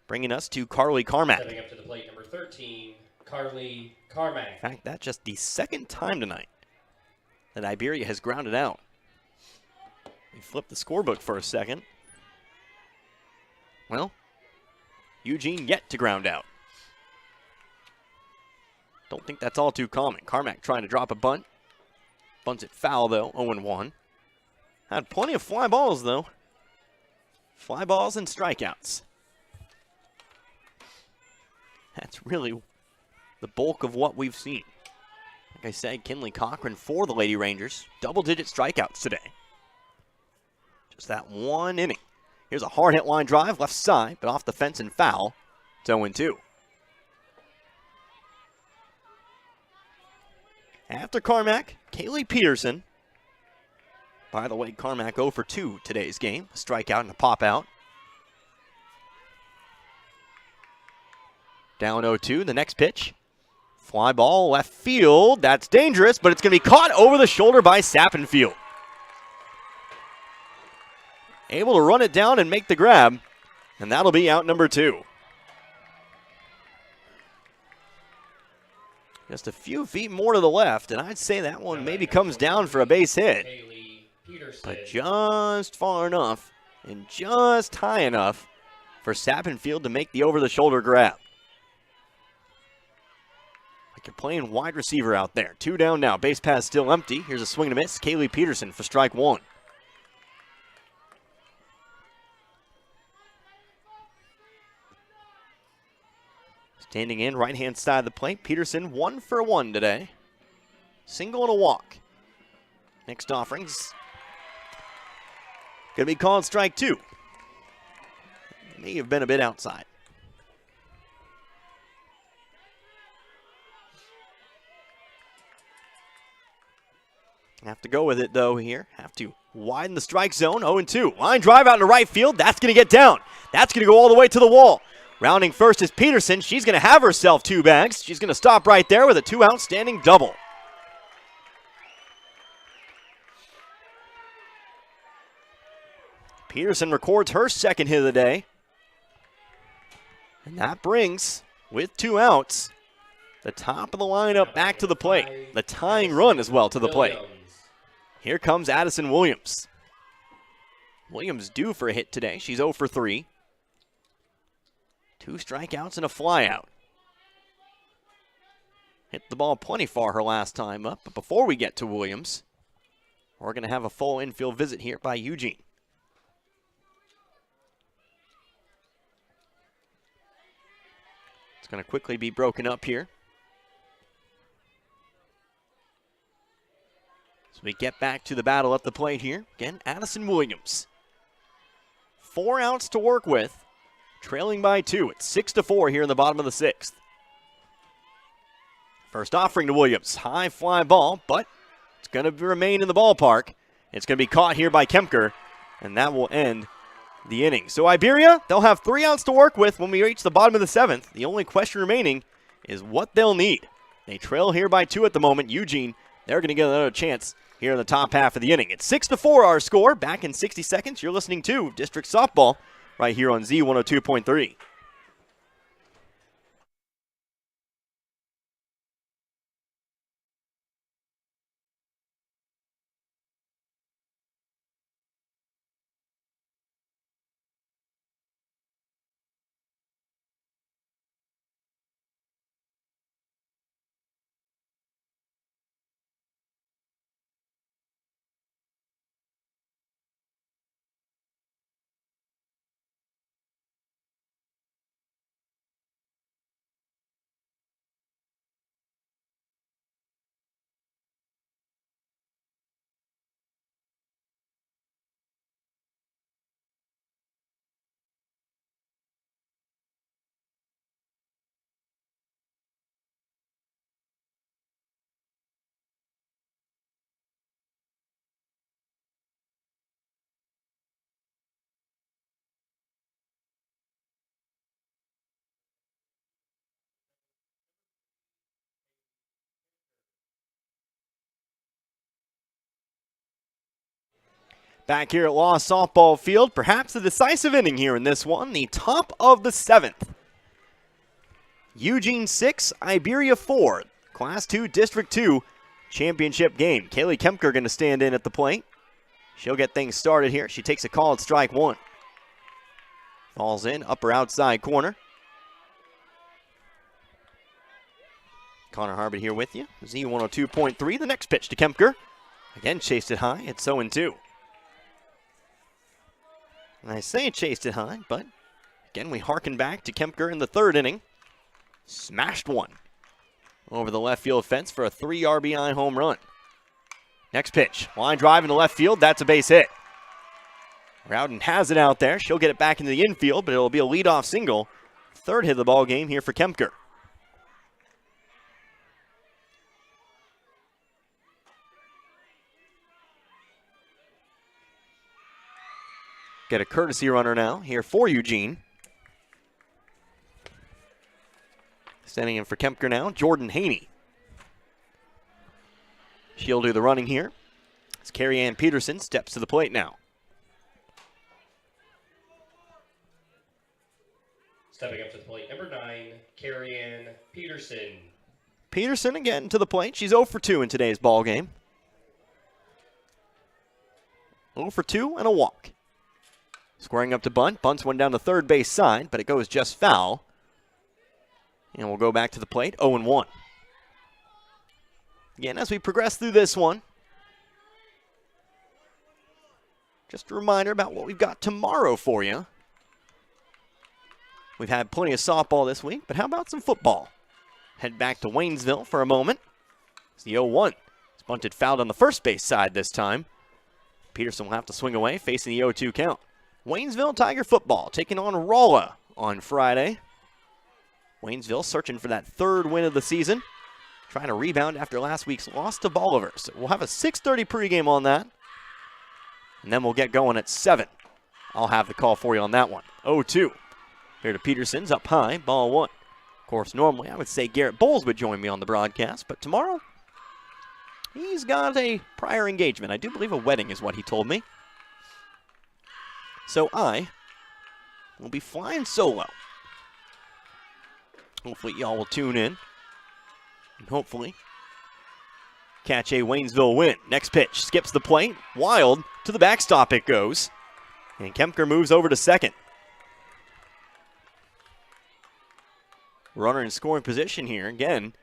Bringing us to Carly Carmack. Stepping up to the plate, number 13, Carly Carmack. In fact, that's just the 2nd time tonight that Iberia has grounded out. We flipped the scorebook for a second. Well, Eugene yet to ground out. Don't think that's all too common. Carmack trying to drop a bunt. Bunts it foul, though, 0-1. Had plenty of fly balls, though. Fly balls and strikeouts. That's really the bulk of what we've seen. Like I said, Kinley Cochran for the Lady Rangers. Double-digit strikeouts today. Just that one inning. Here's a hard hit line drive, left side, but off the fence and foul. It's 0-2. After Carmack, Kaylee Peterson. By the way, Carmack 0 for 2 today's game. A strikeout and a pop out. Down 0-2, the next pitch. Fly ball left field. That's dangerous, but it's going to be caught over the shoulder by Sappenfield. Able to run it down and make the grab, and that'll be out number 2. Just a few feet more to the left, and I'd say that one maybe comes down for a base hit. But just far enough and just high enough for Sappenfield to make the over-the-shoulder grab. Like you're playing wide receiver out there. 2 down now. Base pass still empty. Here's a swing and a miss. Kaylee Peterson for strike 1. Standing in, right-hand side of the plate. Peterson 1 for 1 today. Single and a walk. Next offerings going to be called strike 2. May have been a bit outside. Have to go with it, though, here. Have to widen the strike zone. 0-2. Line drive out into right field. That's going to get down. That's going to go all the way to the wall. Rounding first is Peterson. She's going to have herself 2 bags. She's going to stop right there with a 2-out standing double. Peterson records her second hit of the day. And that brings, with 2 outs, the top of the lineup back to the plate. The tying run as well to the plate. Here comes Addison Williams. Williams due for a hit today. She's 0 for 3. 2 strikeouts and a flyout. Hit the ball plenty far her last time up. But before we get to Williams, we're going to have a full infield visit here by Eugene. It's going to quickly be broken up here. So we get back to the battle at the plate here. Again, Addison Williams. 4 outs to work with. Trailing by 2. It's 6-4 here in the bottom of the 6th. First offering to Williams. High fly ball, but it's going to remain in the ballpark. It's going to be caught here by Kemker, and that will end the inning. So Iberia, they'll have 3 outs to work with when we reach the bottom of the 7th. The only question remaining is what they'll need. They trail here by 2 at the moment. Eugene, they're going to get another chance here in the top half of the inning. It's 6-4 our score. Back in 60 seconds, you're listening to District Softball right here on Z102.3. Back here at Law Softball Field, perhaps the decisive inning here in this one, the top of the 7th. Eugene 6, Iberia 4, Class 2, District 2 championship game. Kaylee Kemker going to stand in at the plate. She'll get things started here. She takes a call at strike 1. Falls in, upper outside corner. Connor Harbin here with you. Z102.3, the next pitch to Kemker. Again, chased it high. It's 0-2. And I say chased it high, but again, we harken back to Kemker in the 3rd inning. Smashed one over the left field fence for a 3 RBI home run. Next pitch, line drive into left field. That's a base hit. Rowden has it out there. She'll get it back into the infield, but it'll be a leadoff single. 3rd hit of the ball game here for Kemker. Get a courtesy runner now here for Eugene. Standing in for Kemker now, Jordan Haney. She'll do the running here. As Carrie Ann Peterson steps to the plate now. Stepping up to the plate, number 9, Carrie Ann Peterson. Peterson again to the plate. She's 0 for 2 in today's ball game. 0 for 2 and a walk. Squaring up to bunt. Bunts one down the 3rd base side, but it goes just foul. And we'll go back to the plate, 0-1. Again, as we progress through this one, just a reminder about what we've got tomorrow for you. We've had plenty of softball this week, but how about some football? Head back to Waynesville for a moment. It's the 0-1. It's bunted fouled on the first base side this time. Peterson will have to swing away, facing the 0-2 count. Waynesville Tiger football taking on Rolla on Friday. Waynesville searching for that third win of the season, trying to rebound after last week's loss to Bolivar. So we'll have a 6:30 pregame on that, and then we'll get going at 7. I'll have the call for you on that one. 0-2. Here to Peterson's up high, ball 1. Of course, normally I would say Garrett Bowles would join me on the broadcast, but tomorrow he's got a prior engagement. I do believe a wedding is what he told me. So I will be flying solo. Hopefully y'all will tune in and hopefully catch a Waynesville win. Next pitch, skips the plate, wild, to the backstop it goes, and Kempker moves over to second. Runner in scoring position here. Again,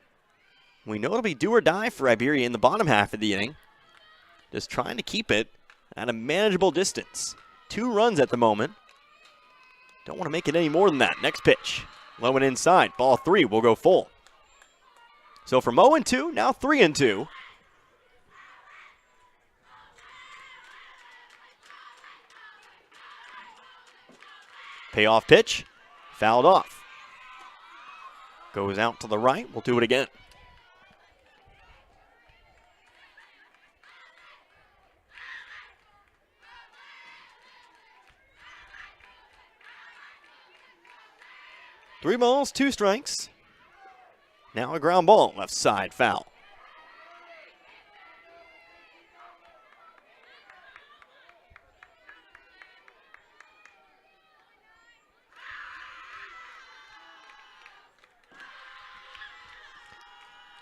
we know it'll be do or die for Iberia in the bottom half of the inning. Just trying to keep it at a manageable distance. 2 runs at the moment. Don't want to make it any more than that. Next pitch, low and inside. Ball 3 will go full. So from 0-2, now 3-2. Payoff pitch, fouled off. Goes out to the right. We'll do it again. Three balls, 2 strikes. Now a ground ball, left side foul.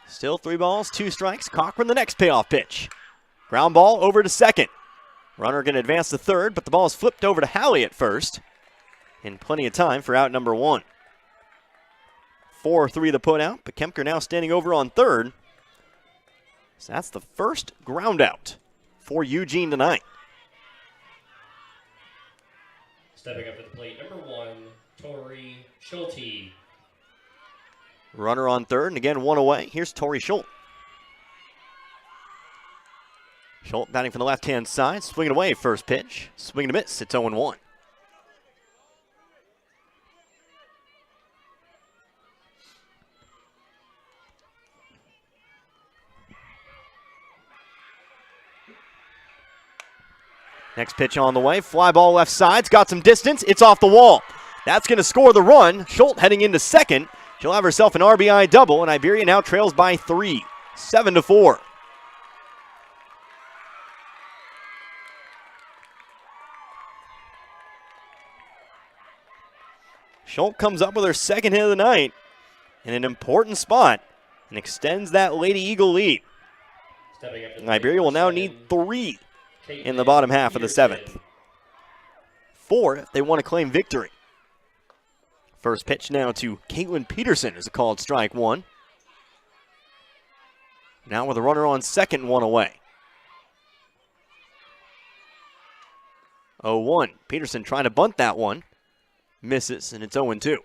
Still 3 balls, 2 strikes. Cochran the next payoff pitch. Ground ball over to second. Runner going to advance to third, but the ball is flipped over to Halley at first. And plenty of time for out number 1. 4-3 the put out, but Kempker now standing over on third. So that's the first ground out for Eugene tonight. Stepping up to the plate, number 1, Tori Schulte. Runner on third, and again, 1 away. Here's Tori Schultz. Schultz batting from the left-hand side, swinging away first pitch. Swing and a miss, it's 0-1. Next pitch on the way, fly ball left side, it's got some distance, it's off the wall. That's going to score the run. Schultz heading into second. She'll have herself an RBI double, and Iberia now trails by 3, 7-4. Schultz comes up with her second hit of the night in an important spot and extends that Lady Eagle lead. Iberia will now need 3 in the bottom half of the 7th. 4 if they want to claim victory. First pitch now to Caitlin Peterson is a called strike 1. Now with a runner on second, 1 away. 0-1. Peterson trying to bunt that one. Misses, and it's 0-2.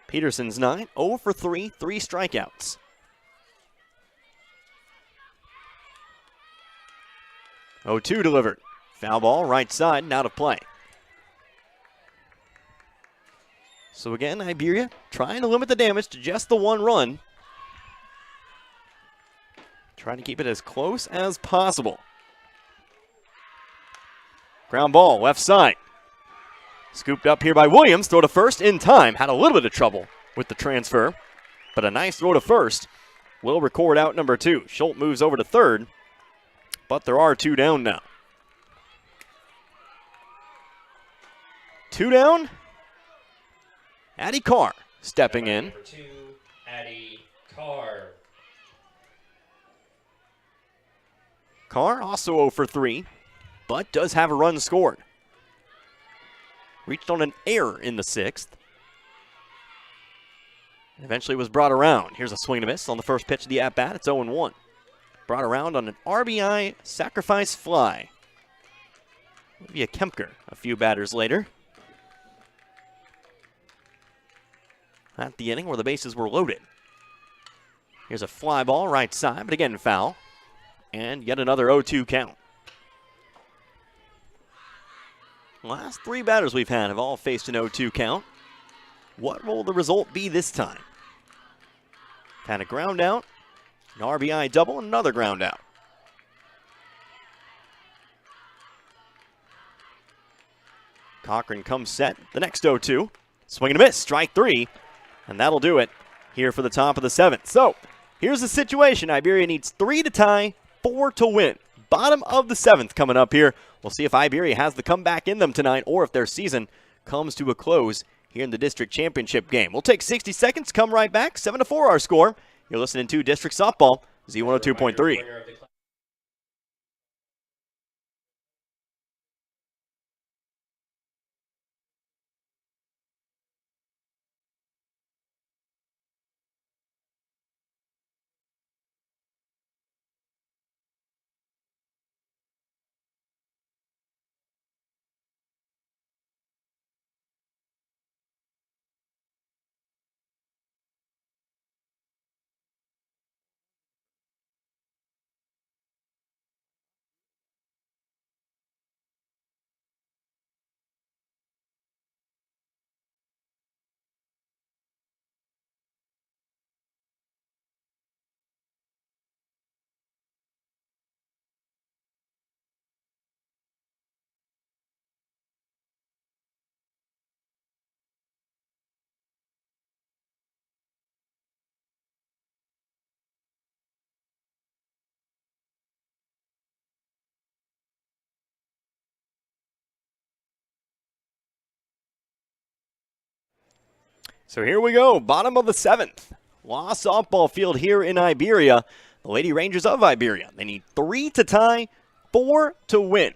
Peterson's 9, 0 for 3, 3 strikeouts. Oh, 2 delivered. Foul ball, right side, and out of play. So again, Iberia trying to limit the damage to just the 1 run. Trying to keep it as close as possible. Ground ball, left side. Scooped up here by Williams. Throw to first in time. Had a little bit of trouble with the transfer, but a nice throw to first. Will record out number 2. Schultz moves over to third, but there are 2 down now. 2 down. Addie Carr stepping in. Number 2, Addie Carr. Carr also 0 for 3, but does have a run scored. Reached on an error in the 6th. Eventually was brought around. Here's a swing and a miss on the first pitch of the at-bat. It's 0-1. Brought around on an RBI sacrifice fly. Via Kemker a few batters later. At the inning where the bases were loaded. Here's a fly ball right side, but again foul. And yet another 0-2 count. Last three batters we've had have all faced an 0-2 count. What will the result be this time? Had a ground out, an RBI double, and another ground out. Cochran comes set. The next 0-2. Swing and a miss. Strike three. And that'll do it here for the top of the seventh. So here's the situation. Iberia needs 3 to tie, 4 to win. Bottom of the seventh coming up here. We'll see if Iberia has the comeback in them tonight or if their season comes to a close here in the district championship game. We'll take 60 seconds, come right back. 7-4 our score. You're listening to District Softball, Z102.3. So here we go, bottom of the seventh. Law softball field here in Iberia. The Lady Rangers of Iberia. They need 3 to tie, 4 to win.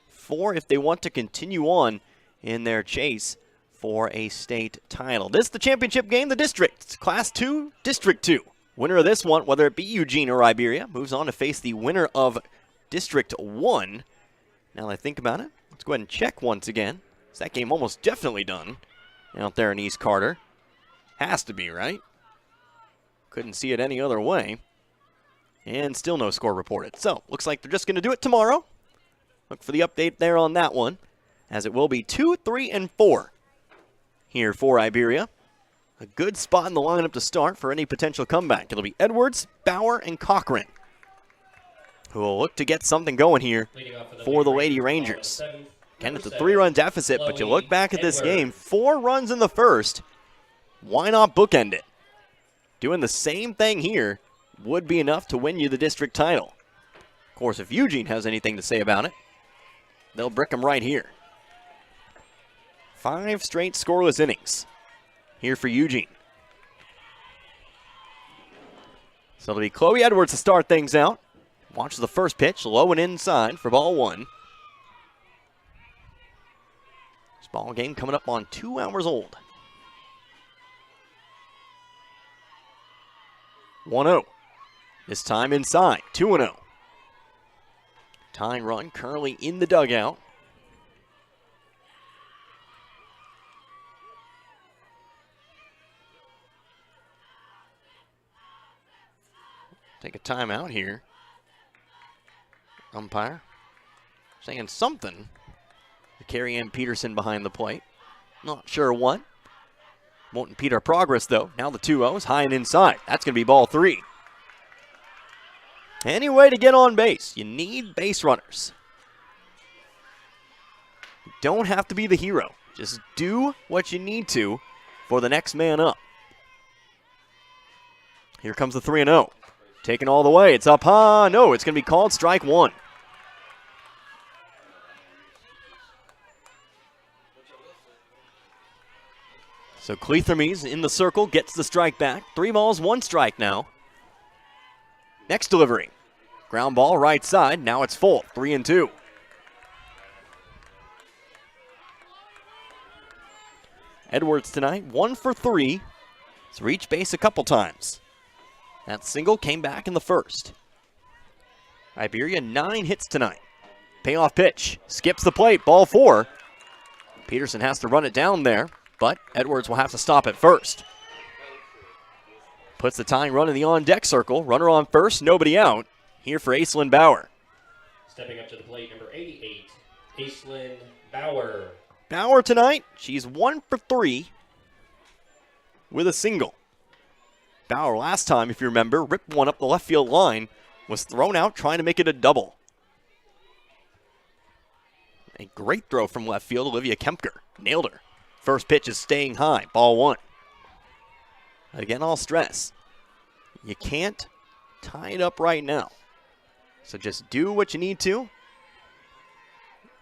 4 if they want to continue on in their chase for a state title. This is the championship game, the district. It's Class 2, District 2. Winner of this one, whether it be Eugene or Iberia, moves on to face the winner of District 1. Now that I think about it, let's go ahead and check once again. Is that game almost definitely done out there in East Carter? Has to be, right? Couldn't see it any other way. And still no score reported. So, looks like they're just going to do it tomorrow. Look for the update there on that one, as it will be 2, 3, and 4 here for Iberia. A good spot in the lineup to start for any potential comeback. It'll be Edwards, Bauer, and Cochran, who will look to get something going here for the Lady Rangers. Again, it's a 3-run deficit, but you look back at this game, 4 runs in the first. Why not bookend it? Doing the same thing here would be enough to win you the district title. Of course, if Eugene has anything to say about it, they'll brick him right here. 5 straight scoreless innings here for Eugene. So it'll be Chloe Edwards to start things out. Watch the first pitch, low and inside for ball 1. This ball game coming up on 2 hours old. 1-0. This time inside, 2-0. Tying run currently in the dugout. Take a timeout here. Umpire saying something to Carrie Ann Peterson behind the plate. Not sure what. Won't impede our progress, though. Now the 2-0s, high and inside. That's going to be ball 3. Any way to get on base, you need base runners. You don't have to be the hero. Just do what you need to for the next man up. Here comes the 3-0. Taken all the way. It's up high. No, it's going to be called strike 1. So Cleathermes in the circle, gets the strike back. 3 balls, 1 strike now. Next delivery. Ground ball right side. Now it's full. 3-2. Edwards tonight, 1 for 3 It's reached base a couple times. That single came back in the first. Iberia 9 hits tonight. Payoff pitch. Skips the plate. Ball 4. Peterson has to run it down there, but Edwards will have to stop at first. Puts the tying run in the on-deck circle. Runner on first, nobody out. Here for Aislinn Bauer. Stepping up to the plate, number 88, Aislinn Bauer. Bauer tonight, she's 1 for 3 with a single. Bauer last time, if you remember, ripped one up the left field line, was thrown out trying to make it a double. A great throw from left field, Olivia Kempker. Nailed her. First pitch is staying high, ball 1. Again, I'll stress, you can't tie it up right now. So just do what you need to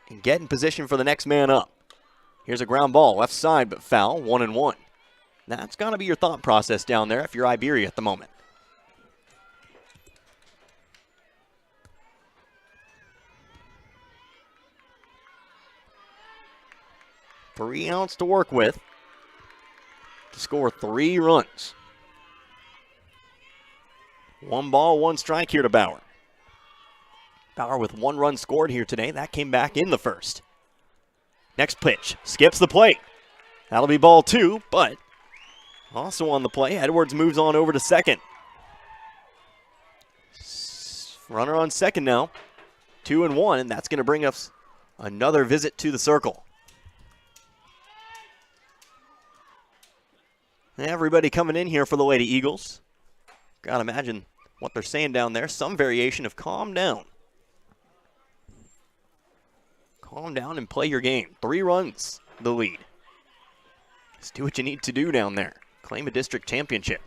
and get in position for the next man up. Here's a ground ball, left side, but foul, 1-1. That's got to be your thought process down there if you're Iberia at the moment. Three outs to work with to score 3 runs. 1 ball, 1 strike here to Bauer. Bauer with 1 run scored here today. That came back in the first. Next pitch, skips the plate. That'll be ball 2, but also on the play, Edwards moves on over to second. Runner on second now. 2-1, and that's going to bring us another visit to the circle. Everybody coming in here for the Lady Eagles. Gotta imagine what they're saying down there. Some variation of calm down. Calm down and play your game. 3 runs, the lead. Just do what you need to do down there. Claim a district championship.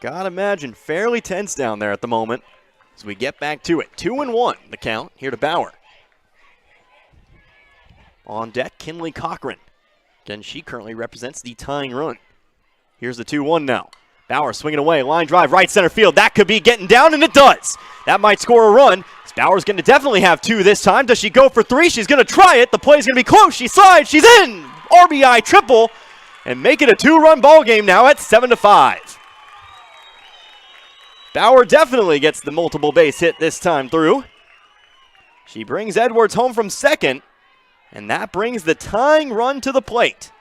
Gotta imagine fairly tense down there at the moment as we get back to it. 2-1, the count here to Bauer. On deck, Kinley Cochran. Again, she currently represents the tying run. Here's the 2-1 now. Bauer swinging away, line drive, right center field. That could be getting down, and it does. That might score a run. Bauer's going to definitely have 2 this time. Does she go for 3? She's going to try it. The play's going to be close. She slides. She's in. RBI triple, and make it a 2-run ball game now at 7-5. Bauer definitely gets the multiple base hit this time through. She brings Edwards home from second. And that brings the tying run to the plate.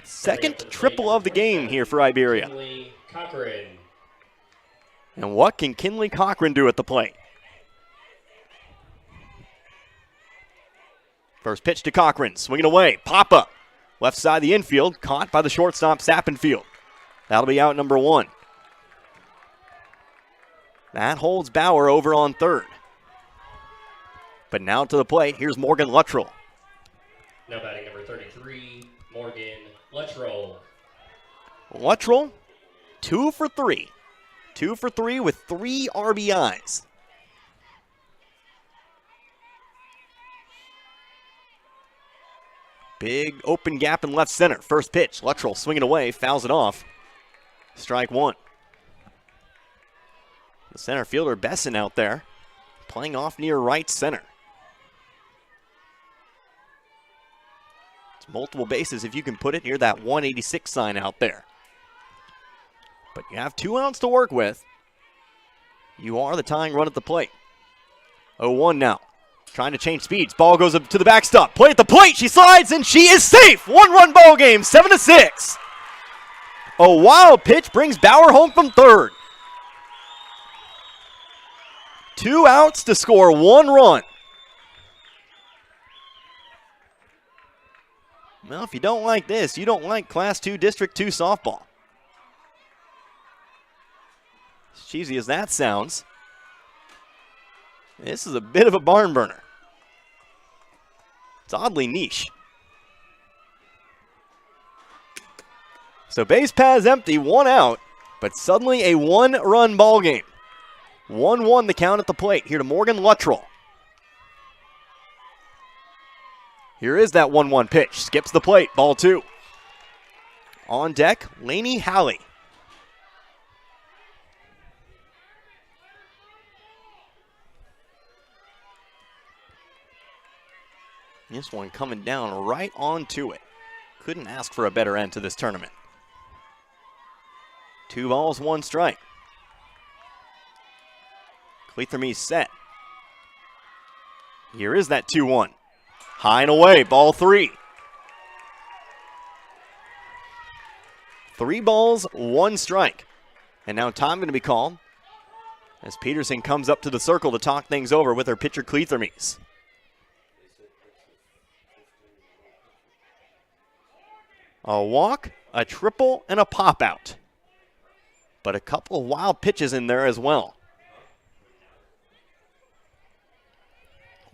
Second triple of the game here for Iberia. Kinley Cochran. And what can Kinley Cochran do at the plate? First pitch to Cochran, swinging away, pop up. Left side of the infield, caught by the shortstop Sappenfield. That'll be out number 1. That holds Bauer over on third. But now to the plate, here's Morgan Luttrell. Now batting number 33, Morgan Luttrell. Luttrell, 2 for 3. 2 for 3 with 3 RBIs. Big open gap in left center. First pitch, Luttrell swinging away, fouls it off. Strike 1. The center fielder, Besson, out there, playing off near right center. Multiple bases if you can put it near that 186 sign out there. But you have 2 outs to work with. You are the tying run at the plate. 0-1 now. Trying to change speeds. Ball goes up to the backstop. Play at the plate. She slides and she is safe. 1-run ball game, 7-6. A wild pitch brings Bauer home from third. 2 outs to score 1 run. Well, if you don't like this, you don't like Class 2 District 2 softball. As cheesy as that sounds, this is a bit of a barn burner. It's oddly niche. So base paths empty, 1 out, but suddenly a 1-run ball game. 1-1 the count at the plate here to Morgan Luttrell. Here is that 1-1 pitch. Skips the plate. Ball 2. On deck, Lainey Halley. This one coming down right onto it. Couldn't ask for a better end to this tournament. 2 balls, 1 strike. Cleathermy's set. Here is that 2-1. High and away, ball 3. 3 balls, 1 strike. And now time going to be called as Peterson comes up to the circle to talk things over with her pitcher Cleathermys. A walk, a triple, and a pop out. But a couple of wild pitches in there as well.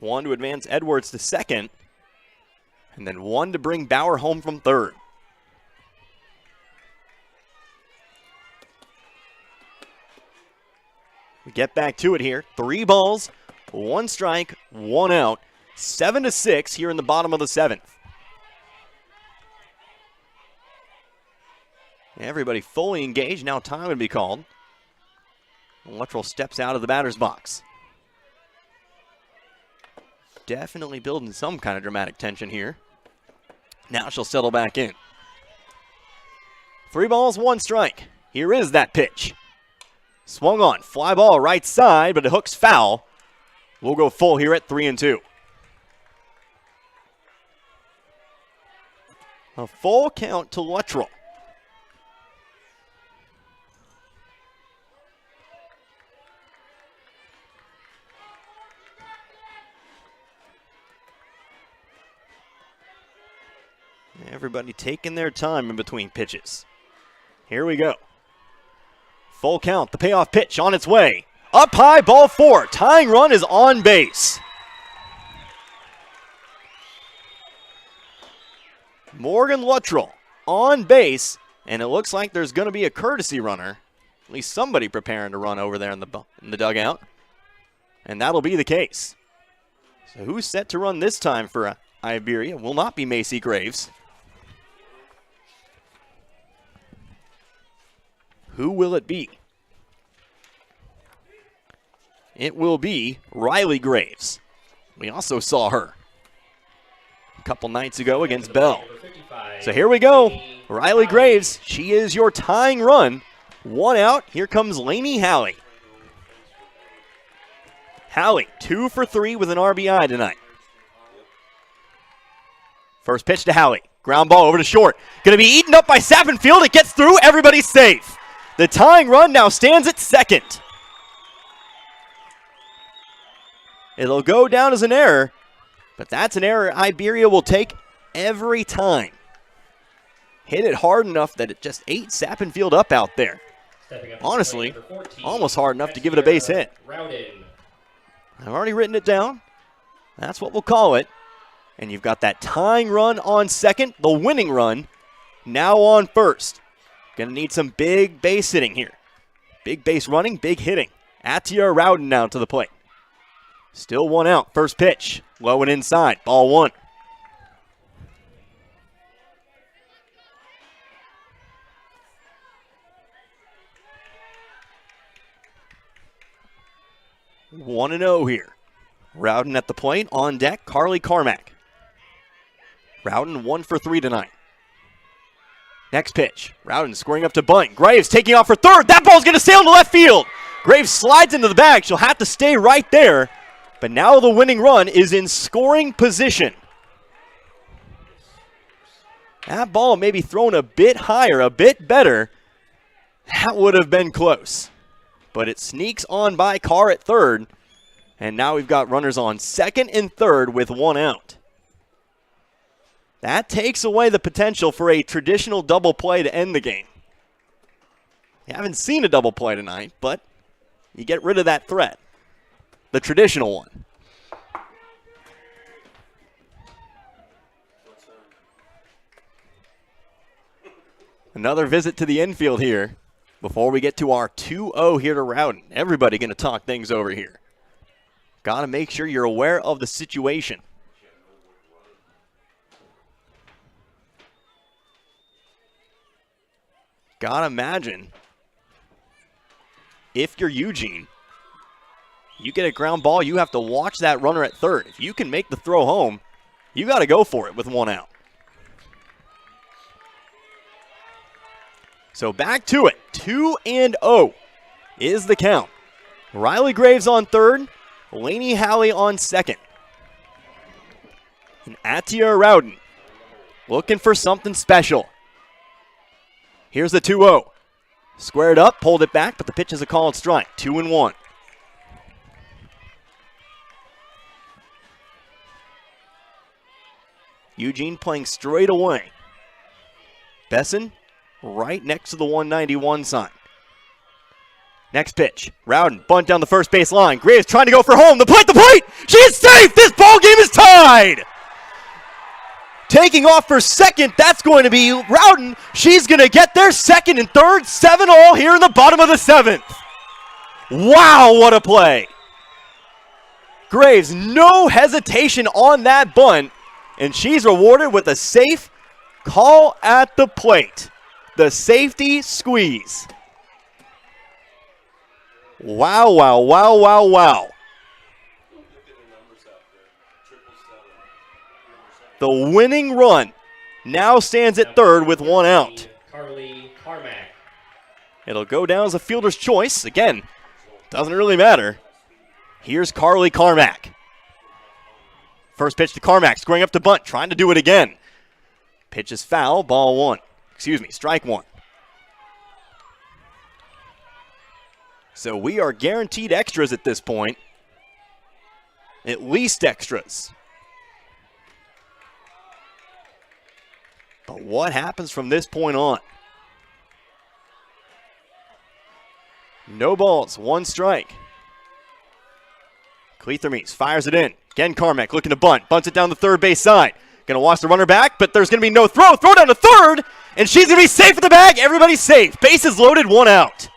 One to advance Edwards to second, and then one to bring Bauer home from third. We get back to it here. 3 balls, 1 strike, 1 out. 7-6 here in the bottom of the 7th. Everybody fully engaged. Now time would be called. Luttrell steps out of the batter's box. Definitely building some kind of dramatic tension here. Now she'll settle back in. 3 balls, 1 strike. Here is that pitch. Swung on, fly ball right side, but it hooks foul. We'll go full here at 3-2. A full count to Luttrell. Everybody taking their time in between pitches. Here we go. Full count, the payoff pitch on its way. Up high, ball 4. Tying run is on base. Morgan Luttrell on base, and it looks like there's going to be a courtesy runner. At least somebody preparing to run over there in the dugout. And that'll be the case. So who's set to run this time for Iberia? Will not be Macy Graves. Who will it be? It will be Riley Graves. We also saw her a couple nights ago against Bell. So here we go. Riley Graves, she is your tying run. 1 out. Here comes Lainey Halley. Halley, 2 for 3 with an RBI tonight. First pitch to Halley. Ground ball over to short. Going to be eaten up by Sappenfield. It gets through. Everybody's safe. The tying run now stands at second. It'll go down as an error, but that's an error Iberia will take every time. Hit it hard enough that it just ate Sappenfield up out there. Honestly, almost hard enough to give it a base hit. I've already written it down. That's what we'll call it. And you've got that tying run on second, the winning run, now on first. Going to need some big base hitting here. Big base running, big hitting. Atia Rowden now to the plate. Still 1 out. First pitch. Low and inside. Ball 1. One and 0 here. Rowden at the plate. On deck, Carly Carmack. Rowden 1 for 3 tonight. Next pitch. Rowden squaring up to bunt. Graves taking off for third. That ball's going to sail into left field. Graves slides into the bag. She'll have to stay right there. But now the winning run is in scoring position. That ball maybe thrown a bit higher, a bit better. That would have been close. But it sneaks on by Carr at third. And now we've got runners on second and third with 1 out. That takes away the potential for a traditional double play to end the game. You haven't seen a double play tonight, but you get rid of that threat. The traditional one. Another visit to the infield here before we get to our 2-0 here to Rowden. Everybody going to talk things over here. Got to make sure you're aware of the situation. Gotta imagine if you're Eugene, you get a ground ball, you have to watch that runner at third. If you can make the throw home, You got to go for it with 1 out. So back to it. 2-0 is the count. Riley Graves on third. Lainey Halley on second. And Atia Rowden looking for something special. Here's the 2-0. Squared up, pulled it back, but the pitch is a called strike. 2-1. Eugene playing straight away. Besson right next to the 191 sign. Next pitch. Rowden, bunt down the first base line. Graves trying to go for home. The plate! She is safe! This ball game is tied! Taking off for second, that's going to be Rowden. She's going to get there second and third. 7-all here in the bottom of the 7th. Wow, what a play. Graves, no hesitation on that bunt, and she's rewarded with a safe call at the plate. The safety squeeze. Wow, wow, wow, wow, wow. The winning run now stands at third with 1 out. Carly Carmack. It'll go down as a fielder's choice. Again, doesn't really matter. Here's Carly Carmack. First pitch to Carmack, squaring up to bunt, trying to do it again. Pitch is foul, ball 1. Strike 1. So we are guaranteed extras at this point. At least extras. But what happens from this point on? No balls, 1 strike. Clethermes fires it in. Again, Carmack looking to bunt. Bunts it down the third base side. Going to watch the runner back, but there's going to be no throw. Throw down to third, and she's going to be safe at the bag. Everybody's safe. Bases loaded, 1 out.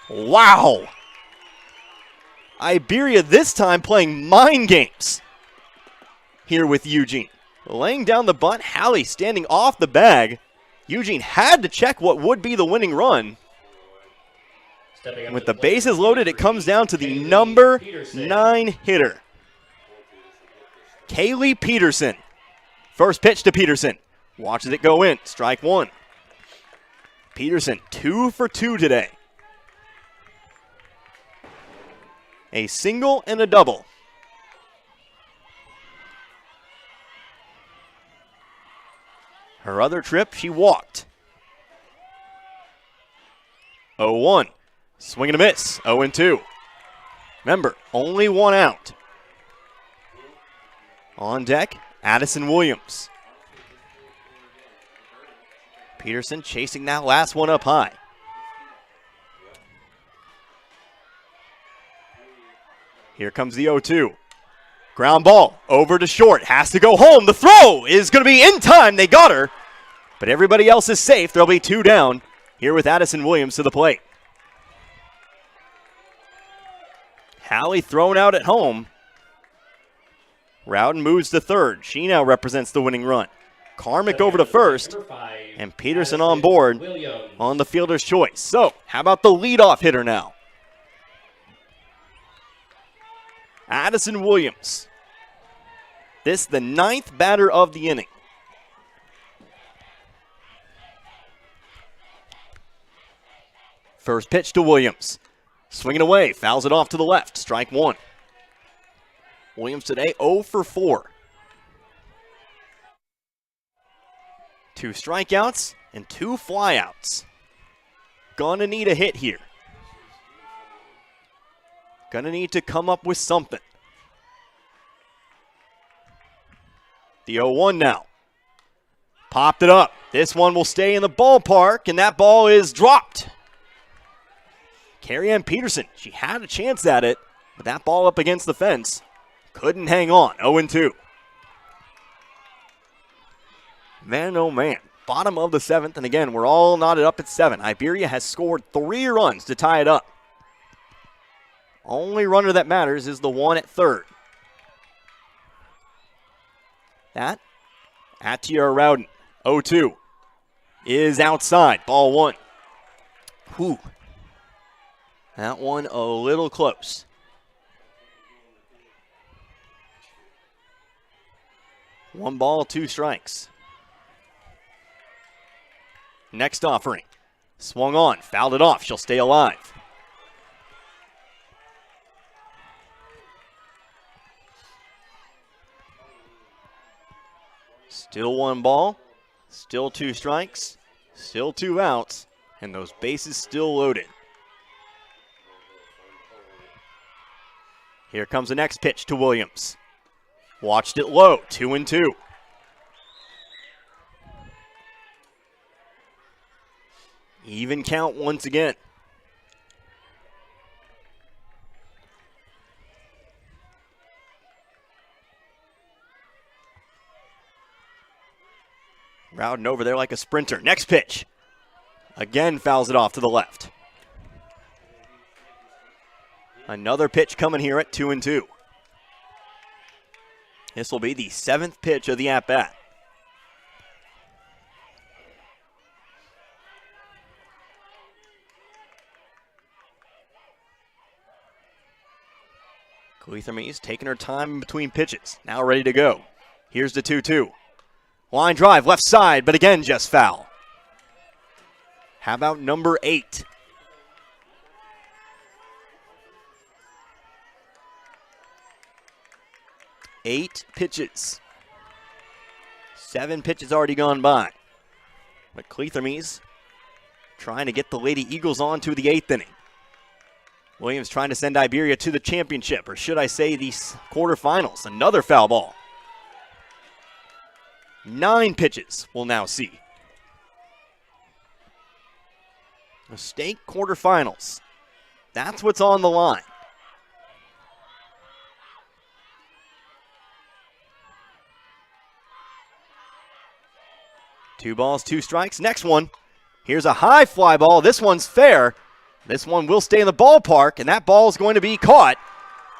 Wow. Iberia this time playing mind games here with Eugene. Laying down the bunt, Halley standing off the bag. Eugene had to check what would be the winning run. And with the bases loaded, it comes down to the number 9 hitter, Kaylee Peterson. First pitch to Peterson. Watches it go in. Strike 1. Peterson 2 for 2 today. A single and a double. Her other trip, she walked. 0-1. Swing and a miss. 0-2. Remember, only 1 out. On deck, Addison Williams. Peterson chasing that last one up high. Here comes the 0-2. Ground ball over to short. Has to go home. The throw is going to be in time. They got her. But everybody else is safe. There'll be 2 down here with Addison Williams to the plate. Halley thrown out at home. Rowden moves to third. She now represents the winning run. Carmack over to first. And Peterson on board on the fielder's choice. So, how about the leadoff hitter now? Addison Williams. This the 9th batter of the inning. First pitch to Williams. Swinging away, fouls it off to the left. Strike 1. Williams today 0 for 4. 2 strikeouts and 2 flyouts. Gonna need a hit here. Gonna need to come up with something. The 0-1 now. Popped it up. This one will stay in the ballpark, and that ball is dropped. Carrie-Ann Peterson, she had a chance at it, but that ball up against the fence couldn't hang on. 0-2. Man, oh man. Bottom of the 7th, and again, we're all knotted up at 7. Iberia has scored 3 runs to tie it up. Only runner that matters is the one at third. That, Atia Rowden, 0-2, is outside. Ball 1. Whew. That one a little close. 1 ball, 2 strikes. Next offering. Swung on, fouled it off. She'll stay alive. Still 1 ball, still 2 strikes, still 2 outs, and those bases still loaded. Here comes the next pitch to Williams. Watched it low, 2-2. Even count once again. Routing over there like a sprinter. Next pitch. Again fouls it off to the left. Another pitch coming here at 2-2. This will be the 7th pitch of the at-bat. Cleatherme's taking her time in between pitches. Now ready to go. Here's the 2-2. Line drive, left side, but again just foul. How about number 8? Eight pitches. 7 pitches already gone by. But Cleatherme's trying to get the Lady Eagles on to the 8th inning. Williams trying to send Iberia to the championship, or should I say the quarterfinals. Another foul ball. 9 pitches we'll now see. The state quarterfinals. That's what's on the line. Two balls, 2 strikes. Next one. Here's a high fly ball. This one's fair. This one will stay in the ballpark, and that ball is going to be caught.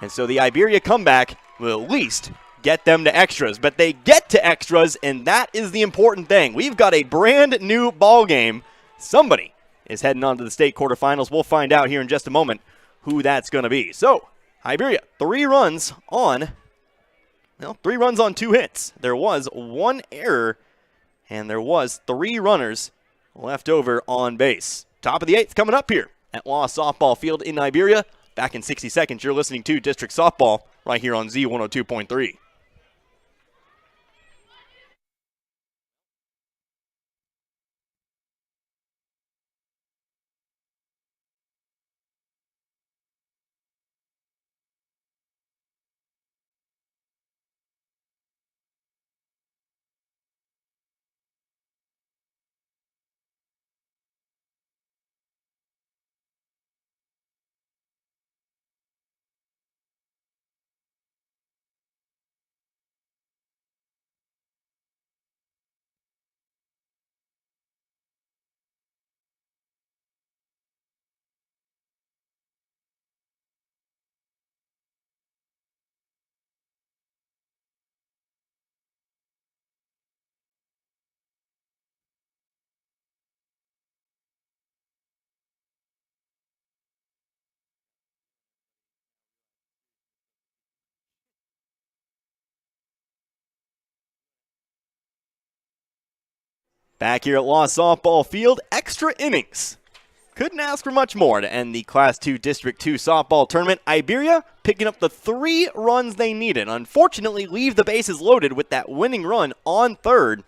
And so the Iberia comeback will at least get them to extras. But they get to extras, and that is the important thing. We've got a brand new ball game. Somebody is heading on to the state quarterfinals. We'll find out here in just a moment who that's going to be. So, Iberia, 3 runs on 2 hits. There was 1 error, and there was 3 runners left over on base. Top of the 8th coming up here at Law Softball Field in Iberia. Back in 60 seconds, you're listening to District Softball right here on Z102.3. Back here at Law Softball Field, extra innings. Couldn't ask for much more to end the Class 2 District 2 softball tournament. Iberia picking up the 3 runs they needed. Unfortunately, leave the bases loaded with that winning run on third.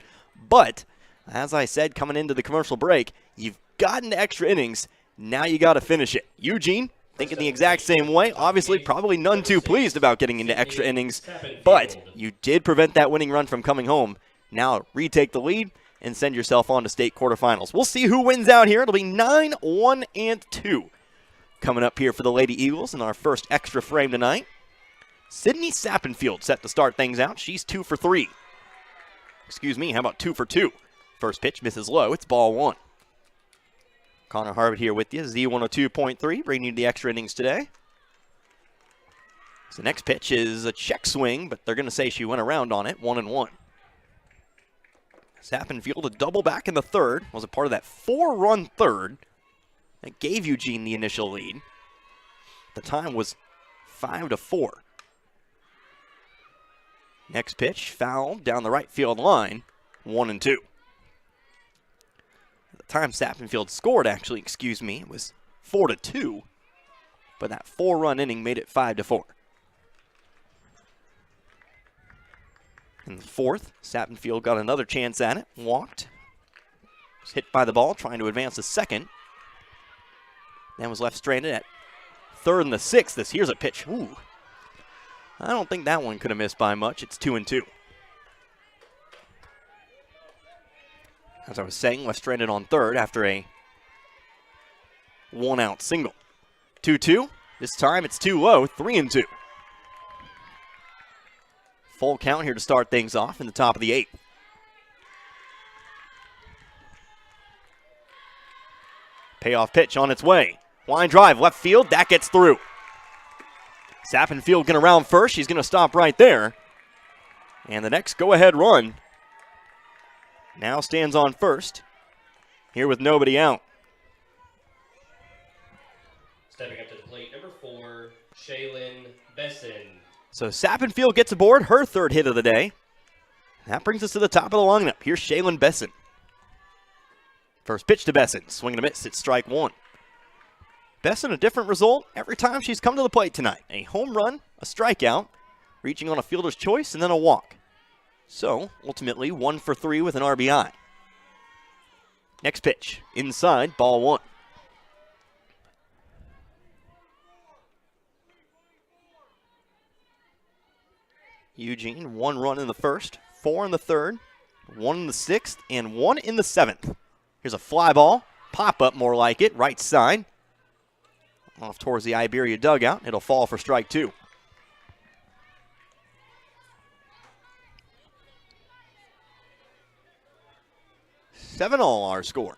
But, as I said coming into the commercial break, you've gotten to extra innings. Now you got to finish it. Eugene thinking the exact same way. Obviously, probably none too pleased about getting into extra innings. But you did prevent that winning run from coming home. Now retake the lead and send yourself on to state quarterfinals. We'll see who wins out here. It'll be 9-1-2 coming up here for the Lady Eagles in our first extra frame tonight. Sydney Sappenfield set to start things out. She's 2 for 3. Excuse me, how about 2 for 2? First pitch misses low. It's ball 1. Connor Harvard here with you, Z102.3, bringing you the extra innings today. So next pitch is a check swing, but they're going to say she went around on it, 1-1. Sappenfield a double back in the third. Was a part of that 4-run third that gave Eugene the initial lead. The time was 5-4. Next pitch, foul down the right field line, 1-2. At the time Sappenfield scored, actually, it was 4-2. But that 4-run inning made it 5-4. In the fourth, Sappenfield got another chance at it, walked. Was hit by the ball, trying to advance to second. Then was left stranded at third and the sixth. Here's a pitch. Ooh. I don't think that one could have missed by much. It's 2-2. As I was saying, left stranded on third after a one-out single. 2-2. This time it's too low, 3-2. Full count here to start things off in the top of the eighth. Payoff pitch on its way. Line drive, left field, that gets through. Sappenfield going to round first. She's going to stop right there. And the next go-ahead run now stands on first. Here with nobody out. Stepping up to the plate, number 4, Shaylin Besson. So Sappenfield gets aboard, her third hit of the day. That brings us to the top of the lineup. Here's Shaylin Besson. First pitch to Besson. Swing and a miss. It's strike one. Besson, a different result every time she's come to the plate tonight. A home run, a strikeout, reaching on a fielder's choice, and then a walk. So, ultimately, 1 for 3 with an RBI. Next pitch. Inside, ball one. Eugene, 1 run in the first, 4 in the third, 1 in the sixth, and 1 in the seventh. Here's a fly ball, pop up more like it, right side. Off towards the Iberia dugout. It'll fall for strike two. Seven all our score.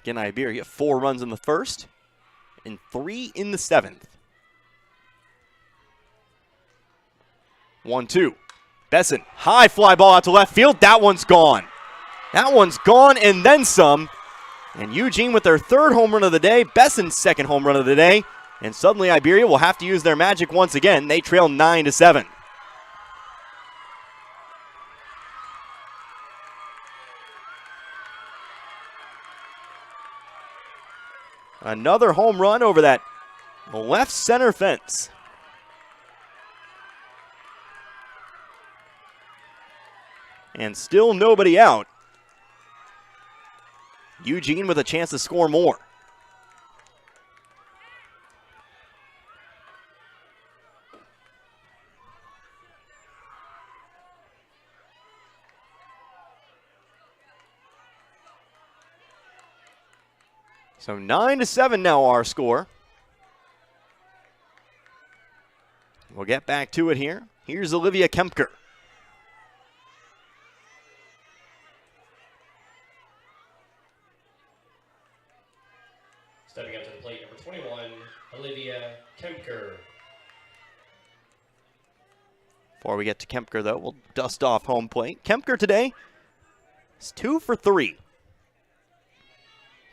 Again, Iberia, 4 runs in the first and 3 in the seventh. 1-2. Besson, high fly ball out to left field. That one's gone. That one's gone and then some. And Eugene with their third home run of the day, Besson's second home run of the day, and suddenly Iberia will have to use their magic once again. They trail 9-7. Another home run over that left center fence. And still nobody out. Eugene with a chance to score more. So 9-7 now our score. We'll get back to it here. Here's Olivia Kempker. Stepping up to the plate, number 21, Olivia Kempker. Before we get to Kempker, though, we'll dust off home plate. Kempker today is 2 for 3.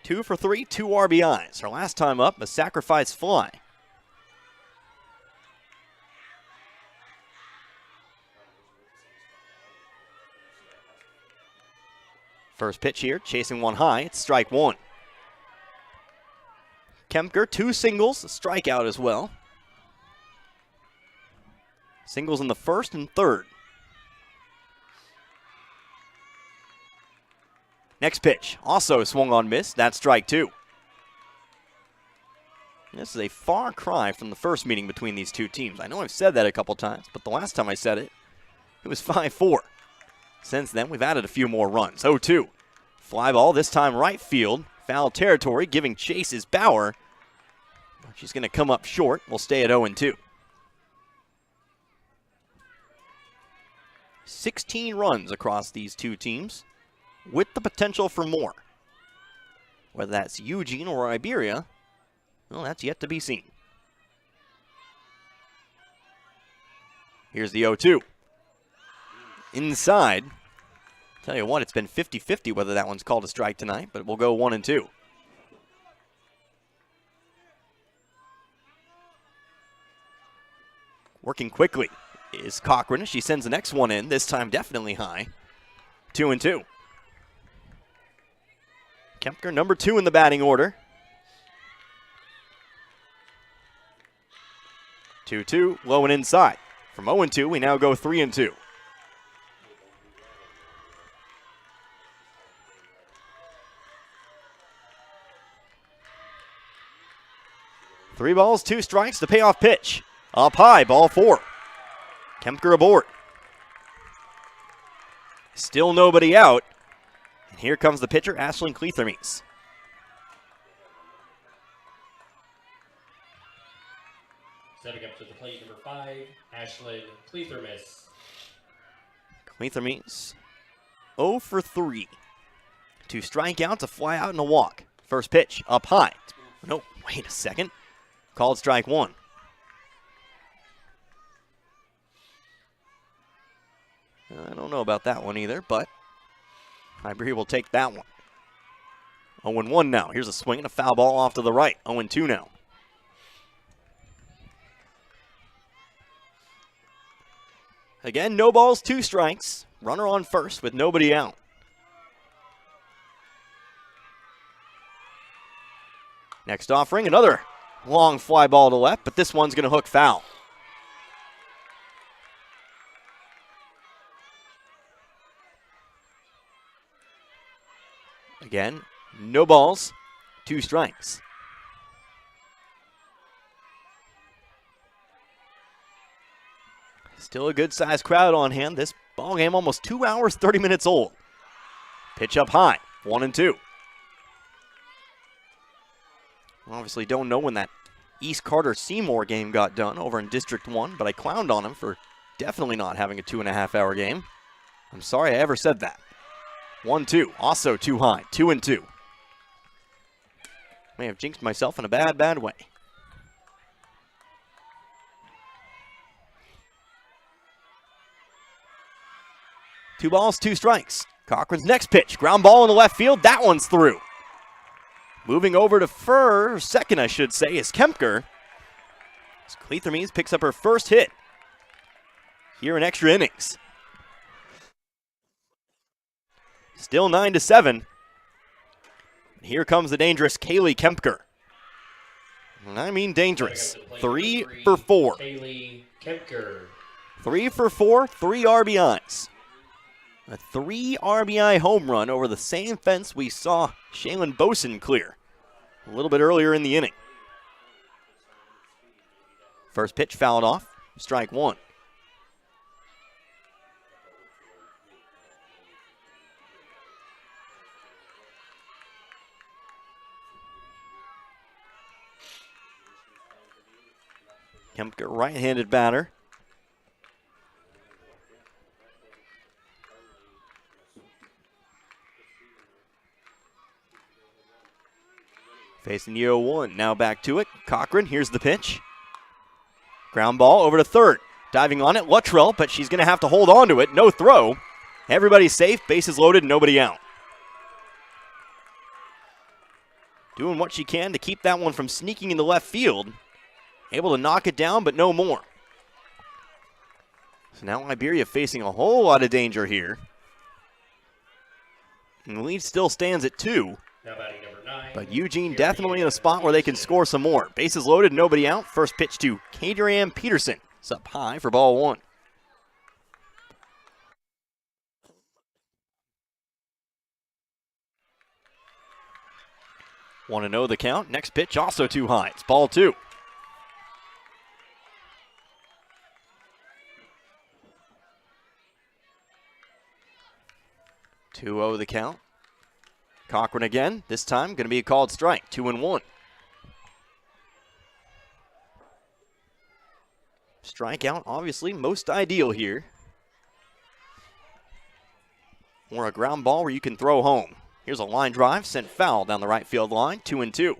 2 for 3, 2 RBIs. Her last time up, a sacrifice fly. First pitch here, chasing one high. It's strike one. Kempker, 2 singles, a strikeout as well. Singles in the first and third. Next pitch, also swung on miss. That's strike two. This is a far cry from the first meeting between these two teams. I know I've said that a couple times, but the last time I said it, it was 5-4. Since then, we've added a few more runs. 0-2. Fly ball, this time right field. Foul territory, giving chase is Bauer. She's going to come up short. We'll stay at 0-2. 16 runs across these two teams, with the potential for more. Whether that's Eugene or Iberia, well, that's yet to be seen. Here's the 0-2. Inside. Tell you what, it's been 50-50 whether that one's called a strike tonight, but we'll go 1-2. Working quickly. is Cochran. She sends the next one in, this time definitely high. 2-2. Kempker, number 2 in the batting order. 2-2, low and inside. From 0-2, we now go 3-2. Three balls, 2 strikes, the payoff pitch. Up high, ball 4. Kempker aboard. Still nobody out. And here comes the pitcher, Ashlyn Cleathermes. Stepping up to the plate, number 5, Ashlyn Cleathermes. Cleathermes 0 for 3. 2 strikeouts, a fly out, and a walk. First pitch, up high. No, wait a second. Called strike 1. I don't know about that one either, but Iberia will take that one. 0-1 now. Here's a swing and a foul ball off to the right. 0-2 now. Again, no balls, 2 strikes. Runner on first with nobody out. Next offering, another long fly ball to left, but this one's going to hook foul. Again, no balls, 2 strikes. Still a good-sized crowd on hand. This ball game almost 2 hours, 30 minutes old. Pitch up high, 1-2. Obviously don't know when that East Carter-Seymour game got done over in District 1, but I clowned on him for definitely not having a 2.5-hour game. I'm sorry I ever said that. 1-2, also too high, 2-2. May have jinxed myself in a bad way. Two balls, 2 strikes. Cochran's next pitch, ground ball in the left field, that one's through. Moving over to second, I should say, is Kempker. As Cleathermes picks up her first hit here in extra innings. Still 9-7. Here comes the dangerous Kaylee Kempker. And I mean dangerous. 3 for 4. Kaylee Kempker. 3 for 4, 3 RBIs. A 3 RBI home run over the same fence we saw Shaylin Boson clear a little bit earlier in the inning. First pitch fouled off, strike 1. Kempker, right-handed batter. Facing the 0-1, now back to it. Cochran, here's the pitch. Ground ball over to third. Diving on it, Luttrell, but she's going to have to hold on to it. No throw. Everybody's safe, bases loaded, nobody out. Doing what she can to keep that one from sneaking into left field. Able to knock it down, but no more. So now Iberia facing a whole lot of danger here. And the lead still stands at 2. Now batting number 9. But Eugene definitely in a spot where they can score some more. Bases loaded, nobody out. First pitch to Kadrian Peterson. It's up high for ball 1. Want to know the count? Next pitch also too high. It's ball 2. Two-0 the count. Cochran again, this time going to be a called strike, 2-1. Strikeout, obviously, most ideal here. Or a ground ball where you can throw home. Here's a line drive, sent foul down the right field line, 2-2.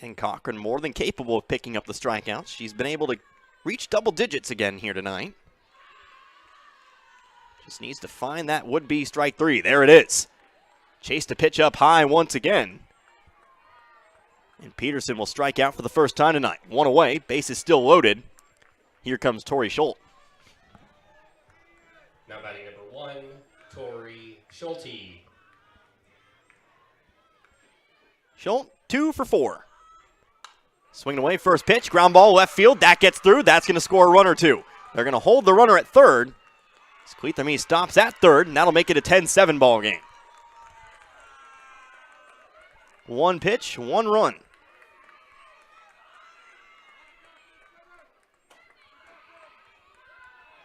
And Cochran more than capable of picking up the strikeouts. She's been able to reach double digits again here tonight. Just needs to find that would-be strike 3. There it is. Chased a pitch up high once again. And Peterson will strike out for the first time tonight. One away, base is still loaded. Here comes Torrey Schultz. Now batting number 1, Torrey Schultz. Schultz, 2 for 4. Swinging away, first pitch, ground ball, left field. That gets through. That's going to score a run or two. They're going to hold the runner at third. Cleathamy stops at third, and that'll make it a 10-7 ball game. One pitch, one run.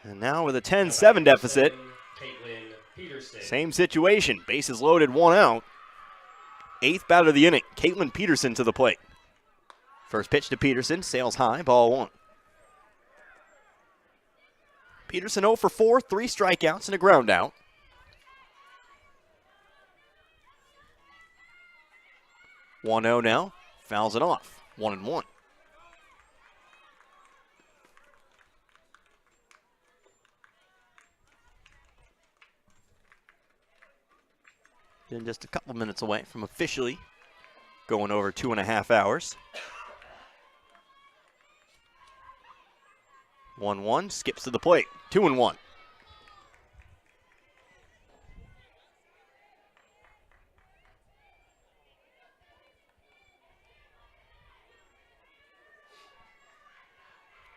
And now with a 10-7 deficit, same situation. Bases loaded, one out. 8th batter of the inning, Caitlin Peterson to the plate. First pitch to Peterson, sails high, ball 1. Peterson 0 for 4, 3 strikeouts and a ground out. One 0 now, fouls it off, 1-1. Then just a couple minutes away from officially going over 2.5 hours. 1-1, skips to the plate, 2-1.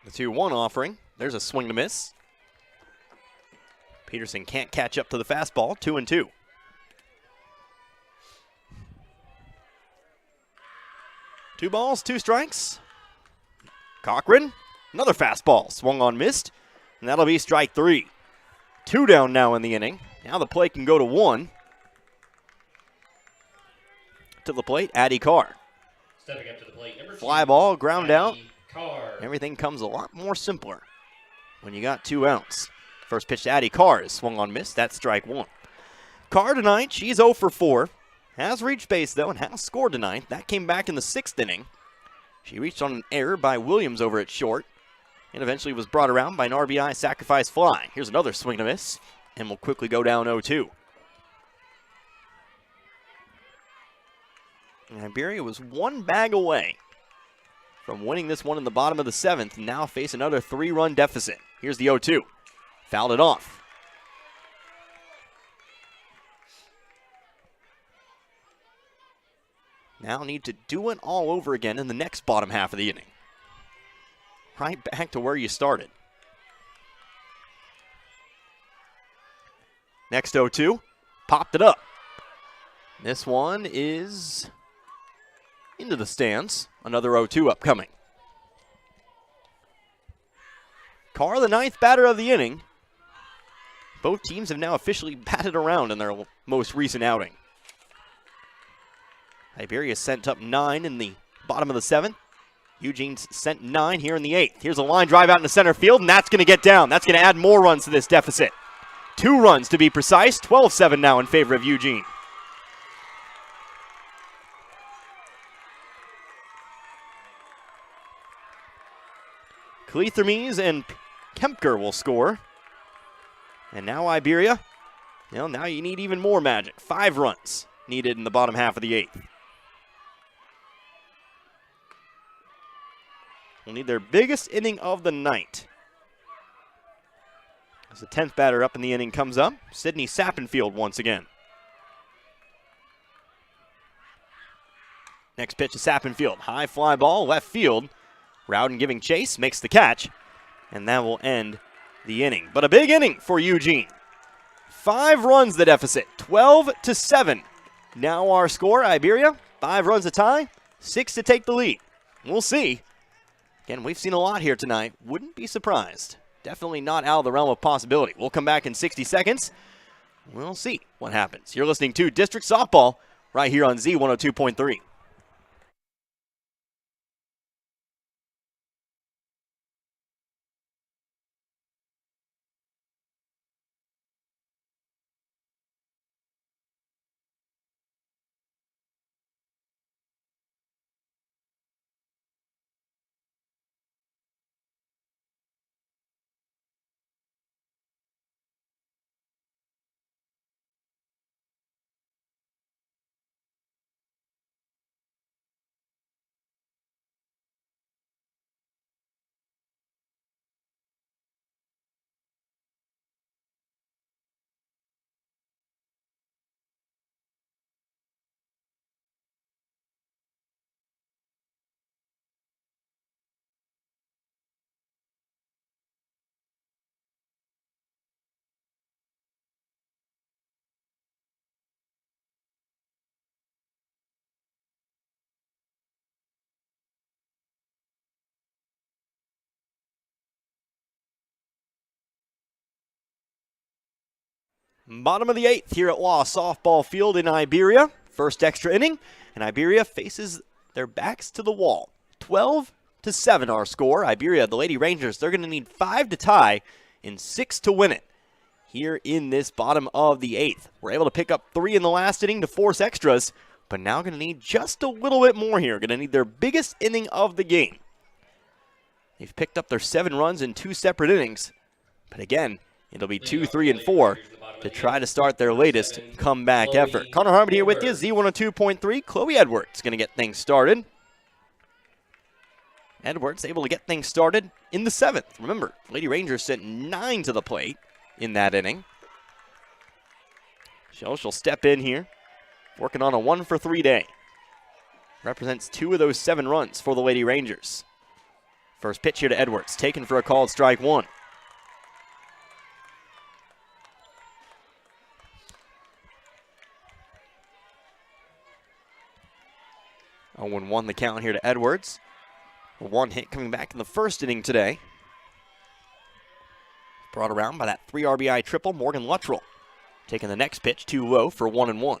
The 2-1 offering, there's a swing to miss. Peterson can't catch up to the fastball, 2-2. Two balls, 2 strikes. Cochran, another fastball, swung on, missed, and that'll be strike 3. 2 down now in the inning. Now the play can go to 1. To the plate, Addie Carr. Stepping up to the plate, number 2, Fly ball, ground out. Carr. Everything comes a lot more simpler when you got 2 outs. First pitch to Addie Carr is swung on, missed. That's strike 1. Carr tonight, she's 0 for 4. Has reached base, though, and has scored tonight. That came back in the 6th inning. She reached on an error by Williams over at short and eventually was brought around by an RBI sacrifice fly. Here's another swing to miss, and will quickly go down 0-2. And Iberia was 1 bag away from winning this one in the bottom of the 7th, and now face another 3-run deficit. Here's the 0-2. Fouled it off. Now need to do it all over again in the next bottom half of the inning. Right back to where you started. Next 0-2, popped it up. This one is into the stands. Another 0-2 upcoming. Carr, the 9th batter of the inning. Both teams have now officially batted around in their most recent outing. Iberia sent up 9 in the bottom of the 7th. Eugene's sent 9 here in the 8th. Here's a line drive out into center field, and that's going to get down. That's going to add more runs to this deficit. 2 runs to be precise. 12-7 now in favor of Eugene. Cleathermes and Kempker will score. And now Iberia, well, now you need even more magic. 5 runs needed in the bottom half of the 8th. Will need their biggest inning of the night. As the 10th batter up in the inning comes up, Sydney Sappenfield once again. Next pitch to Sappenfield. High fly ball, left field. Rowden giving chase, makes the catch, and that will end the inning. But a big inning for Eugene. 5 runs the deficit, 12-7. Now our score, Iberia, 5 runs a tie, 6 to take the lead. We'll see. Again, we've seen a lot here tonight. Wouldn't be surprised. Definitely not out of the realm of possibility. We'll come back in 60 seconds. We'll see what happens. You're listening to District Softball right here on Z102.3. Bottom of the 8th here at Law Softball Field in Iberia. First extra inning, and Iberia faces their backs to the wall. 12-7 our score. Iberia, the Lady Rangers, they're going to need 5 to tie and 6 to win it here in this bottom of the 8th. We're able to pick up 3 in the last inning to force extras, but now going to need just a little bit more here. Going to need their biggest inning of the game. They've picked up their 7 runs in 2 separate innings, but again, it'll be 2, 3, and 4 to try to start their latest comeback effort. Connor Harmon here with you, Z102.3. Chloe Edwards going to get things started. Edwards able to get things started in the 7th. Remember, Lady Rangers sent 9 to the plate in that inning. She'll step in here, working on a 1-for-3 day. Represents 2 of those 7 runs for the Lady Rangers. First pitch here to Edwards, taken for a called strike 1. 0-1 the count here to Edwards. 1 hit coming back in the first inning today. Brought around by that 3 RBI triple, Morgan Luttrell. Taking the next pitch too low for 1-1.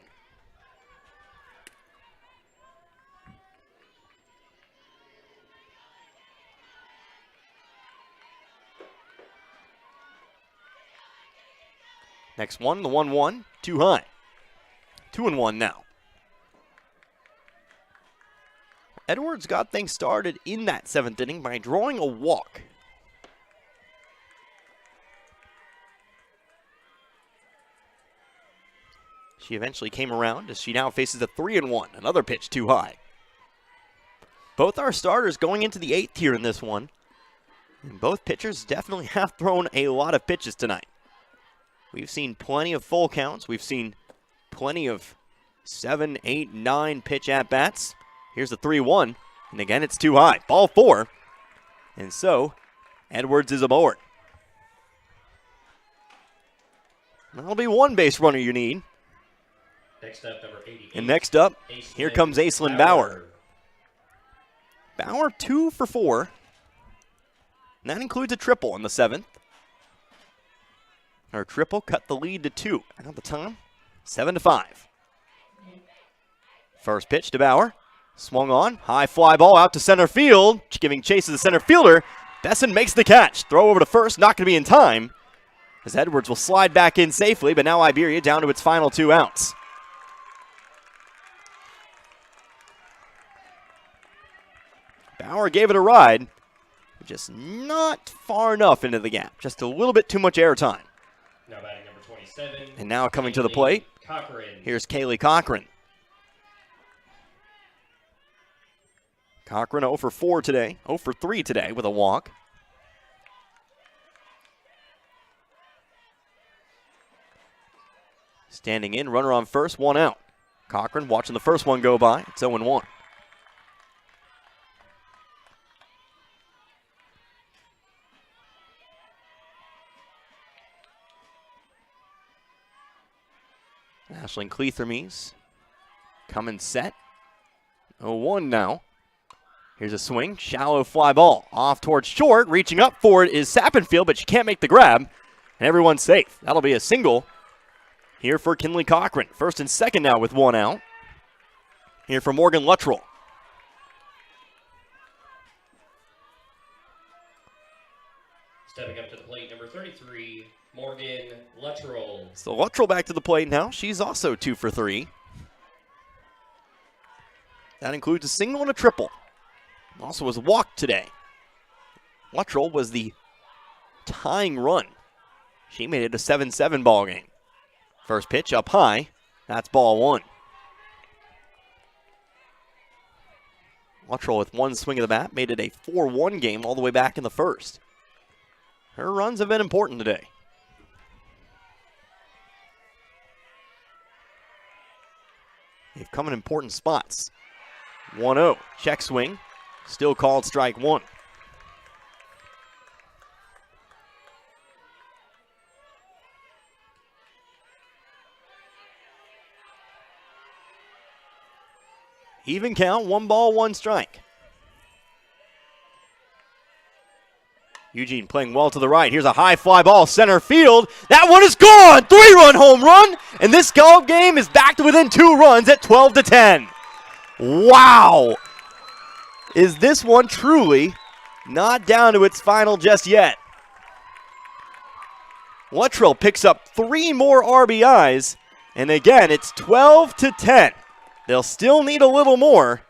Next one, the 1-1, too high. 2-1 now. Edwards got things started in that 7th inning by drawing a walk. She eventually came around as she now faces a 3-1, another pitch too high. Both our starters going into the 8th here in this one. And both pitchers definitely have thrown a lot of pitches tonight. We've seen plenty of full counts. We've seen plenty of 7, 8, 9 pitch at-bats. Here's the 3-1, and again, it's too high. Ball 4, and so Edwards is aboard. That'll be 1 base runner you need. Next up, number 88. And next up, here comes Aislinn Bauer. Bauer 2 for 4. And that includes a triple in the 7th. Her triple cut the lead to 2. And at the time, 7-5. First pitch to Bauer. Swung on, high fly ball out to center field, giving chase to the center fielder. Besson makes the catch. Throw over to first, not going to be in time, as Edwards will slide back in safely, but now Iberia down to its final 2 outs. Bauer gave it a ride, just not far enough into the gap. Just a little bit too much airtime. Now batting number 27. And now coming to the plate, here's Kaylee Cochran. Cochran 0 for 4 today, 0 for 3 today with a walk. Standing in, runner on first, 1 out. Cochran watching the first one go by. It's 0-1. Ashlyn Cleathermes coming set. 0-1 now. Here's a swing, shallow fly ball. Off towards short, reaching up for it is Sappenfield, but she can't make the grab. And everyone's safe. That'll be a single here for Kinley Cochran. First and second now with 1 out. Here for Morgan Luttrell. Stepping up to the plate, number 33, Morgan Luttrell. So Luttrell back to the plate now. She's also 2 for 3. That includes a single and a triple. Also was walked today. Luttrell was the tying run. She made it a 7-7 ball game. First pitch up high. That's ball 1. Luttrell with 1 swing of the bat made it a 4-1 game all the way back in the first. Her runs have been important today. They've come in important spots. 1-0, check swing, still called strike 1. Even count, 1 ball, 1 strike. Eugene playing well to the right. Here's a high fly ball, center field. That one is gone. 3-run home run. And this golf game is back to within 2 runs at 12-10. Wow. Is this one truly not down to its final just yet? Luttrell picks up 3 more RBIs. And again, it's 12-10. They'll still need a little more.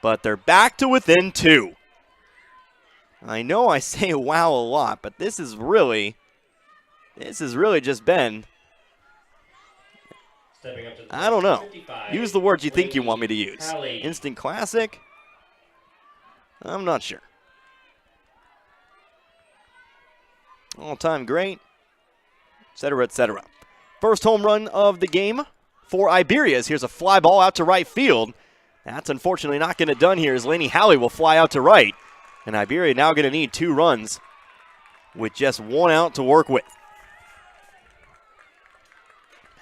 But they're back to within 2. I know I say wow a lot, but this has really just been, I don't know. Use the words you think you want me to use. Instant classic? I'm not sure. All-time great, etc., etc. First home run of the game for Iberia's. Here's a fly ball out to right field. That's unfortunately not going to done here as Laney Halley will fly out to right. And Iberia now going to need 2 runs with just 1 out to work with.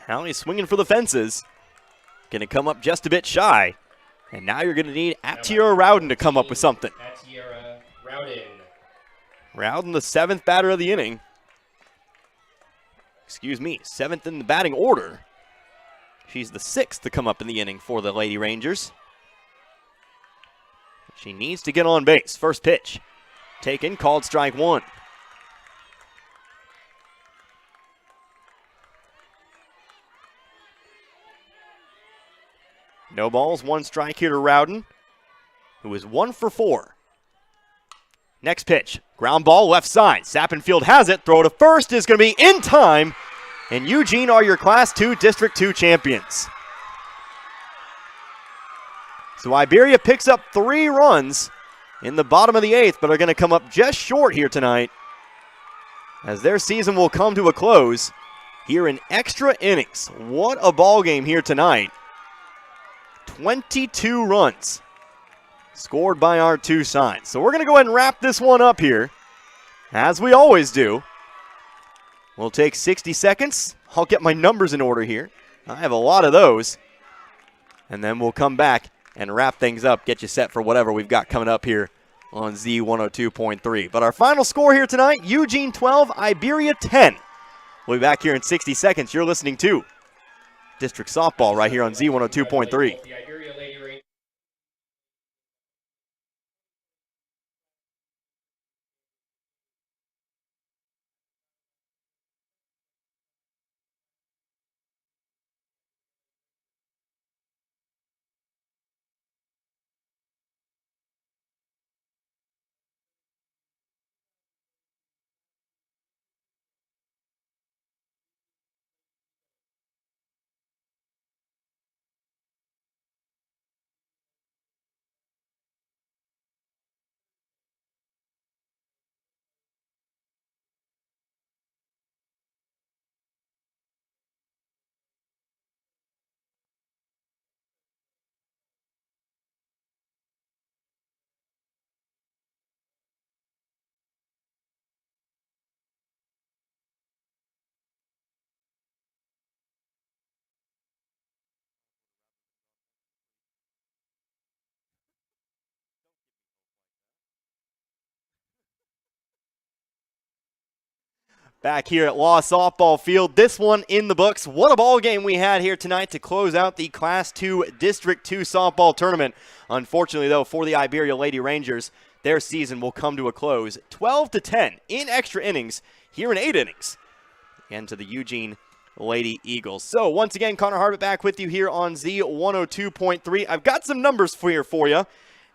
Halley swinging for the fences. Going to come up just a bit shy. And now you're going to need Atiera Rowden to come up with something. Atiera Rowden. Rowden, the 7th batter of the inning. Excuse me, 7th in the batting order. She's the 6th to come up in the inning for the Lady Rangers. She needs to get on base. First pitch. Taken, called strike 1. No balls, 1 strike here to Rowden, who is 1 for 4. Next pitch. Ground ball left side. Sappenfield has it. Throw to first is going to be in time. And Eugene are your Class 2 District 2 champions. So Iberia picks up 3 runs in the bottom of the 8th, but are going to come up just short here tonight as their season will come to a close here in extra innings. What a ball game here tonight. 22 runs scored by our 2 sides. So we're going to go ahead and wrap this one up here, as we always do. We'll take 60 seconds. I'll get my numbers in order here. I have a lot of those. And then we'll come back and wrap things up, get you set for whatever we've got coming up here on Z102.3. But our final score here tonight, Eugene 12, Iberia 10. We'll be back here in 60 seconds. You're listening to District Softball right here on Z102.3. Back here at Law Softball Field, this one in the books. What a ball game we had here tonight to close out the Class 2 District 2 softball tournament. Unfortunately, though, for the Iberia Lady Rangers, their season will come to a close 12-10 in extra innings here in 8 innings. And to the Eugene Lady Eagles. So once again, Connor Harbert back with you here on Z102.3. I've got some numbers for you,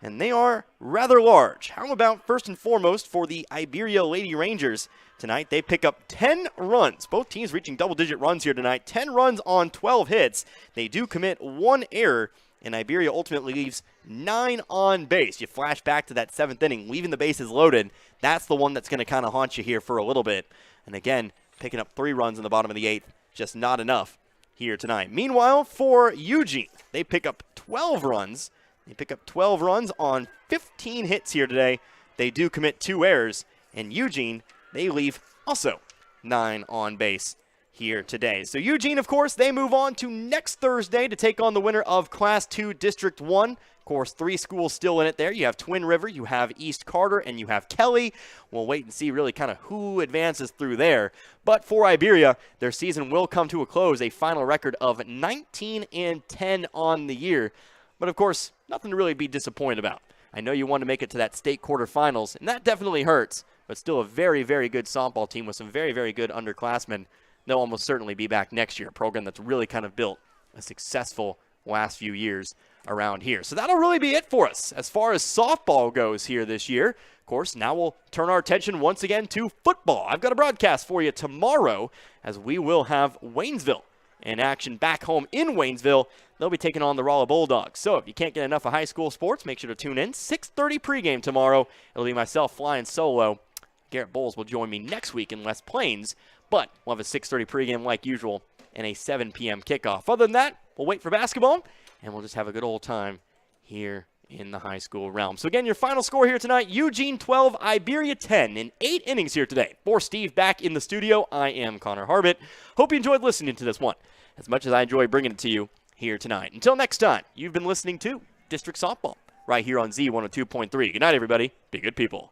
and they are rather large. How about first and foremost for the Iberia Lady Rangers? Tonight, they pick up 10 runs. Both teams reaching double-digit runs here tonight. 10 runs on 12 hits. They do commit 1 error, and Iberia ultimately leaves 9 on base. You flash back to that 7th inning, leaving the bases loaded. That's the one that's going to kind of haunt you here for a little bit. And again, picking up 3 runs in the bottom of the 8th, just not enough here tonight. Meanwhile, for Eugene, they pick up 12 runs. They pick up 12 runs on 15 hits here today. They do commit 2 errors, and Eugene, they leave also 9 on base here today. So Eugene, of course, they move on to next Thursday to take on the winner of Class 2 District 1. course, 3 schools still in it there. You have Twin River, you have East Carter, and you have Kelly. We'll wait and see really kind of who advances through there. But for Iberia, their season will come to a close, a final record of 19-10 on the year. But of course, nothing to really be disappointed about. I know you want to make it to that state quarterfinals, and that definitely hurts, but still a very, very good softball team with some very, very good underclassmen. They'll almost certainly be back next year, a program that's really kind of built a successful last few years around here. So that'll really be it for us as far as softball goes here this year. Of course, now we'll turn our attention once again to football. I've got a broadcast for you tomorrow as we will have Waynesville in action back home in Waynesville. They'll be taking on the Rolla Bulldogs. So if you can't get enough of high school sports, make sure to tune in. 6:30 pregame tomorrow. It'll be myself flying solo. Garrett Bowles will join me next week in West Plains, but we'll have a 6:30 pregame like usual and a 7 p.m. kickoff. Other than that, we'll wait for basketball, and we'll just have a good old time here in the high school realm. So again, your final score here tonight, Eugene 12, Iberia 10 in 8 innings here today. For Steve back in the studio, I am Connor Harbit. Hope you enjoyed listening to this one as much as I enjoy bringing it to you here tonight. Until next time, you've been listening to District Softball right here on Z102.3. Good night, everybody. Be good people.